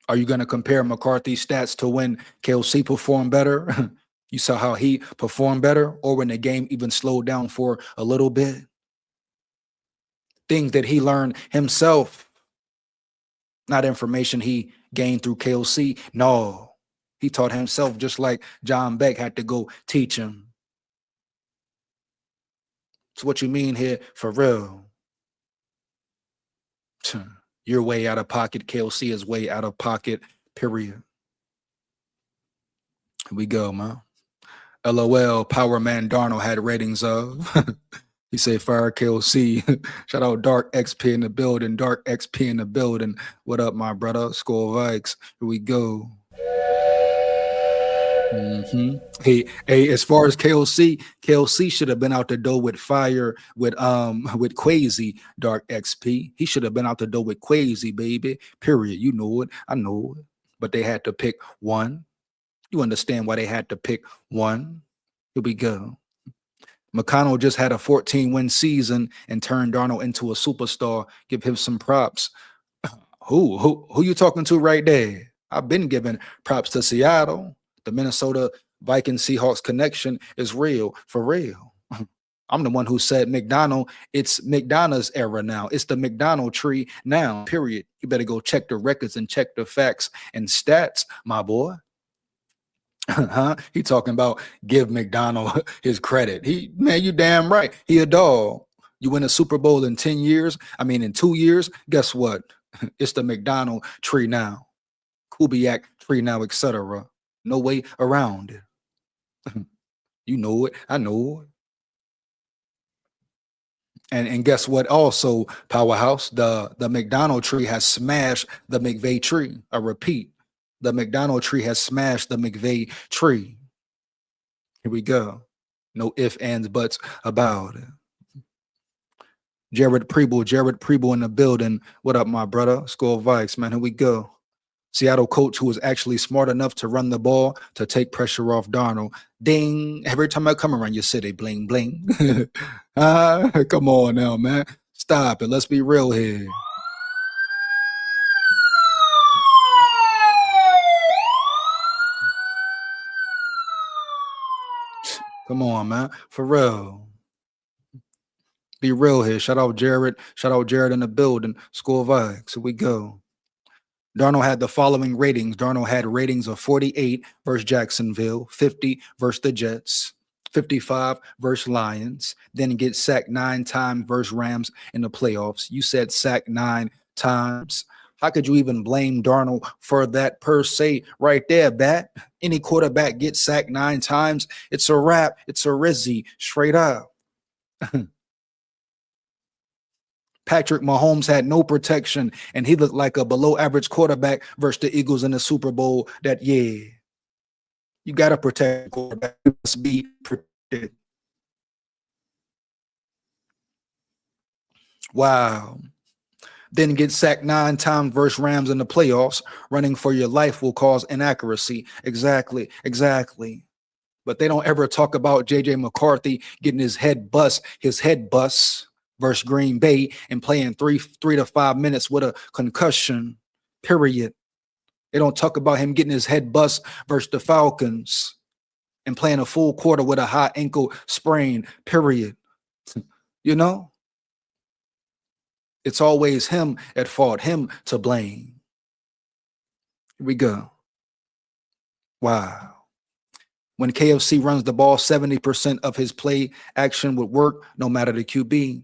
Are you going to compare McCarthy's stats to when KLC performed better? You saw how he performed better, or when the game even slowed down for a little bit? Things that he learned himself, not information he gained through KLC. No, he taught himself, just like John Beck had to go teach him. So what you mean here, for real? You're way out of pocket. KLC is way out of pocket, period. Here we go, man. LOL, Power Man Darnold had ratings of. He said, fire KLC. Shout out Dark XP in the building. Dark XP in the building. What up, my brother? SKOL VIKES. Here we go. Hey, as far as KLC should have been out the door with fire with Quasi. Dark XP. He should have been out the door with Quasi, baby. Period. You know it. I know it. But they had to pick one. You understand why they had to pick one? Here we go. McConnell just had a 14-win season and turned Darnold into a superstar. Give him some props. Who you talking to right there? I've been giving props to Seattle. The Minnesota Vikings Seahawks connection is real, for real. I'm the one who said McDonald. It's McDonald's era now. It's the McDonald tree now, period. You better go check the records and check the facts and stats, my boy. He talking about give McDonald his credit. Man, you damn right. He a dog. You win a Super Bowl in 10 years. I mean, in 2 years, guess what? It's the McDonald tree now. Kubiak tree now, etc. No way around it. You know it. I know it. And guess what? Also, Powerhouse, the McDonald tree has smashed the McVay tree. I repeat. The McDonald tree has smashed the McVay tree. Here we go. No ifs, ands, buts about it. Jared Preble in the building. What up, my brother? SKOL VIKES, man. Here we go. Seattle coach who was actually smart enough to run the ball to take pressure off Darnold. Ding. Every time I come around your city, bling, bling. Come on now, man. Stop it. Let's be real here. Come on, man. For real. Be real here. Shout out Jared. Shout out Jared in the building. SKOL VIKES. Here we go. Darnold had the following ratings. Darnold had ratings of 48 versus Jacksonville, 50 versus the Jets, 55 versus Lions, then get sacked 9 times versus Rams in the playoffs. You said sacked 9 times. How could you even blame Darnold for that per se right there, Bat? Any quarterback gets sacked 9 times, it's a wrap. It's a Rizzy, straight up. Patrick Mahomes had no protection, and he looked like a below-average quarterback versus the Eagles in the Super Bowl that year. You got to protect the quarterback. You must be protected. Wow. Then get sacked 9 times versus Rams in the playoffs. Running for your life will cause inaccuracy. Exactly. But they don't ever talk about J.J. McCarthy getting his head bust versus Green Bay and playing 3 to 5 minutes with a concussion, period. They don't talk about him getting his head bust versus the Falcons and playing a full quarter with a high ankle sprain, period. You know? It's always him at fault, him to blame. Here we go. Wow. When KFC runs the ball, 70% of his play action would work no matter the QB.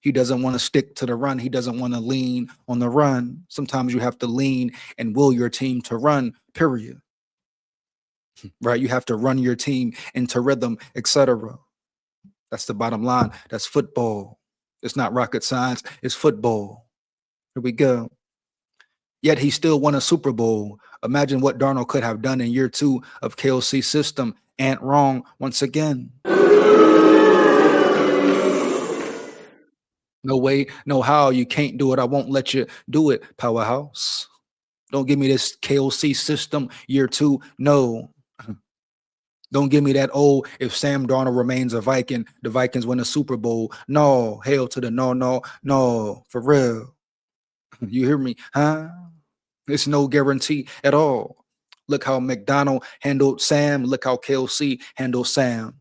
He doesn't want to stick to the run. He doesn't want to lean on the run. Sometimes you have to lean and will your team to run, period. Right? You have to run your team into rhythm, etc. That's the bottom line. That's football. It's not rocket science. It's football. Here we go. Yet he still won a Super Bowl. Imagine what Darnold could have done in year 2 of KOC system. And wrong once again. No way, no how. You can't do it. I won't let you do it, powerhouse. Don't give me this KOC system year 2. No. Don't give me that, oh, if Sam Darnold remains a Viking, the Vikings win a Super Bowl. No, hell to the no, for real. You hear me? Huh? It's no guarantee at all. Look how McDonald handled Sam. Look how KLC handled Sam.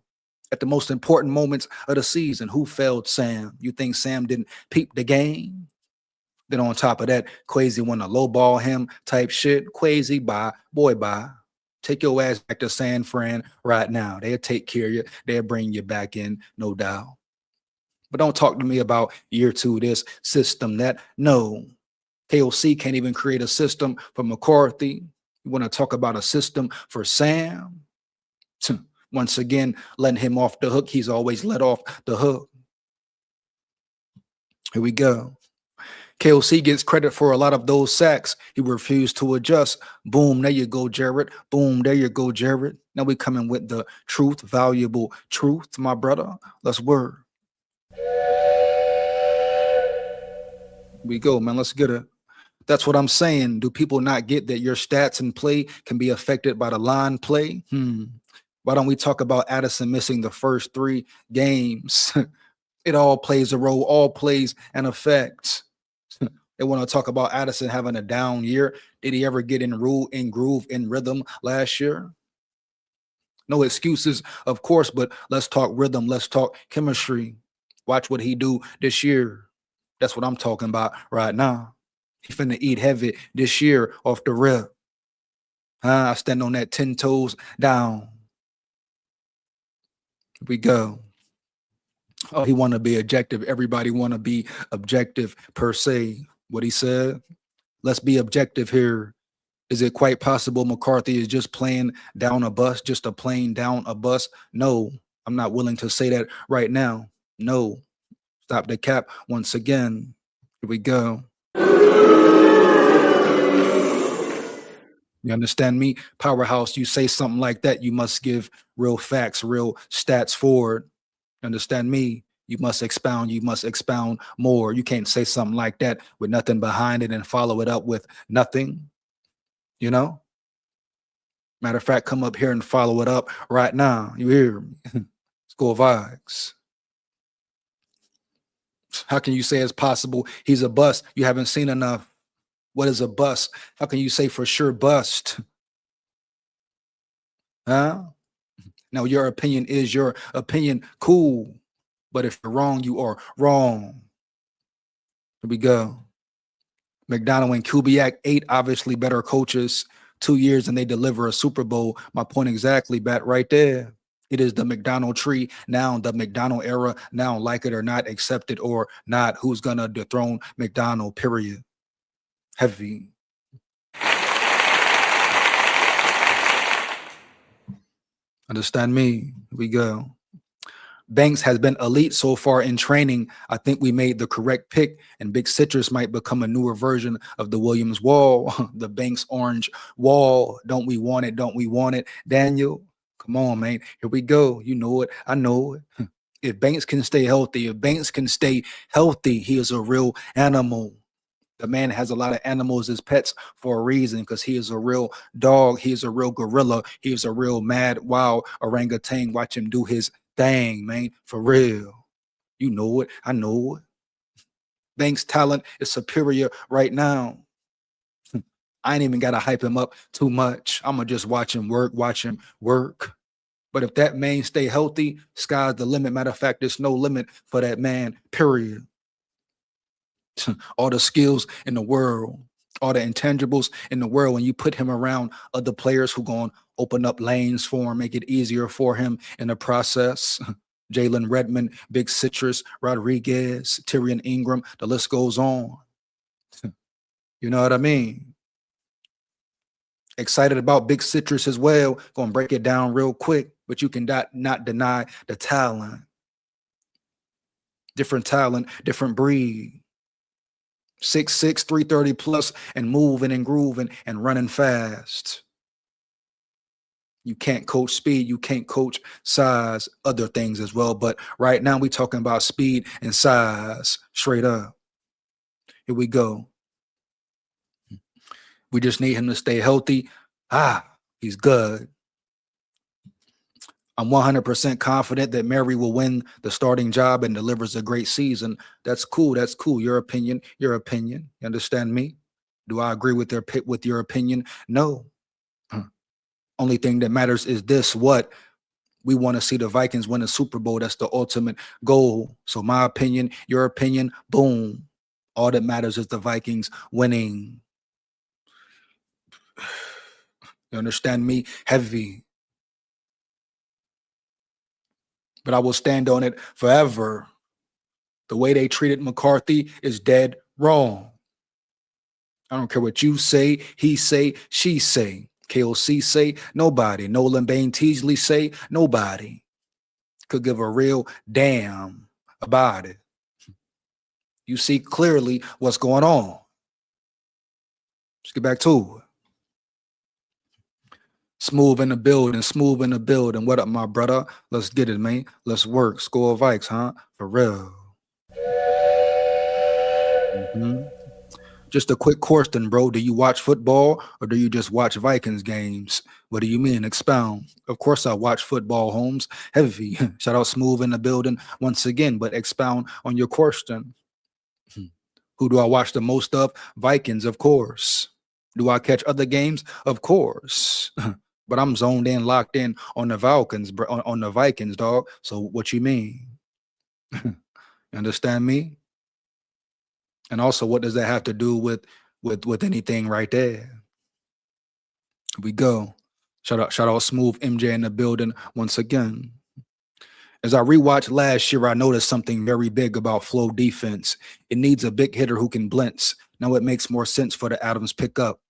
At the most important moments of the season, who failed Sam? You think Sam didn't peep the game? Then on top of that, Quasi want to lowball him type shit. Quasi, bye. Boy, bye. Take your ass back to San Fran right now. They'll take care of you. They'll bring you back in, no doubt. But don't talk to me about year 2, this system, that. No. KOC can't even create a system for McCarthy. You want to talk about a system for Sam? Once again, letting him off the hook. He's always let off the hook. Here we go. KOC gets credit for a lot of those sacks. He refused to adjust. Boom, there you go, Jared. Boom, there you go, Jared. Now we coming with the truth, valuable truth, my brother. Let's word. We go, man. Let's get it. That's what I'm saying. Do people not get that your stats and play can be affected by the line play? Why don't we talk about Addison missing the first 3 games? It all plays a role, all plays an effect. They want to talk about Addison having a down year. Did he ever get in groove, in rhythm last year? No excuses, of course, but let's talk rhythm. Let's talk chemistry. Watch what he do this year. That's what I'm talking about right now. He finna eat heavy this year off the rip. I stand on that 10 toes down. Here we go. Oh, he want to be objective. Everybody want to be objective per se. What he said. Let's be objective here. Is it quite possible McCarthy is just playing down a bus, just a plane down a bus? No, I'm not willing to say that right now. No. Stop the cap once again. Here we go. You understand me? Powerhouse, you say something like that, you must give real facts, real stats forward. Understand me? You must expound more. You can't say something like that with nothing behind it and follow it up with nothing. You know? Matter of fact, come up here and follow it up right now. You hear me? SKOL VIKES. How can you say it's possible he's a bust? You haven't seen enough. What is a bust? How can you say for sure bust? Huh? Now, your opinion is your opinion. Cool. But if you're wrong, you are wrong. Here we go. McDonald and Kubiak, 8 obviously better coaches, 2 years, and they deliver a Super Bowl. My point exactly, Bat, right there. It is the McDonald tree, now the McDonald era, now like it or not, accept it or not, who's going to dethrone McDonald, period. Heavy. Understand me? Here we go. Banks has been elite so far in training. I think we made the correct pick, and Big Citrus might become a newer version of the Williams Wall, the Banks orange wall. Don't we want it? Don't we want it? Daniel, come on, man. Here we go. You know it. I know it. If Banks can stay healthy, if Banks can stay healthy, he is a real animal. The man has a lot of animals as pets for a reason, because he is a real dog. He is a real gorilla. He is a real mad, wild orangutan. Watch him do his thing, man, for real. You know it. I know it. Banks' talent is superior right now. I ain't even got to hype him up too much. I'm going to just watch him work. But if that man stay healthy, sky's the limit. Matter of fact, there's no limit for that man, period. All the skills in the world, all the intangibles in the world, when you put him around other players who going to open up lanes for him, make it easier for him in the process. Jalen Redmond, Big Citrus, Rodriguez, Tyrion Ingram, the list goes on. You know what I mean? Excited about Big Citrus as well. Going to break it down real quick, but you can not deny the talent. Different talent, different breed. 6'6", 330 plus, and moving and grooving and running fast. You can't coach speed. You can't coach size, other things as well. But right now we're talking about speed and size straight up. Here we go. We just need him to stay healthy. He's good. I'm 100% confident that Mary will win the starting job and delivers a great season. That's cool. That's cool. Your opinion. Your opinion. You understand me? Do I agree with your opinion? No. Only thing that matters is this: what we want to see the Vikings win a Super Bowl. That's the ultimate goal. So my opinion, your opinion, boom. All that matters is the Vikings winning. You understand me? Heavy. But I will stand on it forever. The way they treated McCarthy is dead wrong. I don't care what you say, he say, she say. KOC say, nobody. Nolan Bain Teasley say, nobody. Could give a real damn about it. You see clearly what's going on. Let's get back to it. Smooth in the building, smooth in the building. What up, my brother? Let's get it, man. Let's work. SKOL Vikes, huh? For real. Just a quick question, bro. Do you watch football or do you just watch Vikings games? What do you mean? Expound. Of course I watch football, Holmes. Heavy. Shout out Smooth in the building once again, but expound on your question. Who do I watch the most of? Vikings, of course. Do I catch other games? Of course. But I'm zoned in, locked in on the Falcons, on the Vikings, dog. So what you mean? You understand me? And also, what does that have to do with anything right there? Here we go. Shout out Smooth MJ in the building once again. As I rewatched last year, I noticed something very big about flow defense. It needs a big hitter who can blitz. Now it makes more sense for the Adams pickup.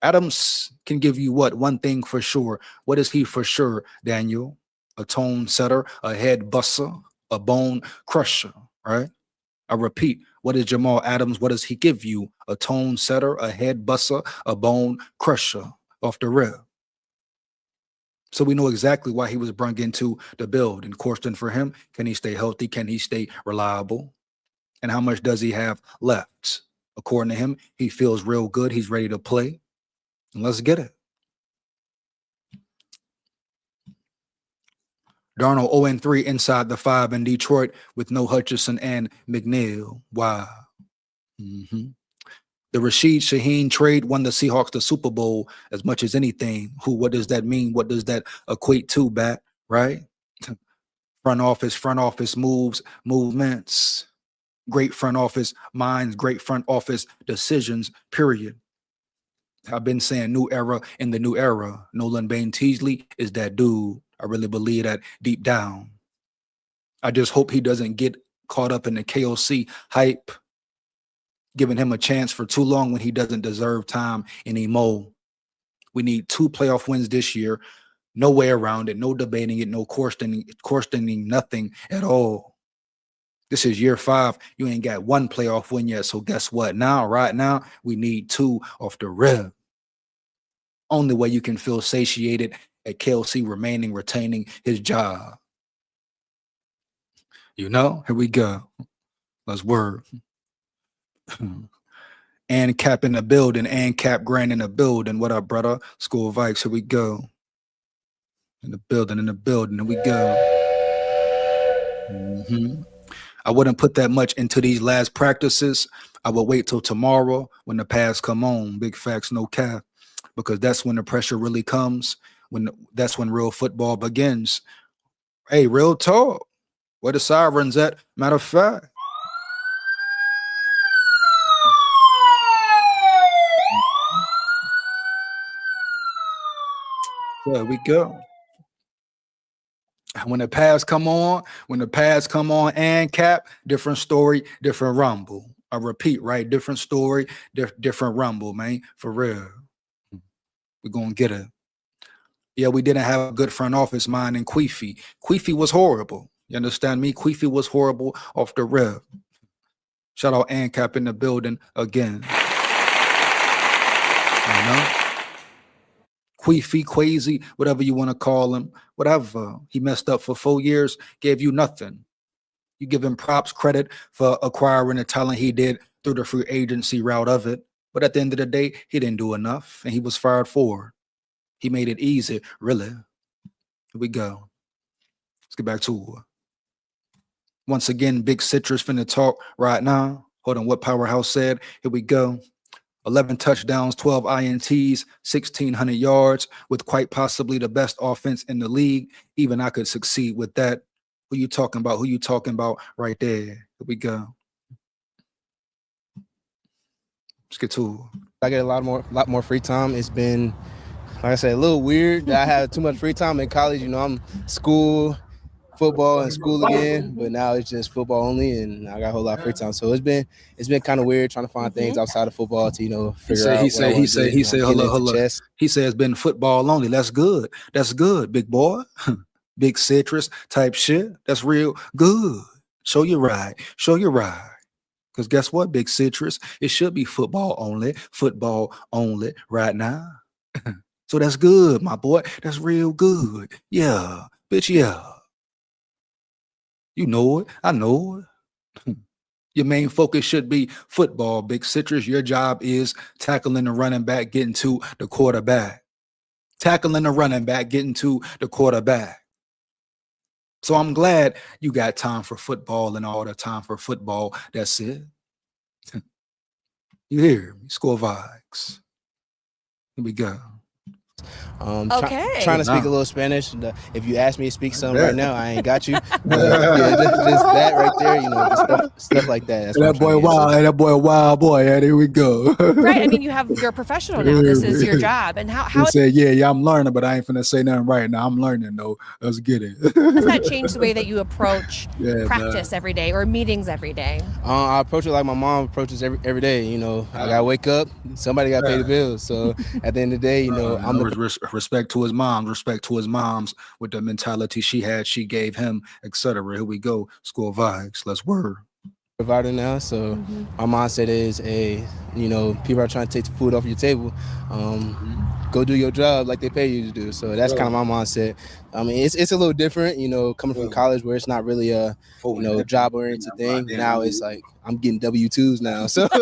Adams can give you what? One thing for sure. What is he for sure, Daniel? A tone setter, a head buster, a bone crusher, right? I repeat, what is Jamal Adams? What does he give you? A tone setter, a head buster, a bone crusher off the rip. So we know exactly why he was brought into the build. And question for him, can he stay healthy? Can he stay reliable? And how much does he have left? According to him, he feels real good. He's ready to play. And let's get it. Darnold 0-3 inside the 5 in Detroit with no Hutchinson and McNeil. Wow. The Rashid Shaheen trade won the Seahawks the Super Bowl as much as anything. What does that mean? What does that equate to, Bat? Right? Front office movements. Great front office minds, great front office decisions, period. I've been saying new era in the new era. Nolan Bain Teasley is that dude. I really believe that deep down. I just hope he doesn't get caught up in the KOC hype. giving him a chance for too long when he doesn't deserve time anymore. We need 2 playoff wins this year. No way around it. No debating it. No questioning nothing at all. This is year 5. You ain't got 1 playoff win yet. So guess what? Right now, we need 2 off the rip. Only way you can feel satiated at KLC retaining his job. You know, here we go. Let's work. And Cap in the building, and Cap Grand in the building. What up, brother? SKOL Vikes, here we go. In the building, here we go. I wouldn't put that much into these last practices. I would wait till tomorrow when the pads come on. Big facts, no cap. Because that's when the pressure really comes. That's when real football begins. Hey, real talk. Where the sirens at? Matter of fact. There we go. When the pads come on, and Cap, different story, different rumble. I repeat, right? Different story, different rumble, man. For real. We're going to get it. Yeah, we didn't have a good front office mind in Queefy. Queefy was horrible. You understand me? Queefy was horrible off the rip. Shout out ANCAP in the building again. You know? Queefy, Quazy, whatever you want to call him, whatever. He messed up for 4 years, gave you nothing. You give him props, credit for acquiring the talent he did through the free agency route of it. But at the end of the day, he didn't do enough, and he was fired for it. He made it easy, really. Here we go. Let's get back to it. Once again, Big Citrus finna talk right now. Hold on, what Powerhouse said. Here we go. 11 touchdowns, 12 INTs, 1,600 yards, with quite possibly the best offense in the league. Even I could succeed with that. Who you talking about? Who you talking about right there? Here we go. Let's get to it. I get a lot more free time. It's been, like I said, a little weird that I had too much free time in college. You know, I'm school, football, and school again, but now it's just football only, and I got a whole lot of free time. So it's been kind of weird trying to find things outside of football to, you know, figure out. He said, hold up. He said it's been football only. That's good. That's good, big boy. Big Citrus type shit. That's real good. Show you right. Show you right. Because guess what, Big Citrus? It should be football only right now. So that's good, my boy. That's real good. Yeah, bitch, yeah. You know it. I know it. Your main focus should be football, Big Citrus. Your job is tackling the running back, getting to the quarterback. Tackling the running back, getting to the quarterback. So I'm glad you got time for football and all the time for football. That's it. You hear me? SKOL Vikes. Here we go. Trying to speak a little Spanish. If you ask me to speak something right now, I ain't got you. Yeah, just that right there, you know, stuff like that. That's that boy wild. That boy wild boy. Yeah, there we go. Right. I mean, you're a professional now. This is your job. And how he said, yeah, I'm learning, but I ain't finna say nothing right now. I'm learning though. Let's get it. Does that change the way that you approach practice every day or meetings every day? I approach it like my mom approaches every day. You know, I gotta wake up. Somebody gotta pay the bills. So at the end of the day, you know, respect to his moms with the mentality she had, she gave him, etc. Here we go. SKOL Vikes. Let's word. Provider now, so my mindset is people are trying to take the food off your table. Go do your job like they pay you to do. So that's kind of my mindset. I mean, it's a little different, you know, coming from college where it's not really a job oriented thing. Now it's like I'm getting W-2s now, so so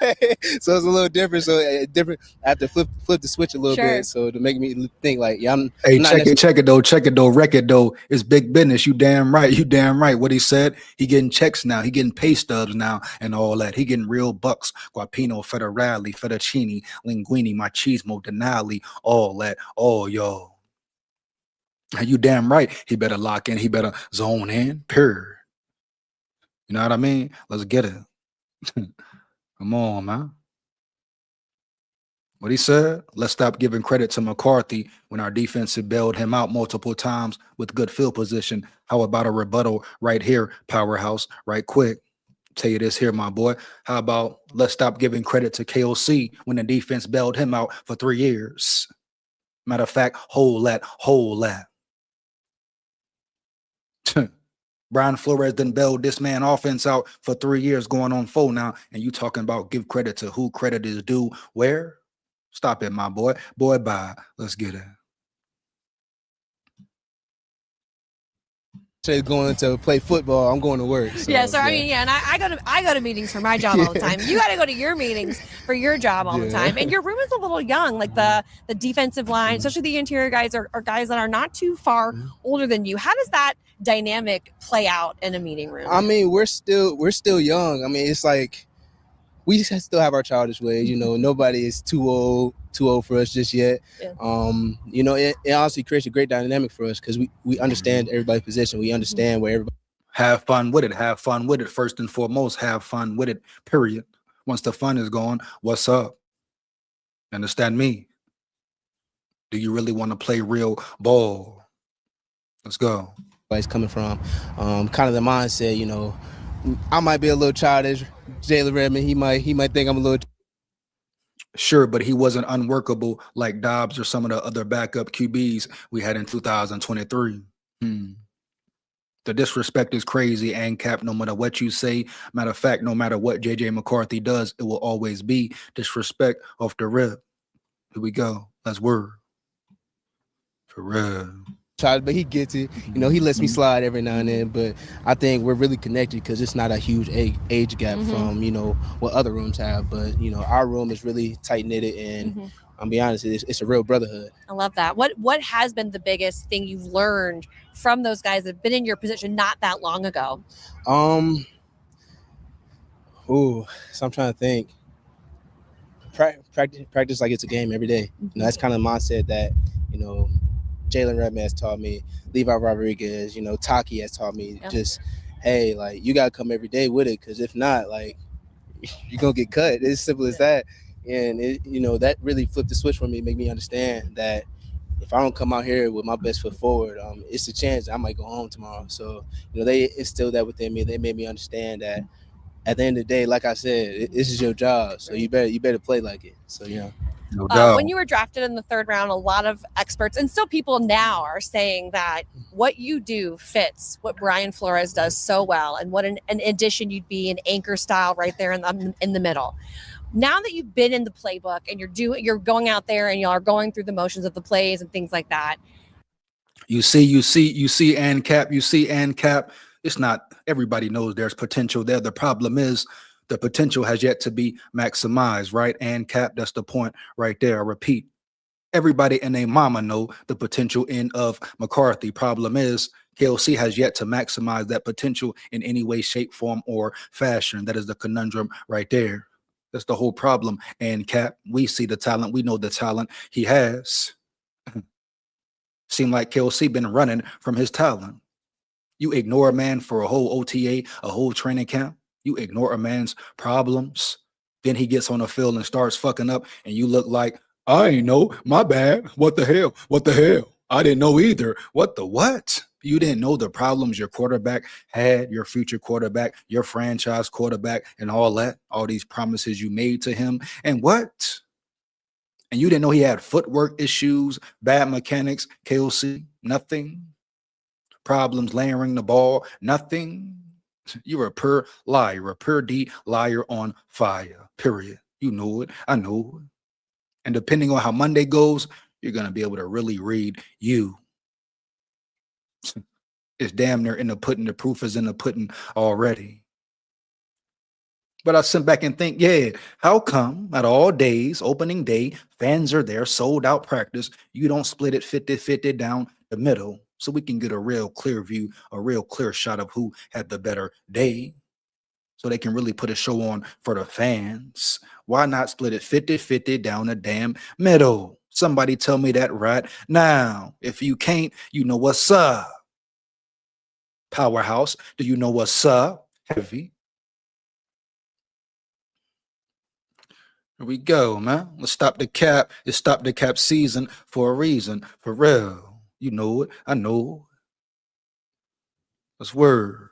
it's a little different. So different. I have to flip the switch a little bit, so to make me think like, I'm. Hey, check it though, wreck it though. It's big business. You damn right. What he said, he getting checks now. He getting pay stubs now and all that. He getting real bucks. Guapino, federale, fettuccine, linguine, machismo, denali, all that. Oh, yo. You damn right. He better lock in. He better zone in. Pure. You know what I mean? Let's get it. Come on, man. What he said? Let's stop giving credit to McCarthy when our defense had bailed him out multiple times with good field position. How about a rebuttal right here, Powerhouse? Right quick. Tell you this here, my boy. How about let's stop giving credit to KOC when the defense bailed him out for 3 years? Matter of fact, whole lot. Brian Flores done bailed this man offense out for 3 years, going on 4 now, and you talking about give credit to who credit is due? Where? Stop it, my boy. Boy, bye. Let's get it. Going to play football, I'm going to work. So, yeah, so I mean, yeah, and I go to meetings for my job all the time. You got to go to your meetings for your job all the time, and your room is a little young. Like the defensive line, especially the interior guys, are guys that are not too far older than you. How does that dynamic play out in a meeting room? I mean, we're still young. I mean, it's like we just still have our childish ways. You know, nobody is too old for us just yet. Yeah. You know, it honestly creates a great dynamic for us because we understand everybody's position. We understand where everybody. Have fun with it. Have fun with it. First and foremost, have fun with it. Period. Once the fun is gone, what's up? Understand me? Do you really want to play real ball? Let's go. Everybody's coming from kind of the mindset. You know, I might be a little childish. Jalen Redmond, he might think I'm a little. Sure, but he wasn't unworkable like Dobbs or some of the other backup QBs we had in 2023. The disrespect is crazy, and Cap, no matter what you say. Matter of fact, no matter what JJ McCarthy does, it will always be disrespect off the rip. Here we go. That's word. For real. But he gets it. You know, he lets me slide every now and then, but I think we're really connected because it's not a huge age gap from, you know, what other rooms have. But, you know, our room is really tight-knitted, and I'll be honest, it's a real brotherhood. I love that. What has been the biggest thing you've learned from those guys that have been in your position not that long ago? So I'm trying to think. Practice like it's a game every day. You know, that's kind of the mindset that, you know, Jalen Redmond has taught me, Levi Rodriguez, you know, Taki has taught me. Just, hey, like, you got to come every day with it, because if not, like, you're going to get cut. It's as simple as that. And, you know, that really flipped the switch for me, make me understand that if I don't come out here with my best foot forward, it's a chance I might go home tomorrow. So, you know, they instilled that within me. They made me understand that at the end of the day, like I said, this is your job. So you better play like it. So, you know. No doubt. When you were drafted in the 3rd round, a lot of experts and still people now are saying that what you do fits what Brian Flores does so well, and what an addition you'd be, an anchor style right there in the middle. Now that you've been in the playbook and you're going out there and you're going through the motions of the plays and things like that. You see, and Cap. It's not everybody knows there's potential there. The problem is, the potential has yet to be maximized, right? And Cap, that's the point right there. I repeat, everybody and their mama know the potential in of McCarthy. Problem is, KOC has yet to maximize that potential in any way, shape, form, or fashion. That is the conundrum right there. That's the whole problem. And Cap, we see the talent. We know the talent he has. Seem like KOC been running from his talent. You ignore a man for a whole OTA, a whole training camp. You ignore a man's problems. Then he gets on the field and starts fucking up, and you look like, I ain't know, my bad. What the hell? I didn't know either. What? You didn't know the problems your quarterback had, your future quarterback, your franchise quarterback, and all that, all these promises you made to him. And what? And you didn't know he had footwork issues, bad mechanics, KOC, nothing. Problems layering the ball, nothing. You're a pure liar, a pure D liar on fire, period. You know it. I know it. And depending on how Monday goes, you're going to be able to really read you. It's damn near in the pudding. The proof is in the pudding already. But I sit back and think, yeah, how come at all days, opening day, fans are there, sold out practice, you don't split it 50-50 down the middle so we can get a real clear view, a real clear shot of who had the better day so they can really put a show on for the fans? Why not split it 50-50 down the damn middle? Somebody tell me that right now. If you can't, you know what's up. Powerhouse, do you know what's up? Heavy. Here we go, man. Let's stop the cap. It's stop the cap season for a reason. For real. You know it. I know it. That's word.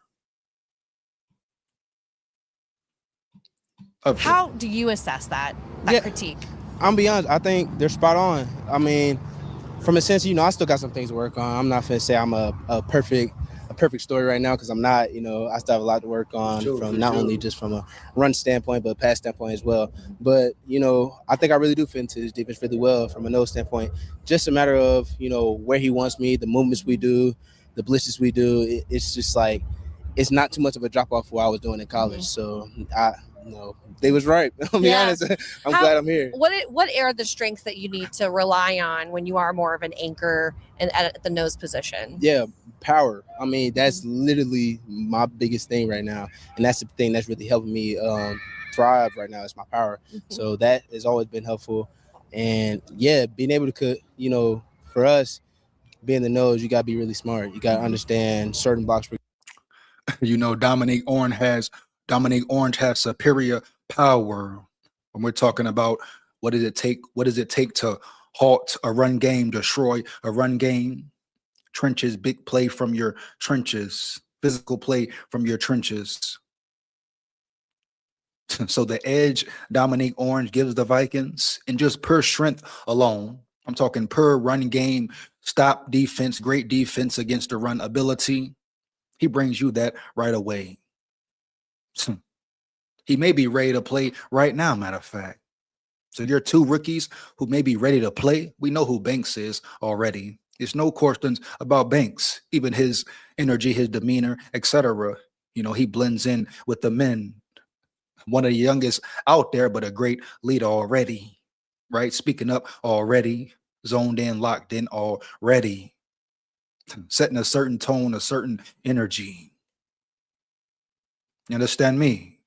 Of How do you assess that critique? I'm be honest, I think they're spot on. I mean, from a sense, I still got some things to work on. I'm not gonna say I'm a perfect story right now, because I'm not. I still have a lot to work on from not only just from a run standpoint, but pass standpoint as well. But I think I really do fit into his defense really well from a nose standpoint. Just a matter of where he wants me, the movements we do, the blitzes we do. It's just like it's not too much of a drop off what I was doing in college. So they was right. I'll be honest. I'm glad I'm here. What are the strengths that you need to rely on when you are more of an anchor and at the nose position? Yeah, power. I mean, that's literally my biggest thing right now, and that's the thing that's really helping me thrive right now. Is my power. So that has always been helpful, and being able to for us, being the nose, you gotta be really smart. You gotta understand certain blocks. Dominique Orange has superior power. When we're talking about what does it take to halt a run game, destroy a run game? Trenches, big play from your trenches, physical play from your trenches. So the edge Dominique Orange gives the Vikings, and just per strength alone, I'm talking per run game, stop defense, great defense against the run ability. He brings you that right away. He may be ready to play right now, matter of fact. So you're two rookies who may be ready to play. We know who Banks is already. There's no questions about Banks, even his energy, his demeanor, etc. He blends in with the men. One of the youngest out there, but a great leader already, right? Speaking up already, zoned in, locked in already. Setting a certain tone, a certain energy. You understand me?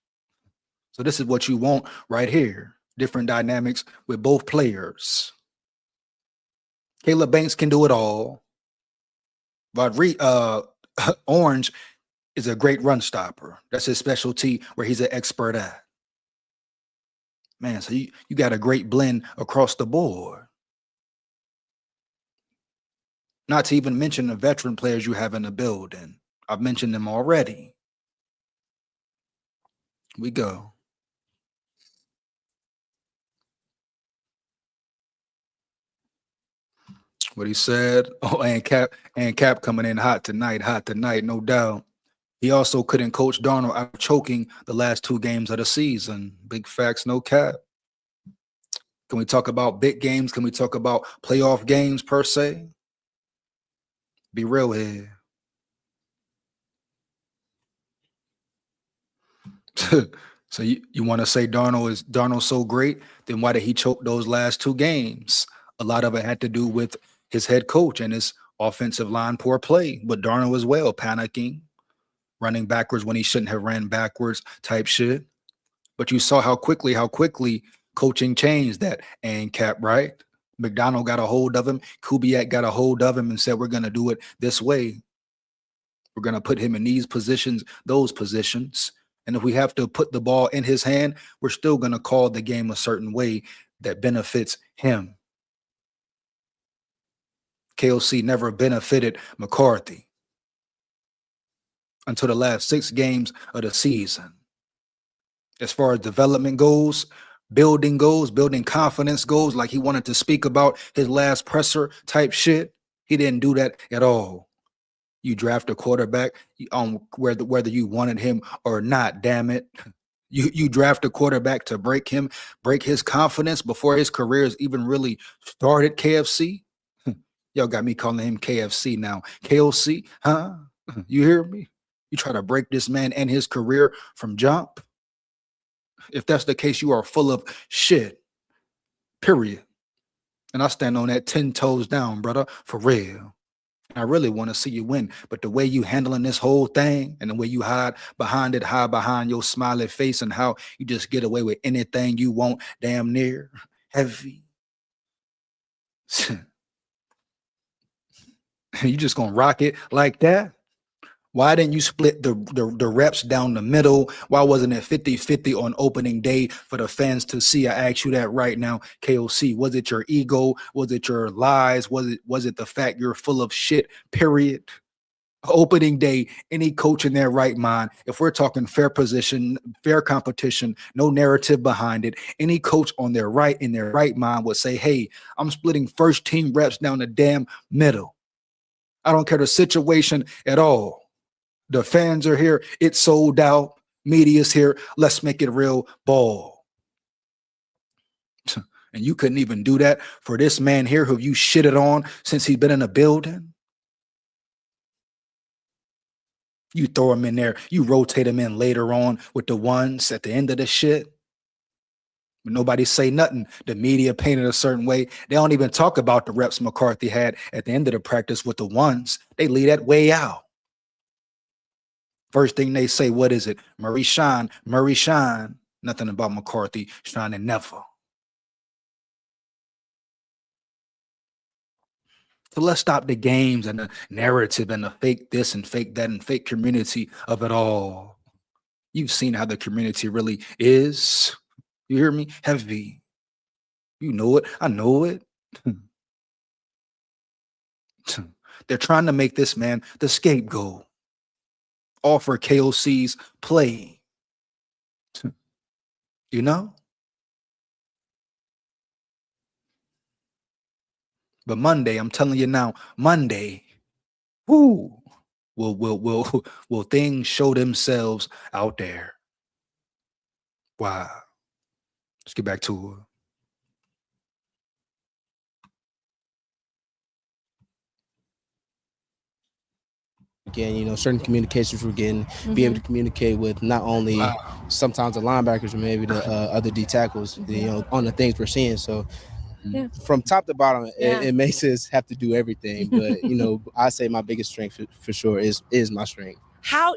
So this is what you want right here. Different dynamics with both players. Caleb Banks can do it all. But Orange is a great run stopper. That's his specialty, where he's an expert at. Man, so you got a great blend across the board. Not to even mention the veteran players you have in the building. I've mentioned them already. We go. What he said. Oh, and Cap coming in hot tonight, no doubt. He also couldn't coach Darnold out of choking the last 2 games of the season. Big facts, no cap. Can we talk about big games? Can we talk about playoff games per se? Be real here. So you want to say Darnold so great? Then why did he choke those last 2 games? A lot of it had to do with his head coach and his offensive line poor play, but Darnold as well, panicking, running backwards when he shouldn't have ran backwards type shit. But you saw how quickly coaching changed that. And Cap, right? McDonald got a hold of him. Kubiak got a hold of him and said, we're going to do it this way. We're going to put him in these positions, those positions. And if we have to put the ball in his hand, we're still going to call the game a certain way that benefits him. KOC never benefited McCarthy until the last 6 games of the season. As far as development goes, building confidence goes, like he wanted to speak about his last presser type shit, he didn't do that at all. You draft a quarterback whether you wanted him or not, damn it. You draft a quarterback to break his confidence before his career is even really started, KFC. Y'all got me calling him KFC now. KOC, huh? You hear me? You try to break this man and his career from jump? If that's the case, you are full of shit, period. And I stand on that 10 toes down, brother, for real. I really want to see you win, but the way you handling this whole thing and the way you hide behind your smiley face and how you just get away with anything you want, damn near heavy. You just gonna rock it like that? Why didn't you split the reps down the middle? Why wasn't it 50-50 on opening day for the fans to see? I ask you that right now, KOC. Was it your ego? Was it your lies? Was it the fact you're full of shit, period? Opening day, any coach in their right mind, if we're talking fair position, fair competition, no narrative behind it, any coach in their right mind would say, hey, I'm splitting first team reps down the damn middle. I don't care the situation at all. The fans are here. It's sold out. Media's here. Let's make it real ball. And you couldn't even do that for this man here who you shitted on since he's been in the building. You throw him in there. You rotate him in later on with the ones at the end of the shit. But nobody say nothing. The media painted a certain way. They don't even talk about the reps McCarthy had at the end of the practice with the ones. They leave that way out. First thing they say, what is it? Murray shine. Nothing about McCarthy shining never. So let's stop the games and the narrative and the fake this and fake that and fake community of it all. You've seen how the community really is. You hear me? Heavy. You know it. I know it. They're trying to make this man the scapegoat. All for KOC's play. You know? But Monday, I'm telling you now, Monday, will things show themselves out there? Wow. Let's get back to it. Again, you know, certain communications we're getting, be able to communicate with not only sometimes the linebackers, but maybe the other D tackles, you know, on the things we're seeing. So from top to bottom, it makes us have to do everything. But, you know, I say my biggest strength for sure is my strength. How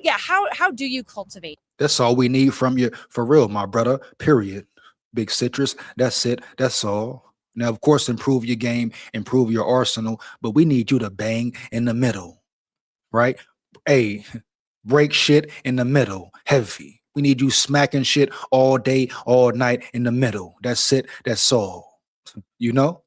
do you cultivate? That's all we need from you, for real, my brother, period. Big citrus, that's it, that's all. Now, of course, improve your game, improve your arsenal, but we need you to bang in the middle, right? Hey, break shit in the middle, heavy. We need you smacking shit all day, all night in the middle. That's it, that's all. You know?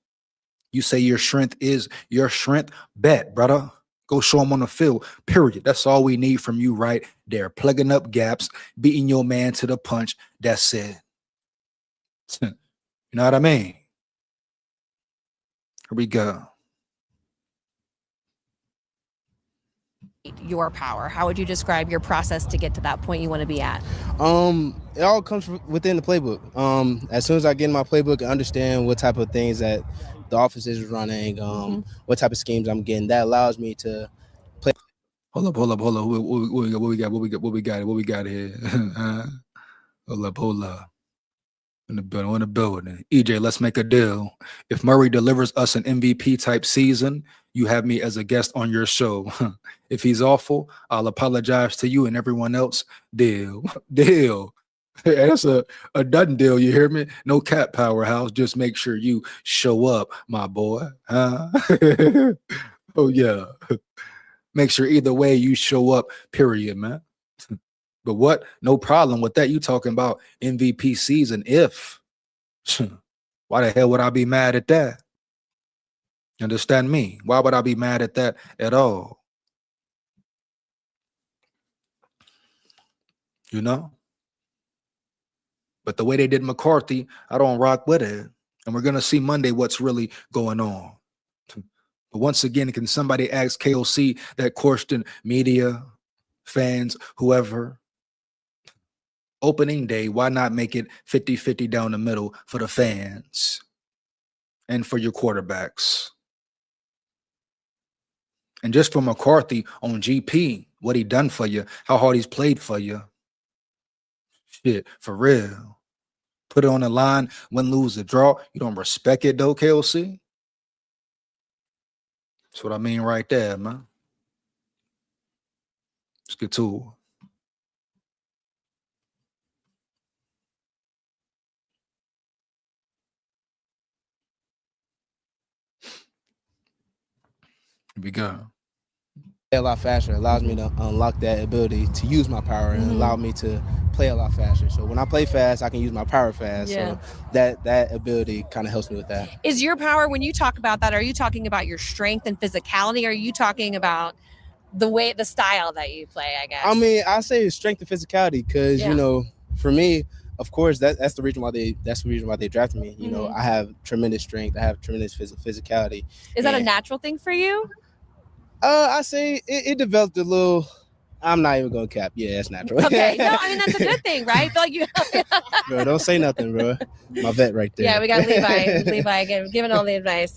You say your strength is your strength, bet, brother. Go show them on the field, period. That's all we need from you right there. Plugging up gaps, beating your man to the punch, that's it. You know what I mean? Here we go. Your power. How would you describe your process to get to that point you want to be at? It all comes within the playbook. As soon as I get in my playbook and understand what type of things that the offense is running, what type of schemes I'm getting, that allows me to play. Hold up. What we got here? Hold up. In the building. EJ, let's make a deal. If Murray delivers us an MVP type season, you have me as a guest on your show. If he's awful, I'll apologize to you and everyone else. Deal. That's a done deal. You hear me? No cap, powerhouse. Just make sure you show up, my boy. Oh yeah. Make sure either way you show up, period, man. But what? No problem with that. You talking about MVP season if. Why the hell would I be mad at that? Understand me? Why would I be mad at that at all? You know? But the way they did McCarthy, I don't rock with it. And we're going to see Monday what's really going on. But once again, can somebody ask KOC that question, media, fans, whoever? Opening day, why not make it 50-50 down the middle for the fans and for your quarterbacks? And just for McCarthy on GP, what he done for you, how hard he's played for you. Shit, for real. Put it on the line, win, lose, or draw. You don't respect it though, KOC? That's what I mean right there, man. Let's get to it. Here we go. A lot faster. It allows me to unlock that ability to use my power and allow me to play a lot faster. So when I play fast, I can use my power fast. Yeah. So that ability kind of helps me with that. Is your power, when you talk about that, are you talking about your strength and physicality? Or are you talking about the style that you play, I guess. I mean, I say strength and physicality because Yeah. you know, for me, of course, that's the reason why they drafted me. You know, Mhm. I have tremendous strength. I have tremendous physicality. Is that a and, natural thing for you? I say it developed a little. I'm not even gonna cap. Yeah, it's natural. Okay, no, I mean that's a good thing, right? I feel like you. Bro, don't say nothing, bro. My vet right there. Yeah, we got Levi. Levi again, giving all the advice.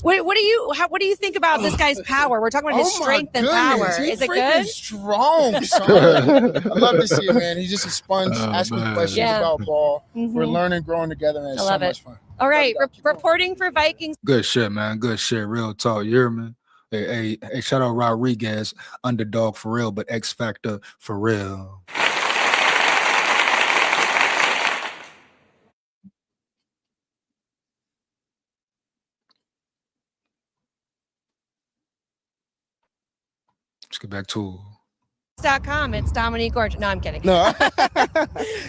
What do you think about this guy's power? We're talking about his Oh my strength and power. goodness, he's Is it freaking good? strong, son. I love to see it, man. He's just a sponge, Oh, asking man. questions Yeah. about ball. Mhm. We're learning, growing together, and it's I so love much it. fun. All right, reporting for Vikings. Good shit, man. Good shit. Real talk. You hear me? Hey, shout out Rodriguez, underdog for real, but X Factor for real. Let's get back to .com. It's Dominique Orange. No, I'm kidding. No.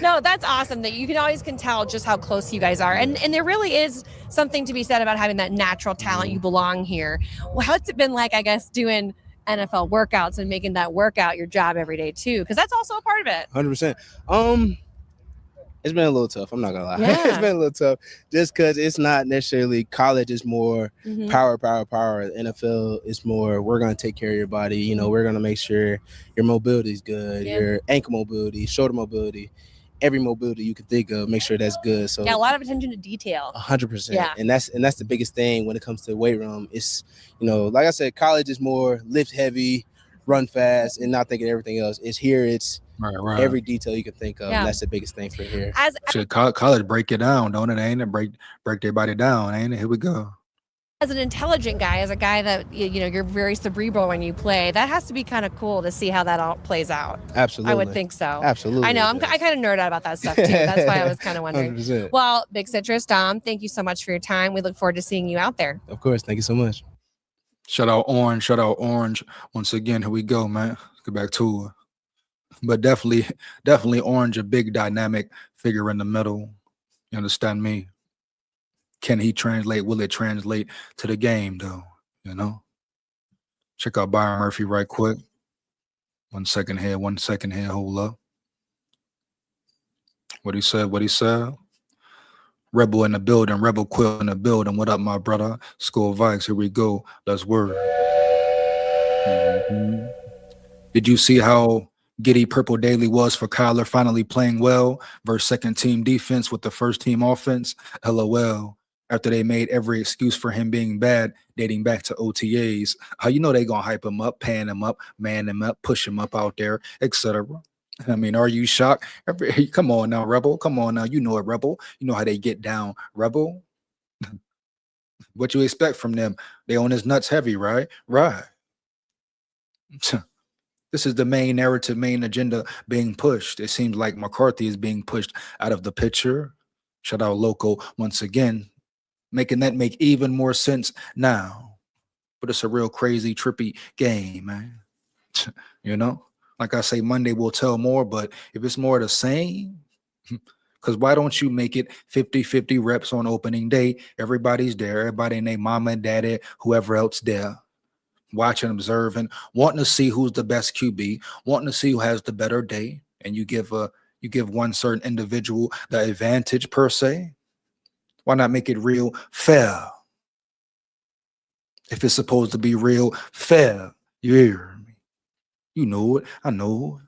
No, that's awesome that you can always tell just how close you guys are. And there really is something to be said about having that natural talent. You belong here. Well, how's it been like, I guess, doing NFL workouts and making that workout your job every day too? Because that's also a part of it. 100%. It's been a little tough. I'm not gonna lie. Yeah. It's been a little tough just because it's not necessarily college. Is more Mhm. power. NFL is more. We're gonna take care of your body. You know, we're gonna make sure your mobility is good. Yeah. Your ankle mobility, shoulder mobility, every mobility you can think of. Make sure that's good. So Yeah, a lot of attention to detail. 100%. Yeah. And that's the biggest thing when it comes to the weight room. It's, you know, like I said, college is more lift heavy, run fast, and not thinking everything else. It's here. It's right. every detail you can think of. Yeah. And that's the biggest thing for here. As Shit, college break it down, don't it? Ain't it? Break their body down, ain't it? Here we go. an intelligent guy, as a guy that you know you're very cerebral when you play, that has to be kind of cool to see how that all plays out. Absolutely. I would think so. Absolutely. I know. I kind of nerd out about that stuff too. That's why I was kind of wondering. 100%. Well, Big Citrus, Dom, thank you so much for your time. We look forward to seeing you out there. Of course. Thank you so much. Shout out Orange. Once again, here we go, man. Let's get back to it. But definitely Orange, a big dynamic figure in the middle. You understand me? Can he translate? Will it translate to the game, though? You know? Check out Byron Murphy right quick. 1 second here, hold up. What he said? Rebel in the building, Rebel Quill in the building. What up, my brother? SKOL VIKES, here we go. Let's work. Did you see how giddy Purple Daily was for Kyler finally playing well versus second team defense with the first team offense? LOL. After they made every excuse for him being bad, dating back to OTAs. How you know they gonna hype him up, pan him up, man him up, push him up out there, etc. I mean, are you shocked? Come on now, Rebel. Come on now. You know it, Rebel. You know how they get down, Rebel. What you expect from them? They on his nuts heavy, right? Right. This is the main narrative, main agenda being pushed. It seems like McCarthy is being pushed out of the picture. Shout out Loco once again, making that make even more sense now. But it's a real crazy, trippy game, man. You know? Like I say, Monday will tell more, but if it's more the same, because why don't you make it 50-50 reps on opening day? Everybody's there. Everybody and their mama and daddy, whoever else there. Watching, observing, wanting to see who's the best QB, wanting to see who has the better day, and you give one certain individual the advantage per se. Why not make it real fair? If it's supposed to be real fair, you hear me? You know it. I know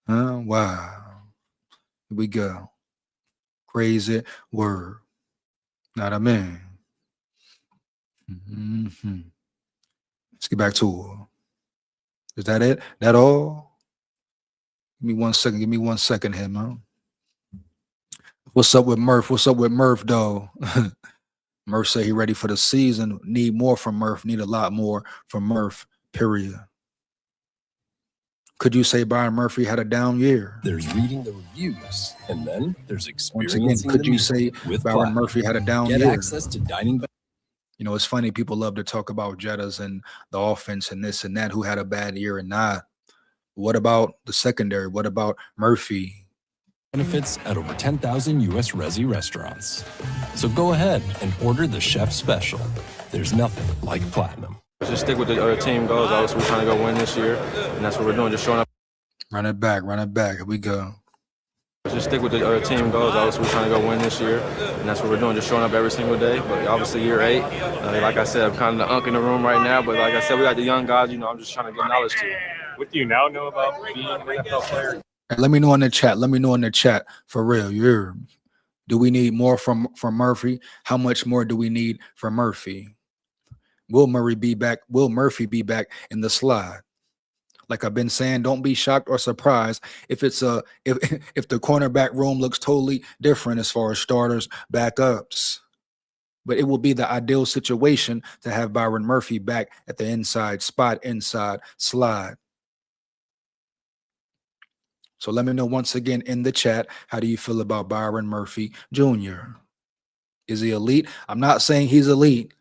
it. Wow. Here we go. Crazy word. Not a man. Let's get back to it. Is that it? That all? Give me 1 second. Give me 1 second here, man. What's up with Murph? What's up with Murph, though? Murph say he ready for the season. Need more from Murph. Need a lot more from Murph, period. Could you say Byron Murphy had a down year? There's reading the reviews, and then there's Once experiencing again, could the you say music with Byron Platinum. Murphy had a down Get year? access to dining. You know, it's funny. People love to talk about Jettas and the offense and this and that, who had a bad year and not. What about the secondary? What about Murphy? Benefits at over 10,000 U.S. Resi restaurants. So go ahead and order the chef special. There's nothing like Platinum. Just stick with the team goals. Obviously, we're trying to go win this year, and that's what we're doing. Just showing up. Run it back. Here we go. Just stick with the team goals. Obviously, we're trying to go win this year, and that's what we're doing. Just showing up every single day. But obviously, year 8, like I said, I'm kind of the unk in the room right now. But like I said, we got the young guys. You know, I'm just trying to get knowledge to you. What do you now know about being an NFL player? Hey, let me know in the chat. For real, you hear me? Do we need more from Murphy? How much more do we need from Murphy? Will Murphy be back in the slide? Like I've been saying, don't be shocked or surprised if it's if the cornerback room looks totally different as far as starters, backups. But it will be the ideal situation to have Byron Murphy back at the inside spot, inside slide. So let me know once again in the chat, how do you feel about Byron Murphy Jr.? Is he elite? I'm not saying he's elite.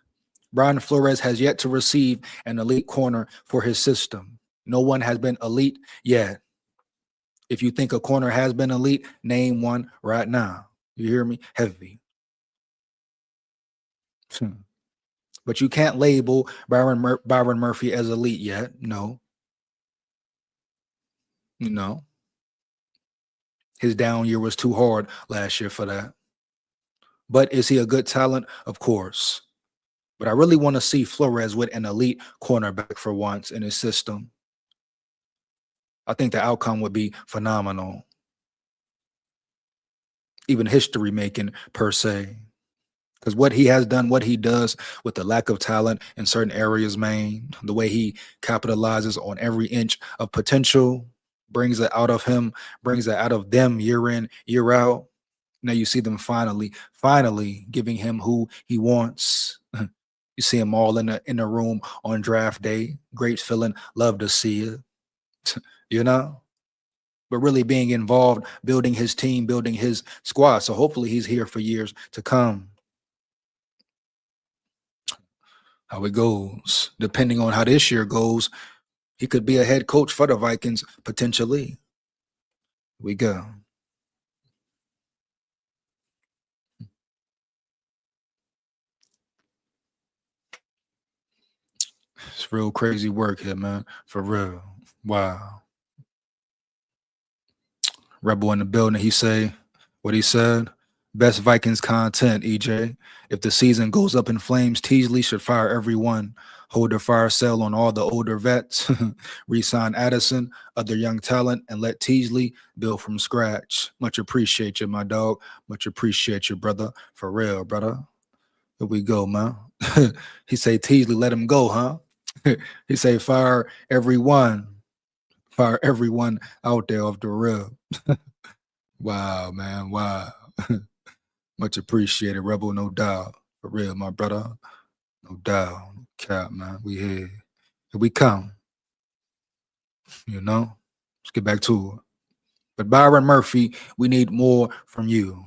Brian Flores has yet to receive an elite corner for his system. No one has been elite yet. If you think a corner has been elite, name one right now. You hear me? Heavy. But you can't label Byron Murphy as elite yet. No. His down year was too hard last year for that. But is he a good talent? Of course. But I really want to see Flores with an elite cornerback for once in his system. I think the outcome would be phenomenal. Even history making per se. Because what he has done, what he does with the lack of talent in certain areas, man, the way he capitalizes on every inch of potential, brings it out of him, brings it out of them year in, year out. Now you see them finally giving him who he wants. You see them all in the room on draft day. Great feeling. Love to see it. You know? But really being involved, building his team, building his squad. So hopefully he's here for years to come. How it goes. Depending on how this year goes, he could be a head coach for the Vikings, potentially. We go. It's real crazy work here, man. For real. Wow. Rebel in the building. He say what he said. Best Vikings content, EJ. If the season goes up in flames, Teasley should fire everyone. Hold the fire sale on all the older vets. Resign Addison, other young talent, and let Teasley build from scratch. Much appreciate you, my dog. Much appreciate you, brother. For real, brother. Here we go, man. He say Teasley, let him go, huh? He say fire everyone. Fire everyone out there off the rip. Wow, man. Wow. Much appreciated, Rebel, no doubt. For real, my brother. No doubt. No cap, man. We here. Here we come. You know? Let's get back to it. But Byron Murphy, we need more from you.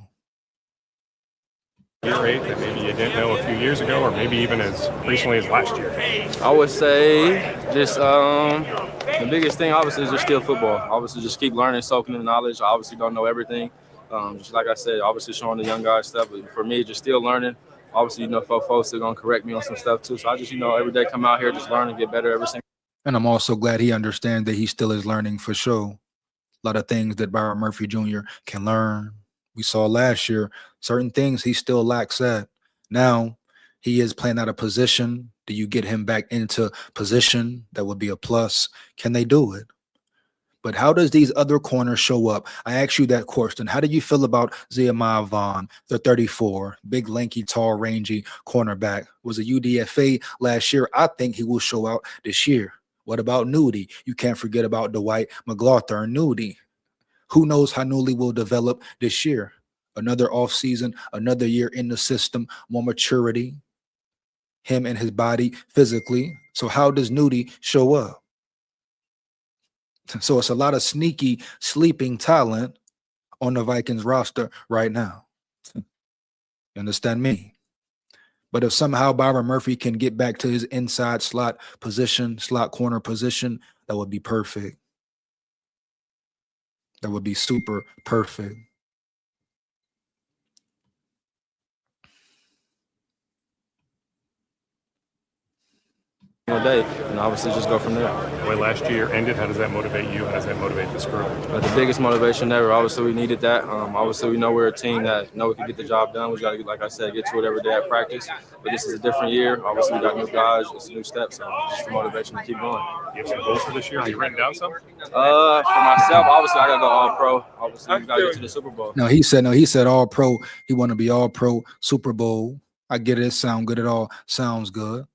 Year 8 that maybe you didn't know a few years ago, or maybe even as recently as last year? I would say just the biggest thing, obviously, is just still football. Obviously, just keep learning, soaking in the knowledge. I obviously don't know everything. Just like I said, obviously showing the young guys stuff. But for me, just still learning. Obviously, folks are going to correct me on some stuff too. So I just, every day come out here, just learn and get better every single. And I'm also glad he understands that he still is learning for sure. A lot of things that Byron Murphy Jr. can learn. We saw last year, certain things he still lacks at. Now he is playing out of position. Do you get him back into position? That would be a plus. Can they do it? But how does these other corners show up? I asked you that question. How do you feel about Zehemiah Vaughn, the 34, big, lanky, tall, rangy cornerback? Was a UDFA last year. I think he will show out this year. What about Nudie? You can't forget about Dwight McLaughlin, Nudie. Who knows how Newly will develop this year? Another offseason, another year in the system, more maturity, him and his body physically. So how does Nudie show up? So it's a lot of sneaky, sleeping talent on the Vikings roster right now. You understand me? But if somehow Byron Murphy can get back to his inside slot position, slot corner position, that would be perfect. That would be super perfect. single day, and obviously just go from there. The way last year ended, how does that motivate you? How does that motivate this group? But the biggest motivation ever. Obviously, we needed that. Obviously, we know we're a team that know we can get the job done. We got to, like I said, get to it every day at practice. But this is a different year. Obviously, we got new guys. It's a new step, so just the motivation to keep going. You have some goals for this year? Have you written down some? For myself, obviously, I got to go all pro. Obviously, we got to get to the Super Bowl. No, he said all pro. He want to be all pro, Super Bowl. I get it. It sound good at all. Sounds good.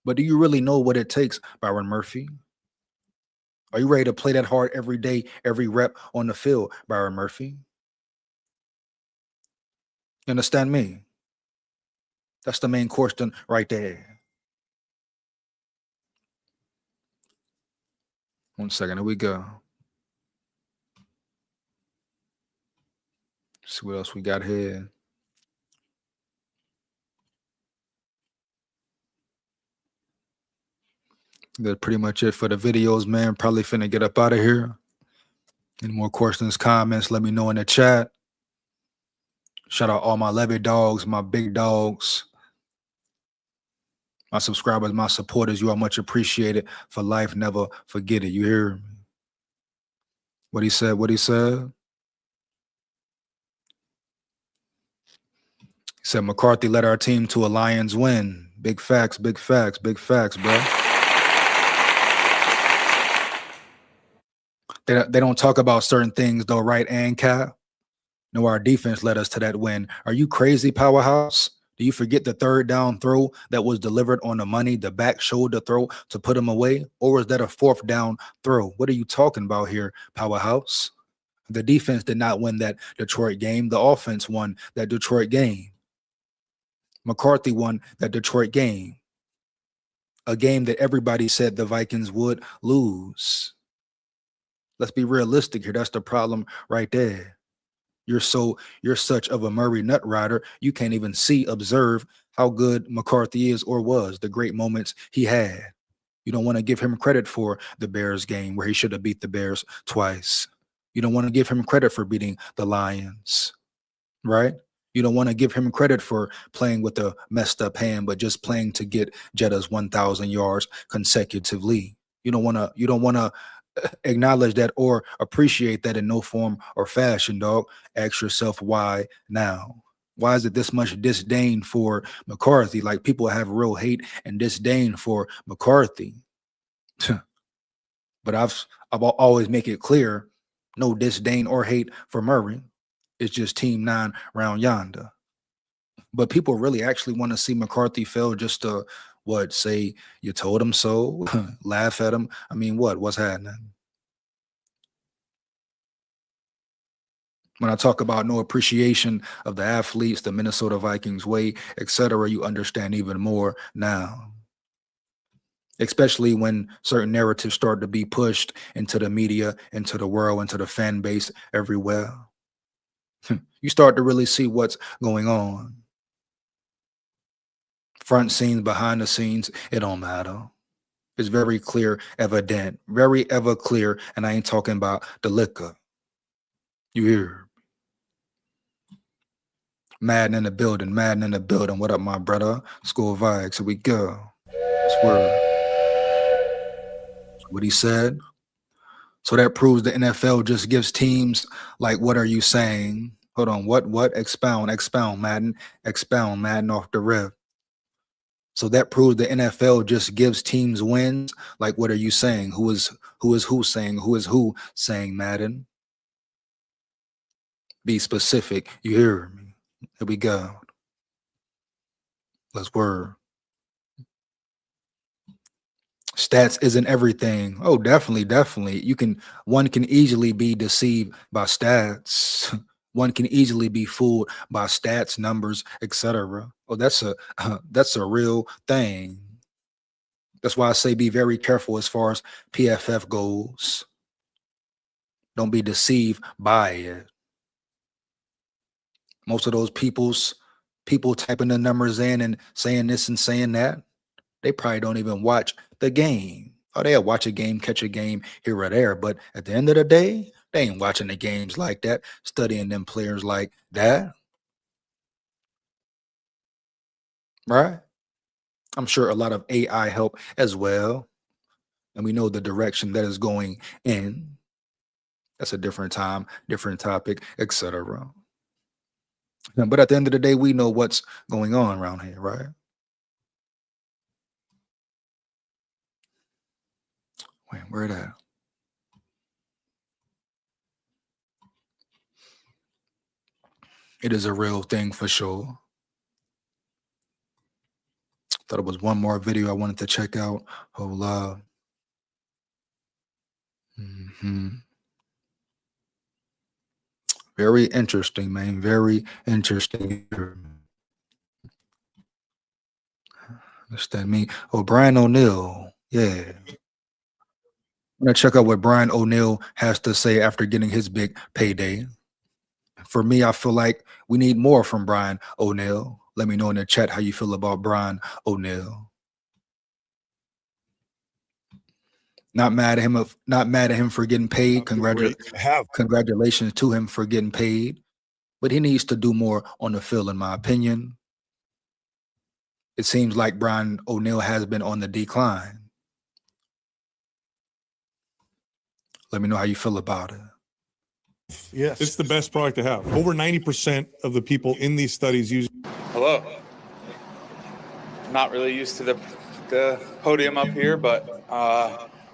But do you really know what it takes, Byron Murphy? Are you ready to play that hard every day, every rep on the field, Byron Murphy? You understand me? That's the main question right there. 1 second. Here we go. See what else we got here. That's pretty much it for the videos, man. Probably finna get up out of here. Any more questions, comments, let me know in the chat. Shout out all my Levy dogs, my big dogs, my subscribers, my supporters. You are much appreciated. For life, never forget it. You hear me? What he said, what he said? He said, McCarthy led our team to a Lions win. Big facts, big facts, big facts, bro. They don't talk about certain things though, right, and Cap? No, our defense led us to that win. Are you crazy, Powerhouse? Do you forget the third down throw that was delivered on the money, the back shoulder throw to put him away? Or was that a fourth down throw? What are you talking about here, Powerhouse? The defense did not win that Detroit game. The offense won that Detroit game. McCarthy won that Detroit game. A game that everybody said the Vikings would lose. Let's be realistic here. That's the problem right there. You're such of a Murray nut rider. You can't even observe how good McCarthy is or was, the great moments he had. You don't want to give him credit for the Bears game where he should have beat the Bears twice. You don't want to give him credit for beating the Lions, right? You don't want to give him credit for playing with a messed up hand, but just playing to get Jetta's 1,000 yards consecutively. You don't want to acknowledge that or appreciate that in no form or fashion, dog. Ask yourself why now. Why is it this much disdain for McCarthy? Like people have real hate and disdain for McCarthy. But I've always make it clear, no disdain or hate for Murray. It's just Team 9 round yonder. But people really actually want to see McCarthy fail just to what, say you told him so, laugh at him. I mean, what's happening? When I talk about no appreciation of the athletes, the Minnesota Vikings way, etc., you understand even more now. Especially when certain narratives start to be pushed into the media, into the world, into the fan base everywhere. You start to really see what's going on. Front scenes, behind the scenes, it don't matter. It's very clear, evident, very ever clear, and I ain't talking about the liquor. You hear? Madden in the building, Madden in the building. What up, my brother? SKOL VIKES, here we go. That's what he said. So that proves the NFL just gives teams like, what are you saying? Hold on, what? Expound, Madden off the rip. So that proves the NFL just gives teams wins. Like, what are you saying? Who is who saying, Madden? Be specific. You hear me? Here we go. Let's word. Stats isn't everything. Oh, definitely. One can easily be deceived by stats. One can easily be fooled by stats, numbers, etc. Oh, that's a real thing. That's why I say be very careful as far as PFF goes. Don't be deceived by it. Most of those people typing the numbers in and saying this and saying that, they probably don't even watch the game. Or they'll watch a game, catch a game here or there. But at the end of the day, they ain't watching the games like that, studying them players like that. Right? I'm sure a lot of AI help as well. And we know the direction that is going in. That's a different time, different topic, etc. But at the end of the day, we know what's going on around here, right? Wait, where it at? It is a real thing for sure. Thought it was one more video I wanted to check out. Hold up. Very interesting, man. Very interesting. Understand me? Oh, Brian O'Neill. Yeah. I'm gonna check out what Brian O'Neill has to say after getting his big payday. For me, I feel like we need more from Brian O'Neill. Let me know in the chat how you feel about Brian O'Neill. Not mad at him for getting paid. Congratulations to him for getting paid. But he needs to do more on the field, in my opinion. It seems like Brian O'Neill has been on the decline. Let me know how you feel about it. Yes. It's the best product to have. Over 90% of the people in these studies use. Hello. Not really used to the podium up here, but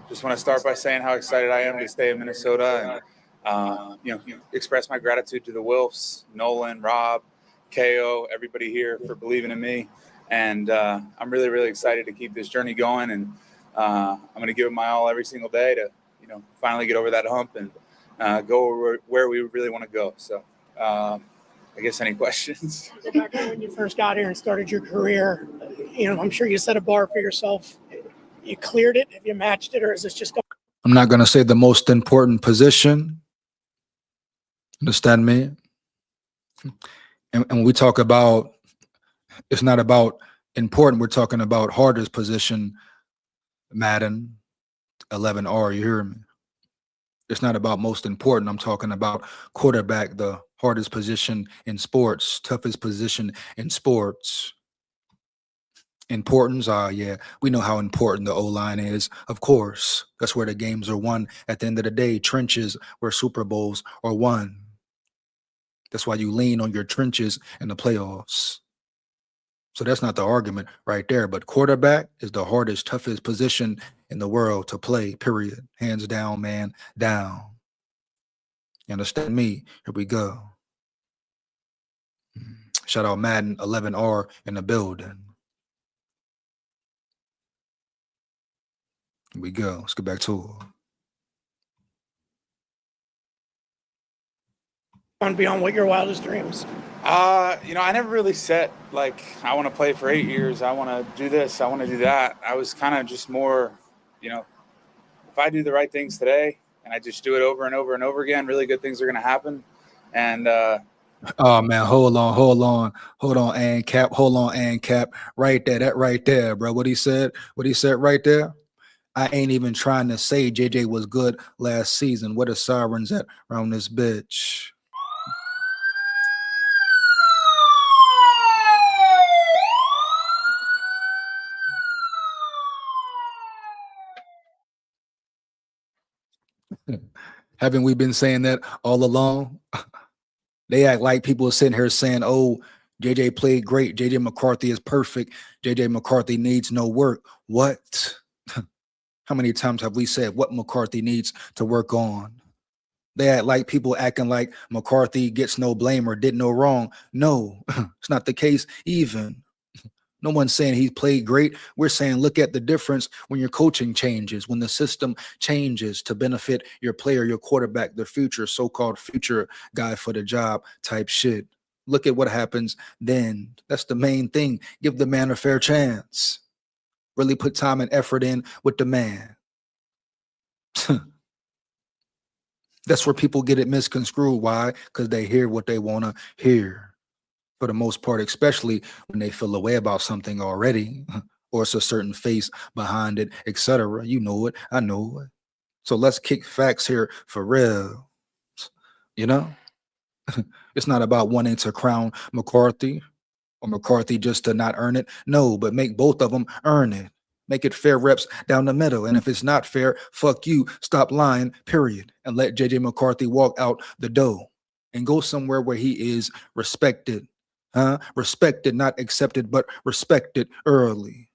just want to start by saying how excited I am to stay in Minnesota and express my gratitude to the Wilfs, Nolan, Rob, KO, everybody here for believing in me. And I'm really, really excited to keep this journey going. And I'm going to give it my all every single day to, finally get over that hump and go where we really want to go. So I guess any questions? Go back to when you first got here and started your career. I'm sure you set a bar for yourself. You cleared it. Have you matched it, or is this just? I'm not going to say the most important position. Understand me? And when we talk about, it's not about important. We're talking about hardest position, Madden, 11R. You hear me? It's not about most important. I'm talking about quarterback, the hardest position in sports, toughest position in sports. Importance, yeah, we know how important the O-line is. Of course, that's where the games are won. At the end of the day, trenches where Super Bowls are won. That's why you lean on your trenches in the playoffs. So that's not the argument right there. But quarterback is the hardest, toughest position in the world to play, period. Hands down, man, down. You understand me? Here we go. Shout out Madden 11R in the building. Here we go. Let's get back to it. On beyond what your wildest dreams? I never really set like I want to play for 8 years. I want to do this. I want to do that. I was kind of just more, if I do the right things today and I just do it over and over and over again, really good things are going to happen. And oh man, hold on, and Cap, right there, that right there, bro. What he said right there. I ain't even trying to say JJ was good last season. Where the sirens at around this bitch? Haven't we been saying that all along? They act like people are sitting here saying, oh, JJ played great. JJ McCarthy is perfect. JJ McCarthy needs no work. What? How many times have we said what McCarthy needs to work on? They act like people acting like McCarthy gets no blame or did no wrong. No, it's not the case even. No one's saying he played great. We're saying look at the difference when your coaching changes, when the system changes to benefit your player, your quarterback, the future, so-called future guy for the job type shit. Look at what happens then. That's the main thing. Give the man a fair chance. Really put time and effort in with the man. That's where people get it misconstrued. Why? Because they hear what they want to hear. For the most part, especially when they feel a way about something already, or it's a certain face behind it, etc. You know it, I know it. So let's kick facts here for real. It's not about wanting to crown McCarthy Or McCarthy just to not earn it? No, but make both of them earn it. Make it fair reps down the middle. And if it's not fair, fuck you. Stop lying, period. And let JJ McCarthy walk out the door and go somewhere where he is respected. Respected, not accepted, but respected early.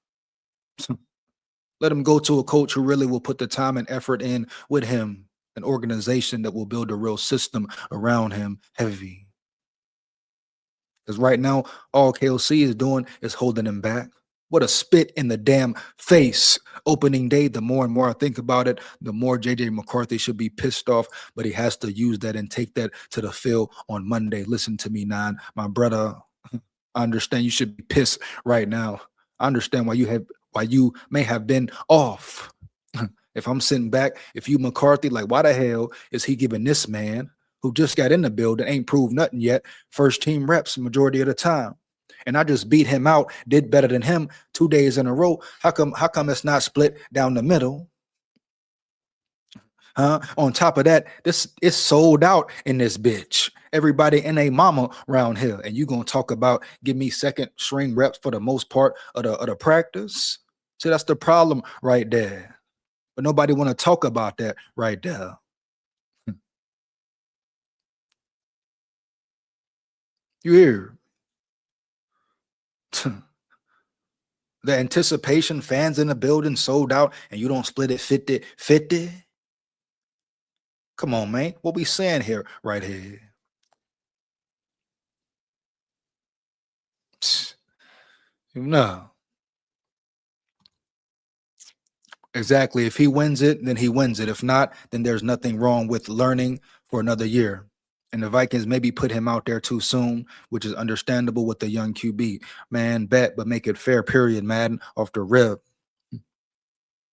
Let him go to a coach who really will put the time and effort in with him, an organization that will build a real system around him heavy. Because right now, all KOC is doing is holding him back. What a spit in the damn face. Opening day, the more and more I think about it, the more JJ McCarthy should be pissed off, but he has to use that and take that to the field on Monday. Listen to me, Nine. My brother, I understand you should be pissed right now. I understand why you may have been off. If I'm sitting back, if you McCarthy, like why the hell is he giving this man who just got in the building, ain't proved nothing yet, first team reps majority of the time? And I just beat him out, did better than him 2 days in a row. How come it's not split down the middle? On top of that, this is sold out in this bitch. Everybody and a mama around here. And you gonna talk about give me second string reps for the most part of the practice? See, that's the problem right there. But nobody want to talk about that right there. You hear? The anticipation, fans in the building sold out, and you don't split it 50-50? Come on, man. What we saying here, right here? No. Exactly. If he wins it, then he wins it. If not, then there's nothing wrong with learning for another year. And the Vikings maybe put him out there too soon, which is understandable with the young QB. Man, bet, but make it fair, period, Madden, off the rip.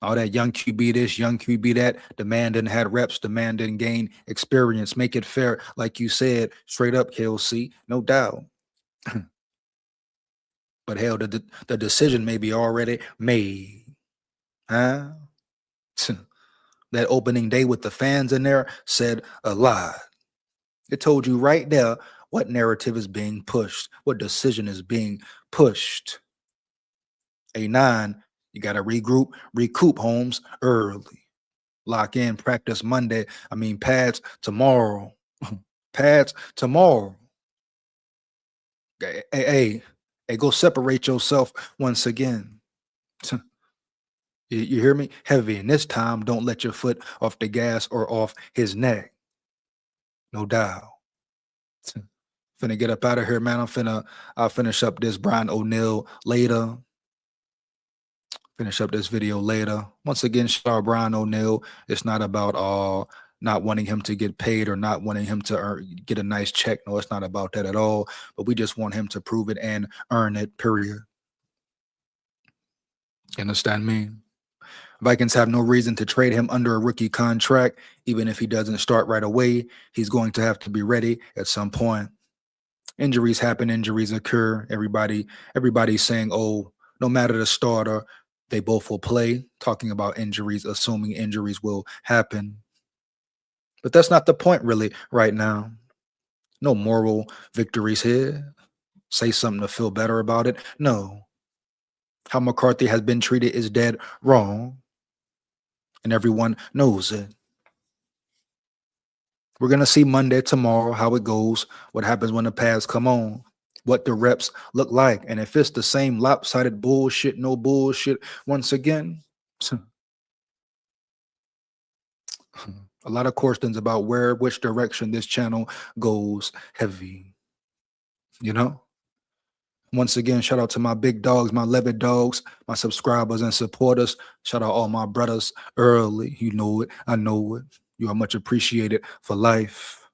All that young QB this, young QB that. The man didn't have reps. The man didn't gain experience. Make it fair, like you said, straight up, KLC, no doubt. But hell, the decision may be already made. That opening day with the fans in there said a lot. It told you right there what narrative is being pushed, what decision is being pushed. A9, you got to recoup Holmes early. Lock in, practice Monday. Pads tomorrow. Pads tomorrow. Hey, go separate yourself once again. You hear me? Heavy. And this time, don't let your foot off the gas or off his neck. No doubt. Finna get up out of here, man. I'll finish up this Brian O'Neill later. Finish up this video later. Once again, shout out Brian O'Neill. It's not about not wanting him to get paid or not wanting him to get a nice check. No, it's not about that at all. But we just want him to prove it and earn it, period. You understand me? Vikings have no reason to trade him under a rookie contract. Even if he doesn't start right away, he's going to have to be ready at some point. Injuries happen, injuries occur. Everybody's saying, oh, no matter the starter, they both will play. Talking about injuries, assuming injuries will happen. But that's not the point really right now. No moral victories here. Say something to feel better about it. No. How McCarthy has been treated is dead wrong. And everyone knows it. We're going to see Monday, tomorrow, how it goes, what happens when the pads come on, what the reps look like. And if it's the same lopsided bullshit, no bullshit, once again, a lot of questions about which direction this channel goes heavy. You know? Once again, shout out to my big dogs, my levied dogs, my subscribers and supporters. Shout out all my brothers early. You know it. I know it. You are much appreciated for life.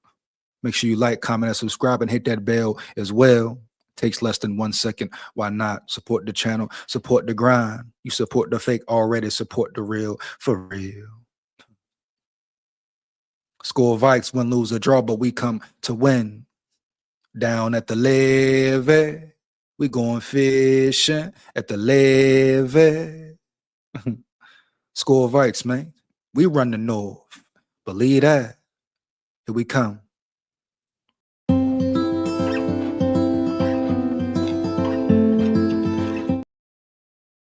Make sure you like, comment, and subscribe and hit that bell as well. Takes less than 1 second. Why not? Support the channel. Support the grind. You support the fake already. Support the real for real. SKOL Vikes, win, lose, or draw, but we come to win. Down at the levee. We going fishing at the levee. SKOL Vikes, man. We run the north. Believe that. Here we come.